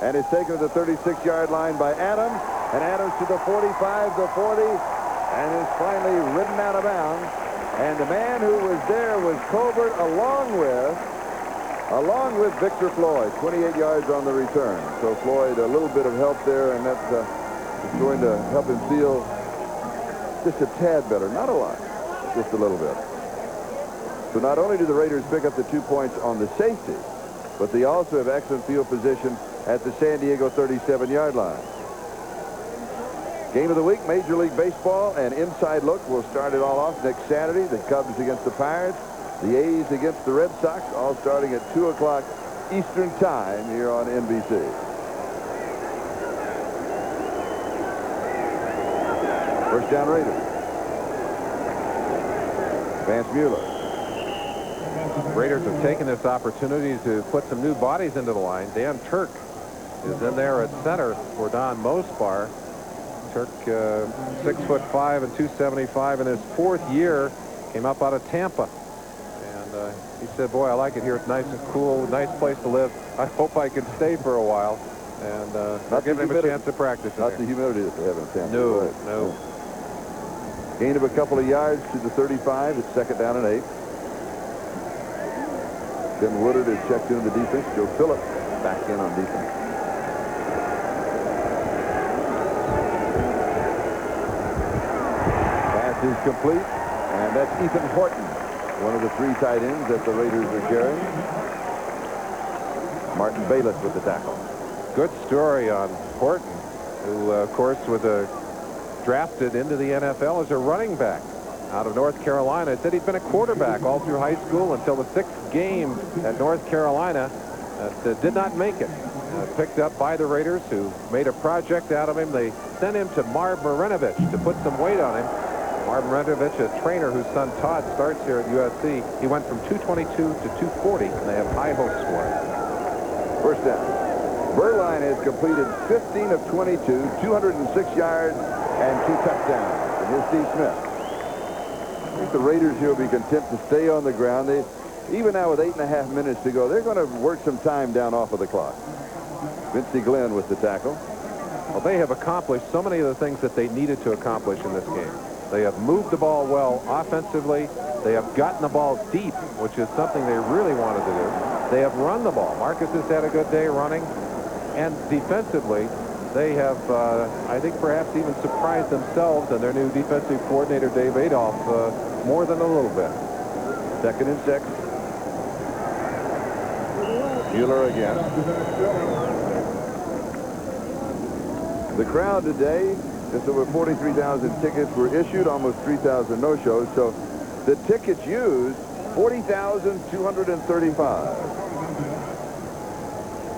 [SPEAKER 2] And it's taken to the 36-yard line by Adams, and Adams to the 45, the 40, and is finally ridden out of bounds. And the man who was there was Colbert, along with Victor Floyd, 28 yards on the return. So Floyd, a little bit of help there, and that's going to help him feel just a tad better. Not a lot, just a little bit. So not only do the Raiders pick up the 2 points on the safety, but they also have excellent field position at the San Diego 37-yard line. Game of the week, Major League Baseball, and Inside Look. We'll start it all off next Saturday. The Cubs against the Pirates, the A's against the Red Sox, all starting at 2 o'clock Eastern Time here on NBC. First down Raiders. Vance Mueller.
[SPEAKER 6] Raiders have taken this opportunity to put some new bodies into the line. Dan Turk is in there at center for Don Mospar. Turk, 6'5" and 275 in his 4th year, came up out of Tampa. And he said, boy, I like it here. It's nice and cool, nice place to live. I hope I can stay for a while. And not giving him a chance to practice.
[SPEAKER 2] Not the humidity that they have in Tampa.
[SPEAKER 6] No,
[SPEAKER 2] right.
[SPEAKER 6] no.
[SPEAKER 2] Gain of a couple of yards to the 35. It's 2nd down and 8. Then Woodard has checked into the defense. Joe Phillips back in on defense. Pass is complete, and that's Ethan Horton, one of the 3 tight ends that the Raiders are carrying. Martin Bayless with the tackle.
[SPEAKER 6] Good story on Horton, who, of course, was drafted into the NFL as a running back out of North Carolina. It said he'd been a quarterback all through high school until the 6th game at North Carolina that did not make it. Picked up by the Raiders, who made a project out of him. They sent him to Marv Marinovich to put some weight on him. Marv Marinovich, a trainer whose son Todd starts here at USC. He went from 222 to 240, and they have high hopes for him.
[SPEAKER 2] First down. Berline has completed 15 of 22, 206 yards, and 2 touchdowns. And here's Steve Smith. I think the Raiders here will be content to stay on the ground. Even now with 8.5 minutes to go, they're going to work some time down off of the clock. Vincey Glenn with the tackle.
[SPEAKER 6] Well, they have accomplished so many of the things that they needed to accomplish in this game. They have moved the ball well offensively. They have gotten the ball deep, which is something they really wanted to do. They have run the ball. Marcus has had a good day running. And defensively, they have, I think, perhaps even surprised themselves and their new defensive coordinator, Dave Adolph, more than a little bit.
[SPEAKER 2] 2nd and 6. Mueller again. The crowd today, just over 43,000 tickets were issued, almost 3,000 no-shows. So the tickets used, 40,235.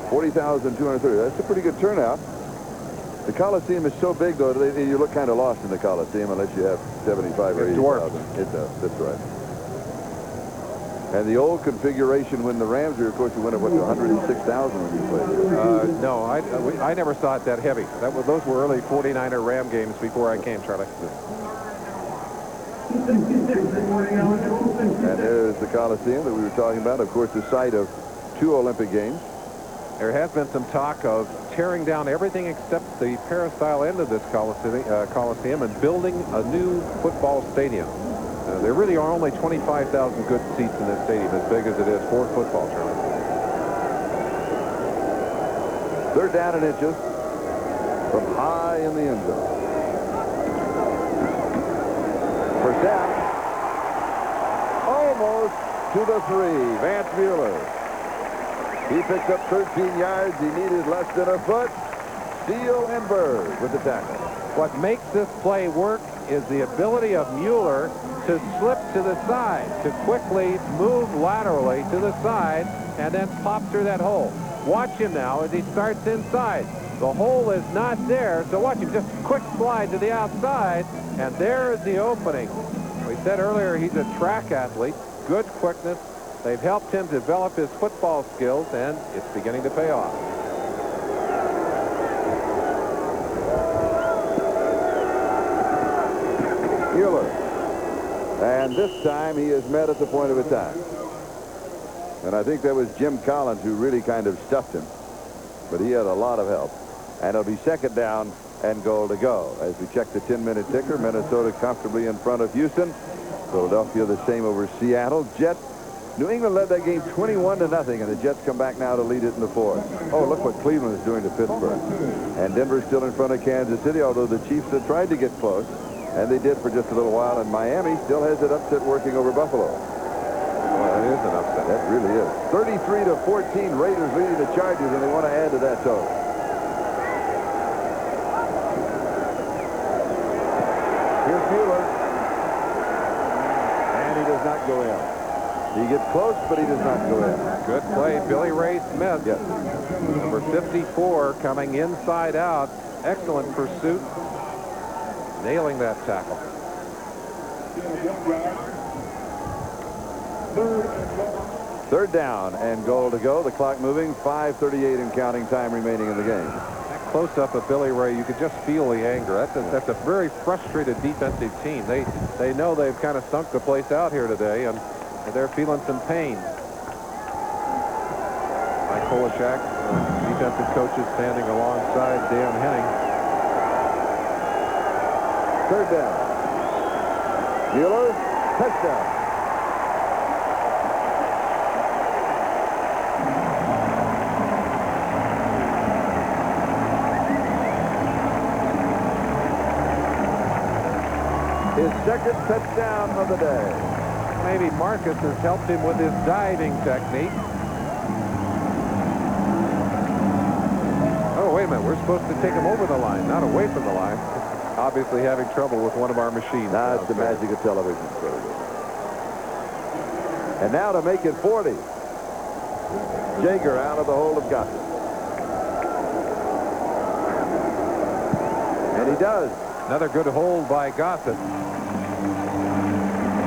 [SPEAKER 2] 40,230. That's a pretty good turnout. The Coliseum is so big, though, you look kind of lost in the Coliseum unless you have 75 or 80,000. It does. That's right. And the old configuration when the Rams were, of course, you went up to 106,000 when you played.
[SPEAKER 6] No, I never saw it that heavy. Those were early 49er Ram games before I came, Charlie.
[SPEAKER 2] And there's the Coliseum that we were talking about, of course, the site of 2 Olympic Games.
[SPEAKER 6] There has been some talk of tearing down everything except the peristyle end of this Coliseum and building a new football stadium. There really are only 25,000 good seats in this stadium, as big as it is for football, Charlie.
[SPEAKER 2] 3rd down and inches from high in the end zone. First down. Almost to the 3. Vance Mueller. He picked up 13 yards. He needed less than a foot. Steele and Bird with the tackle.
[SPEAKER 6] What makes this play work is the ability of Mueller to slip to the side, to quickly move laterally to the side, and then pop through that hole. Watch him now as he starts inside. The hole is not there, so watch him just quick slide to the outside, and there is the opening. We said earlier he's a track athlete, good quickness. They've helped him develop his football skills, and it's beginning to pay off.
[SPEAKER 2] Mueller. And this time he is met at the point of attack. And I think that was Jim Collins who really kind of stuffed him. But he had a lot of help. And it'll be 2nd down and goal to go. As we check the 10-minute ticker, Minnesota comfortably in front of Houston. Philadelphia the same over Seattle. Jets. New England led that game 21-0, and the Jets come back now to lead it in the 4th. Oh, look what Cleveland is doing to Pittsburgh. And Denver's still in front of Kansas City, although the Chiefs have tried to get close. And they did for just a little while, and Miami still has it upset working over Buffalo.
[SPEAKER 6] Well, that is an upset.
[SPEAKER 2] That really is. 33-14, Raiders leading the Chargers, and they want to add to that total. Here's Mueller. And he does not go in. He gets close, but he does not go in.
[SPEAKER 6] Good play, Billy Ray Smith.
[SPEAKER 2] Yes.
[SPEAKER 6] Number 54 coming inside out. Excellent pursuit. nailing that tackle.
[SPEAKER 2] Third down and goal to go. The clock moving. 5:38 and counting time remaining in the game.
[SPEAKER 6] That close-up of Billy Ray, you could just feel the anger. That's a very frustrated defensive team. They know they've kind of sunk the place out here today, and they're feeling some pain. Mike Kolachak, defensive coaches, standing alongside Dan Henning.
[SPEAKER 2] Third down. Mueller, touchdown. His second touchdown of the day.
[SPEAKER 6] Maybe Marcus has helped him with his diving technique. Oh, wait a minute. We're supposed to take him over the line, not away from the line. Obviously having trouble with one of our machines.
[SPEAKER 2] That's the magic of television. And now to make it 40. Jaeger out of the hold of Gossett. And he does.
[SPEAKER 6] Another good hold by Gossett.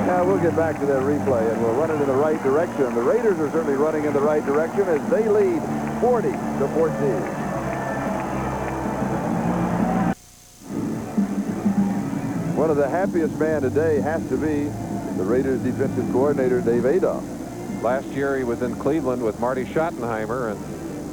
[SPEAKER 2] Now we'll get back to that replay, and we'll run it in the right direction. The Raiders are certainly running in the right direction as they lead 40-14. One of the happiest men today has to be the Raiders defensive coordinator, Dave Adolph.
[SPEAKER 6] Last year he was in Cleveland with Marty Schottenheimer, and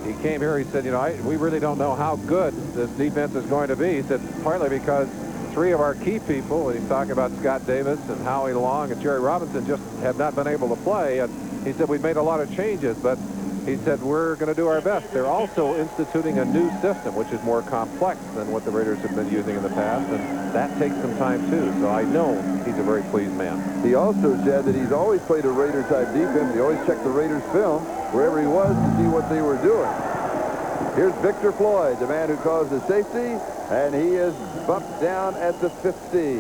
[SPEAKER 6] he came here. He said, you know, we really don't know how good this defense is going to be. He said, partly because three of our key people, and he's talking about Scott Davis and Howie Long and Jerry Robinson, just have not been able to play. And he said, we've made a lot of changes, but he said, we're going to do our best. They're also instituting a new system, which is more complex than what the Raiders have been using in the past, and that takes some time, too. So I know he's a very pleased man.
[SPEAKER 2] He also said that he's always played a Raider-type defense. He always checked the Raiders' film wherever he was to see what they were doing. Here's Victor Floyd, the man who caused the safety, and he is bumped down at the 50.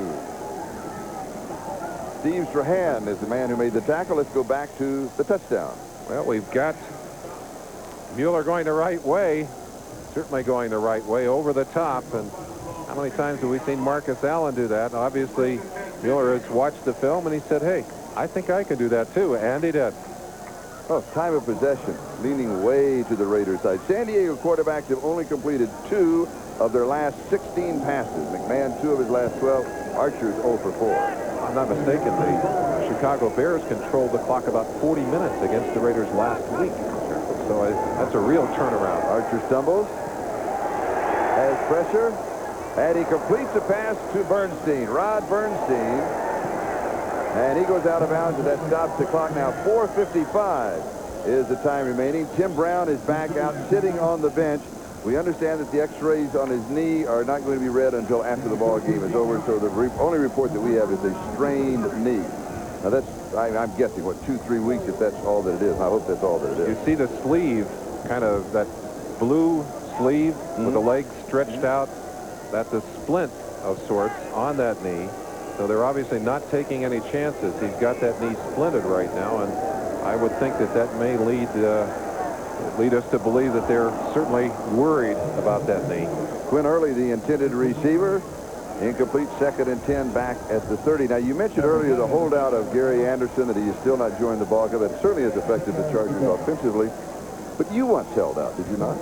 [SPEAKER 2] Steve Strahan is the man who made the tackle. Let's go back to the touchdown.
[SPEAKER 6] Well, we've got Mueller going the right way, certainly going the right way, over the top. And how many times have we seen Marcus Allen do that? Obviously, Mueller has watched the film, and he said, hey, I think I can do that, too. And he did.
[SPEAKER 2] Oh, time of possession, leaning way to the Raiders' side. San Diego quarterbacks have only completed 2 of their last 16 passes. McMahon, 2 of his last 12. Archer's 0 for 4.
[SPEAKER 6] If I'm not mistaken, the Chicago Bears controlled the clock about 40 minutes against the Raiders last week. So that's a real turnaround.
[SPEAKER 2] Archer stumbles, has pressure, and he completes the pass to Bernstein. Rod Bernstein. And he goes out of bounds, and that stops the clock. Now 4:55 is the time remaining. Tim Brown is back out sitting on the bench. We understand that the x-rays on his knee are not going to be read until after the ball game is over, so the only report that we have is a strained knee. Now that's, I'm guessing, what, 2-3 weeks, if that's all that it is. I hope that's all that it is.
[SPEAKER 6] You see the sleeve, kind of that blue sleeve with the legs stretched out. That's a splint of sorts on that knee. So they're obviously not taking any chances. He's got that knee splinted right now, and I would think that that may lead us to believe that they're certainly worried about that knee.
[SPEAKER 2] Quinn Early, the intended receiver, incomplete, 2nd and 10 back at the 30. Now, you mentioned earlier the holdout of Gary Anderson, that he is still not joined the ball club. That certainly has affected the Chargers offensively. But you once held out, did you not?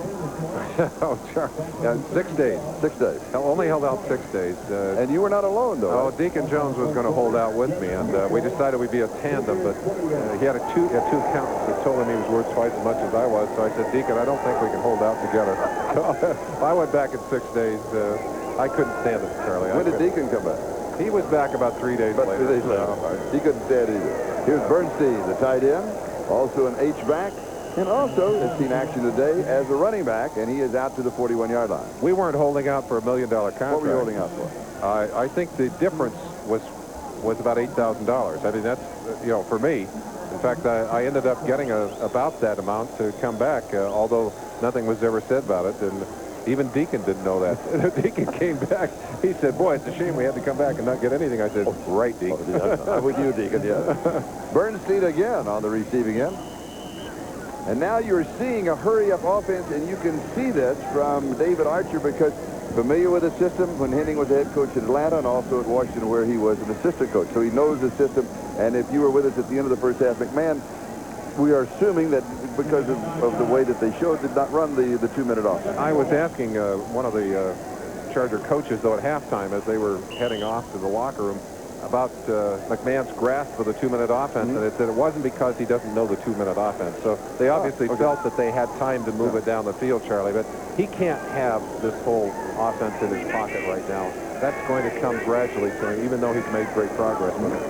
[SPEAKER 6] Oh, sure. Yeah, 6 days.
[SPEAKER 2] 6 days.
[SPEAKER 6] Only held out 6 days.
[SPEAKER 2] And you were not alone, though.
[SPEAKER 6] Oh,
[SPEAKER 2] right?
[SPEAKER 6] Deacon Jones was going to hold out with me, and we decided we'd be a tandem, but he had two accountants that told him he was worth twice as much as I was, so I said, Deacon, I don't think we can hold out together. So I went back in 6 days. I couldn't stand it, Charlie.
[SPEAKER 2] When did Deacon come back?
[SPEAKER 6] He was back about 3 days later.
[SPEAKER 2] 3 days later. He couldn't stand it either. Here's Bernstein, the tight end, also an H-back. And also has seen action today as a running back, and he is out to the 41-yard line.
[SPEAKER 6] We weren't holding out for $1 million contract.
[SPEAKER 2] What were you holding out for?
[SPEAKER 6] I think the difference was about $8,000. I mean, that's, for me. In fact, I ended up getting about that amount to come back, although nothing was ever said about it. And even Deacon didn't know that. Deacon came back. He said, boy, it's a shame we had to come back and not get anything. I said, right, Deacon.
[SPEAKER 2] I'm with you, Deacon, yeah. Bernstein again on the receiving end. And now you're seeing a hurry-up offense, and you can see this from David Archer because familiar with the system when Henning was the head coach at Atlanta and also at Washington where he was an assistant coach. So he knows the system. And if you were with us at the end of the first half, McMahon, we are assuming that because of the way that they showed, did not run the 2-minute offense.
[SPEAKER 6] I was asking one of the Charger coaches, though, at halftime as they were heading off to the locker room about McMahon's grasp of the 2-minute offense, and it said it wasn't because he doesn't know the 2-minute offense. So they obviously felt that they had time to move it down the field, Charlie, but he can't have this whole offense in his pocket right now. That's going to come gradually to him, even though he's made great progress with it.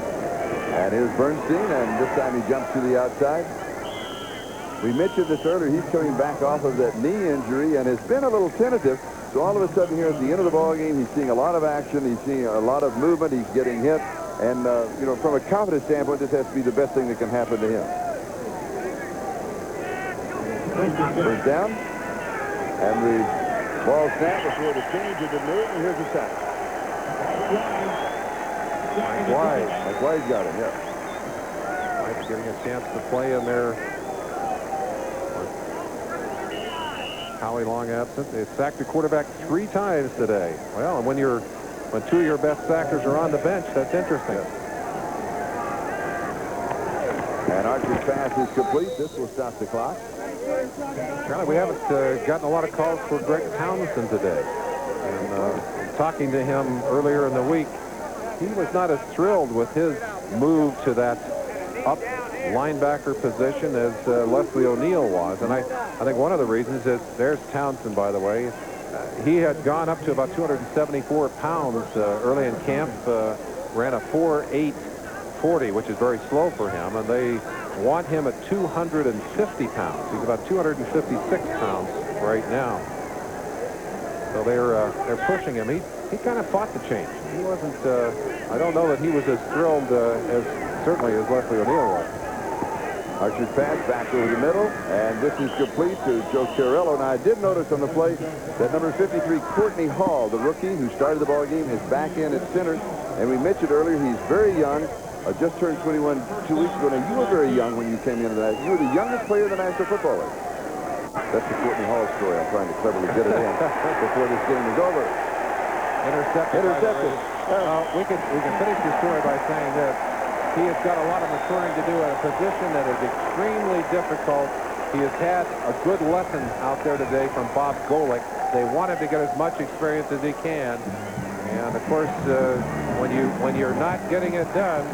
[SPEAKER 2] And here's Bernstein, and this time he jumps to the outside. We mentioned this earlier. He's coming back off of that knee injury and has been a little tentative. So all of a sudden here at the end of the ball game, he's seeing a lot of action. He's seeing a lot of movement. He's getting hit. And, you know, from a confidence standpoint, this has to be the best thing that can happen to him. First down. And the ball snap before the change of the move. And here's the sack. Mike White's got him, yeah.
[SPEAKER 6] Mike's getting a chance to play in there. Howie long absent. They sacked the quarterback 3 times today. Well, and when 2 of your best sackers are on the bench, that's interesting.
[SPEAKER 2] And Archer's pass is complete. This will stop the clock.
[SPEAKER 6] Charlie, we haven't gotten a lot of calls for Greg Townsend today. And talking to him earlier in the week, he was not as thrilled with his move to that up linebacker position as Leslie O'Neal was. And I think one of the reasons is, there's Townsend, by the way. He had gone up to about 274 pounds early in camp, ran a 4.840, which is very slow for him, and they want him at 250 pounds. He's about 256 pounds right now. So they're pushing him. He kind of fought the change. He wasn't, I don't know that he was as thrilled as certainly as Leslie O'Neal was.
[SPEAKER 2] Archer's pass back over the middle, and this is complete to Joe Chiarello. Now, I did notice on the play that number 53, Courtney Hall, the rookie who started the ball game, is back in at center. And we mentioned earlier he's very young, just turned 21 2 weeks ago. Now, you were very young when you came into that. You were the youngest player in the National Football League. That's the Courtney Hall story. I'm trying to cleverly get it in before this game is over.
[SPEAKER 6] Intercepted. We can finish the story by saying this. He has got a lot of maturing to do at a position that is extremely difficult. He has had a good lesson out there today from Bob Golick. They want him to get as much experience as he can. And, of course, when you're not getting it done,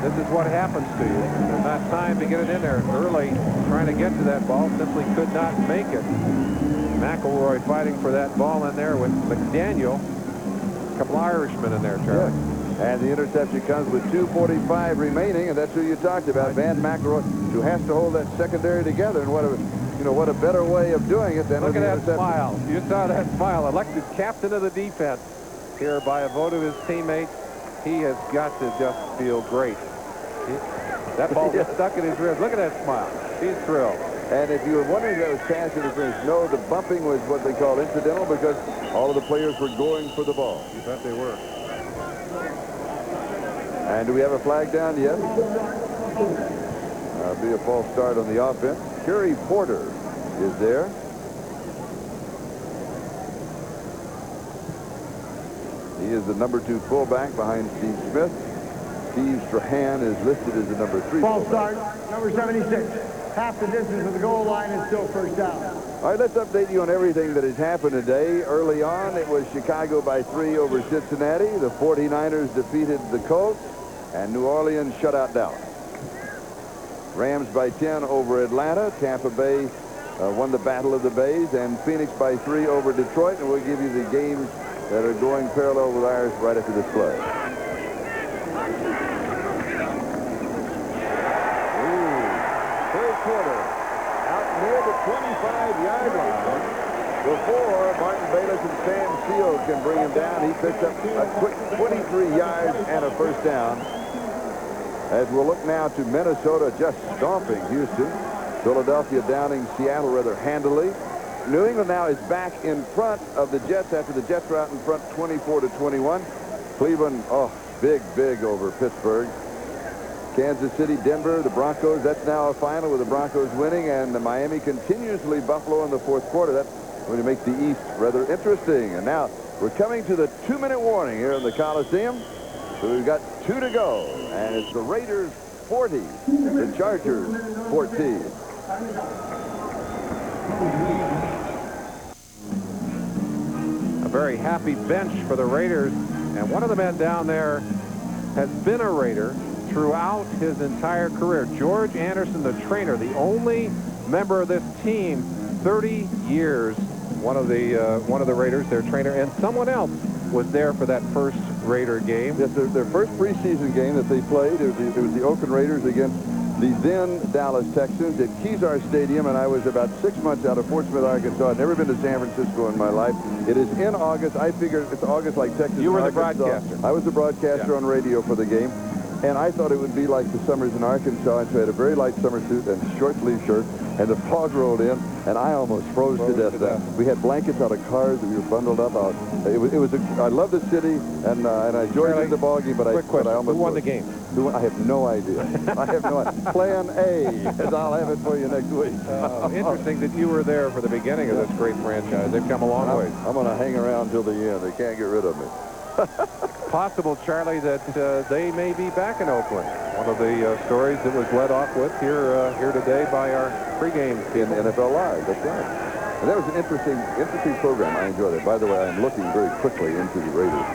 [SPEAKER 6] this is what happens to you. There's not time to get it in there early. Trying to get to that ball, simply could not make it. McElroy fighting for that ball in there with McDaniel. A couple Irishmen in there, Charlie.
[SPEAKER 2] Yeah. And the interception comes with 2:45 remaining, and that's who you talked about, Van McElroy, who has to hold that secondary together. And what a better way of doing it than
[SPEAKER 6] look at that smile. You saw that smile. Elected captain of the defense here by a vote of his teammates. He has got to just feel great. That ball gets stuck in his ribs. Look at that smile. He's thrilled.
[SPEAKER 2] And if you were wondering if that was pass interference, no, the bumping was what they call incidental because all of the players were going for the ball.
[SPEAKER 6] You bet they were.
[SPEAKER 2] And do we have a flag down? Yes. Be a false start on the offense. Kerry Porter is there. He is the number 2 fullback behind Steve Smith. Steve Strahan is listed as the number 3.
[SPEAKER 3] False start, number 76. Half the distance of the goal line and still first down.
[SPEAKER 2] All right, let's update you on everything that has happened today. Early on, it was Chicago by 3 over Cincinnati. The 49ers defeated the Colts. And New Orleans shut out Dallas. Rams by 10 over Atlanta. Tampa Bay won the Battle of the Bays. And Phoenix by 3 over Detroit. And we'll give you the games that are going parallel with ours right after this play. Third quarter. Out near the 25-yard line. Before Martin Bayless and Sam Seals can bring him down, he picks up a quick 23 yards and a first down. As we'll look now to Minnesota just stomping Houston. Philadelphia downing Seattle rather handily. New England now is back in front of the Jets after the Jets were out in front 24-21. Cleveland, big over Pittsburgh. Kansas City, Denver, the Broncos, that's now a final with the Broncos winning, and the Miami continues to lead Buffalo in the fourth quarter. That's going to make the East rather interesting. And now We're coming to the 2-minute warning here in the Coliseum. So we've got 2 to go. And it's the Raiders 40, the Chargers 14.
[SPEAKER 6] A very happy bench for the Raiders. And one of the men down there has been a Raider throughout his entire career. George Anderson, the trainer, the only member of this team, 30 years. One of the Raiders, their trainer, and someone else was there for that first Raider game.
[SPEAKER 2] Yes, their first preseason game that they played, it was the Oakland Raiders against the then Dallas Texans at Kezar Stadium, and I was about 6 months out of Fort Smith, Arkansas. I'd never been to San Francisco in my life. It is in August. I figured it's August like Texas.
[SPEAKER 6] You were the
[SPEAKER 2] Arkansas.
[SPEAKER 6] broadcaster.
[SPEAKER 2] I was the broadcaster on radio for the game, and I thought it would be like the summers in Arkansas, and so I had a very light summer suit and short sleeve shirt, and the fog rolled in, and I almost froze to death. We had blankets out of cars that we were bundled up out. I love the city, and I enjoyed the ball game, but I almost
[SPEAKER 6] Who won the game?
[SPEAKER 2] I have no idea. I have no idea. Plan A, and I'll have it for you next week.
[SPEAKER 6] Interesting that you were there for the beginning of this great franchise. They've come a long way.
[SPEAKER 2] I'm going to hang around till the end. They can't get rid of me.
[SPEAKER 6] Possible, Charlie, that they may be back in Oakland. One of the stories that was led off with here today by our pregame
[SPEAKER 2] in NFL Live. That's right. And that was an interesting program. I enjoyed it. By the way, I'm looking very quickly into the Raiders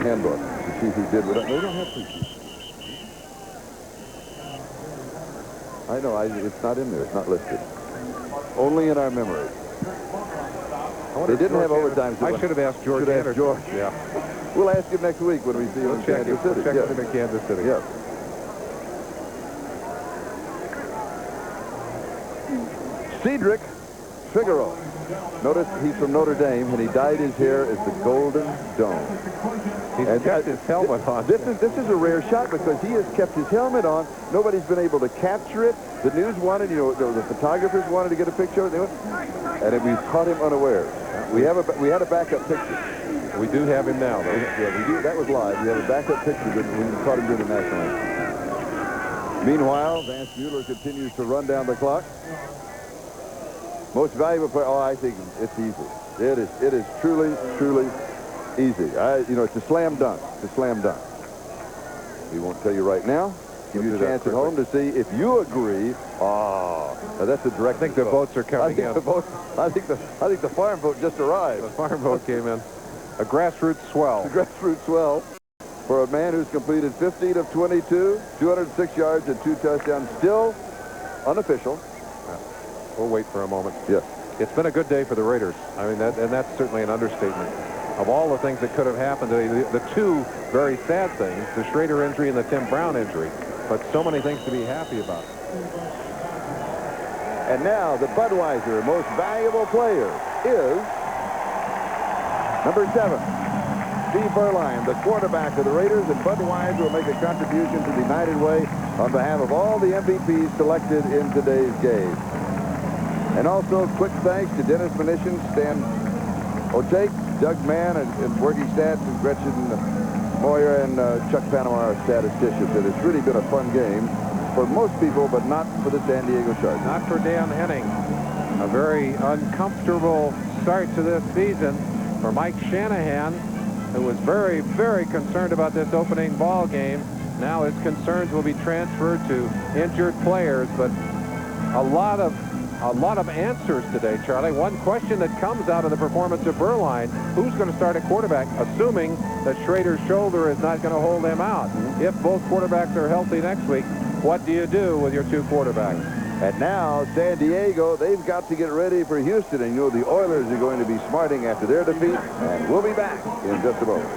[SPEAKER 2] handbook to see who did what. They don't have preseason. I know. It's not in there. It's not listed. Only in our memory. They didn't have overtime.
[SPEAKER 6] I should have asked George Anderson.
[SPEAKER 2] George.
[SPEAKER 6] Yeah.
[SPEAKER 2] We'll ask him next week when we see him in Kansas City.
[SPEAKER 6] Check him in Kansas City.
[SPEAKER 2] Yes. Cedric Figaro. Notice he's from Notre Dame, and he dyed his hair as the Golden Dome.
[SPEAKER 6] He's got his helmet on.
[SPEAKER 2] This is a rare shot because he has kept his helmet on. Nobody's been able to capture it. The news wanted, the photographers wanted to get a picture of it, and we caught him unawares. We had a backup picture.
[SPEAKER 6] We do have him now, though.
[SPEAKER 2] Yeah, we do. That was live. We have a backup picture when we caught him during the national anthem. Meanwhile, Vance Mueller continues to run down the clock. Most valuable player. Oh, I think it's easy. It is truly easy. It's a slam dunk. It's a slam dunk. We won't tell you right now. Give you a chance at home to see if you agree. Oh, that's a direct.
[SPEAKER 6] I think the votes are coming in.
[SPEAKER 2] I think the farm vote just arrived.
[SPEAKER 6] The farm vote came in. A grassroots swell.
[SPEAKER 2] A grassroots swell for a man who's completed 15 of 22, 206 yards and 2 touchdowns. Still unofficial.
[SPEAKER 6] We'll wait for a moment.
[SPEAKER 2] Yes.
[SPEAKER 6] It's been a good day for the Raiders. I mean, that's certainly an understatement. Of all the things that could have happened today, the two very sad things, the Schrader injury and the Tim Brown injury, but so many things to be happy about.
[SPEAKER 2] And now the Budweiser most valuable player is number 7, Steve Berline, the quarterback of the Raiders, and Budweiser will make a contribution to the United Way on behalf of all the MVPs selected in today's game. And also, quick thanks to Dennis Munitions, Stan O'Tate, Doug Mann, and working stats, and Gretchen Moyer, and Chuck Panama, our statisticians. And it's really been a fun game for most people, but not for the San Diego Chargers.
[SPEAKER 6] Not for Dan Henning. A very uncomfortable start to this season for Mike Shanahan, who was very, very concerned about this opening ball game. Now his concerns will be transferred to injured players, but a lot of answers today, Charlie. One question that comes out of the performance of Berline, who's going to start at quarterback, assuming that Schrader's shoulder is not going to hold him out. If both quarterbacks are healthy next week, what do you do with your two quarterbacks?
[SPEAKER 2] And now San Diego, they've got to get ready for Houston. And the Oilers are going to be smarting after their defeat. And we'll be back in just a moment.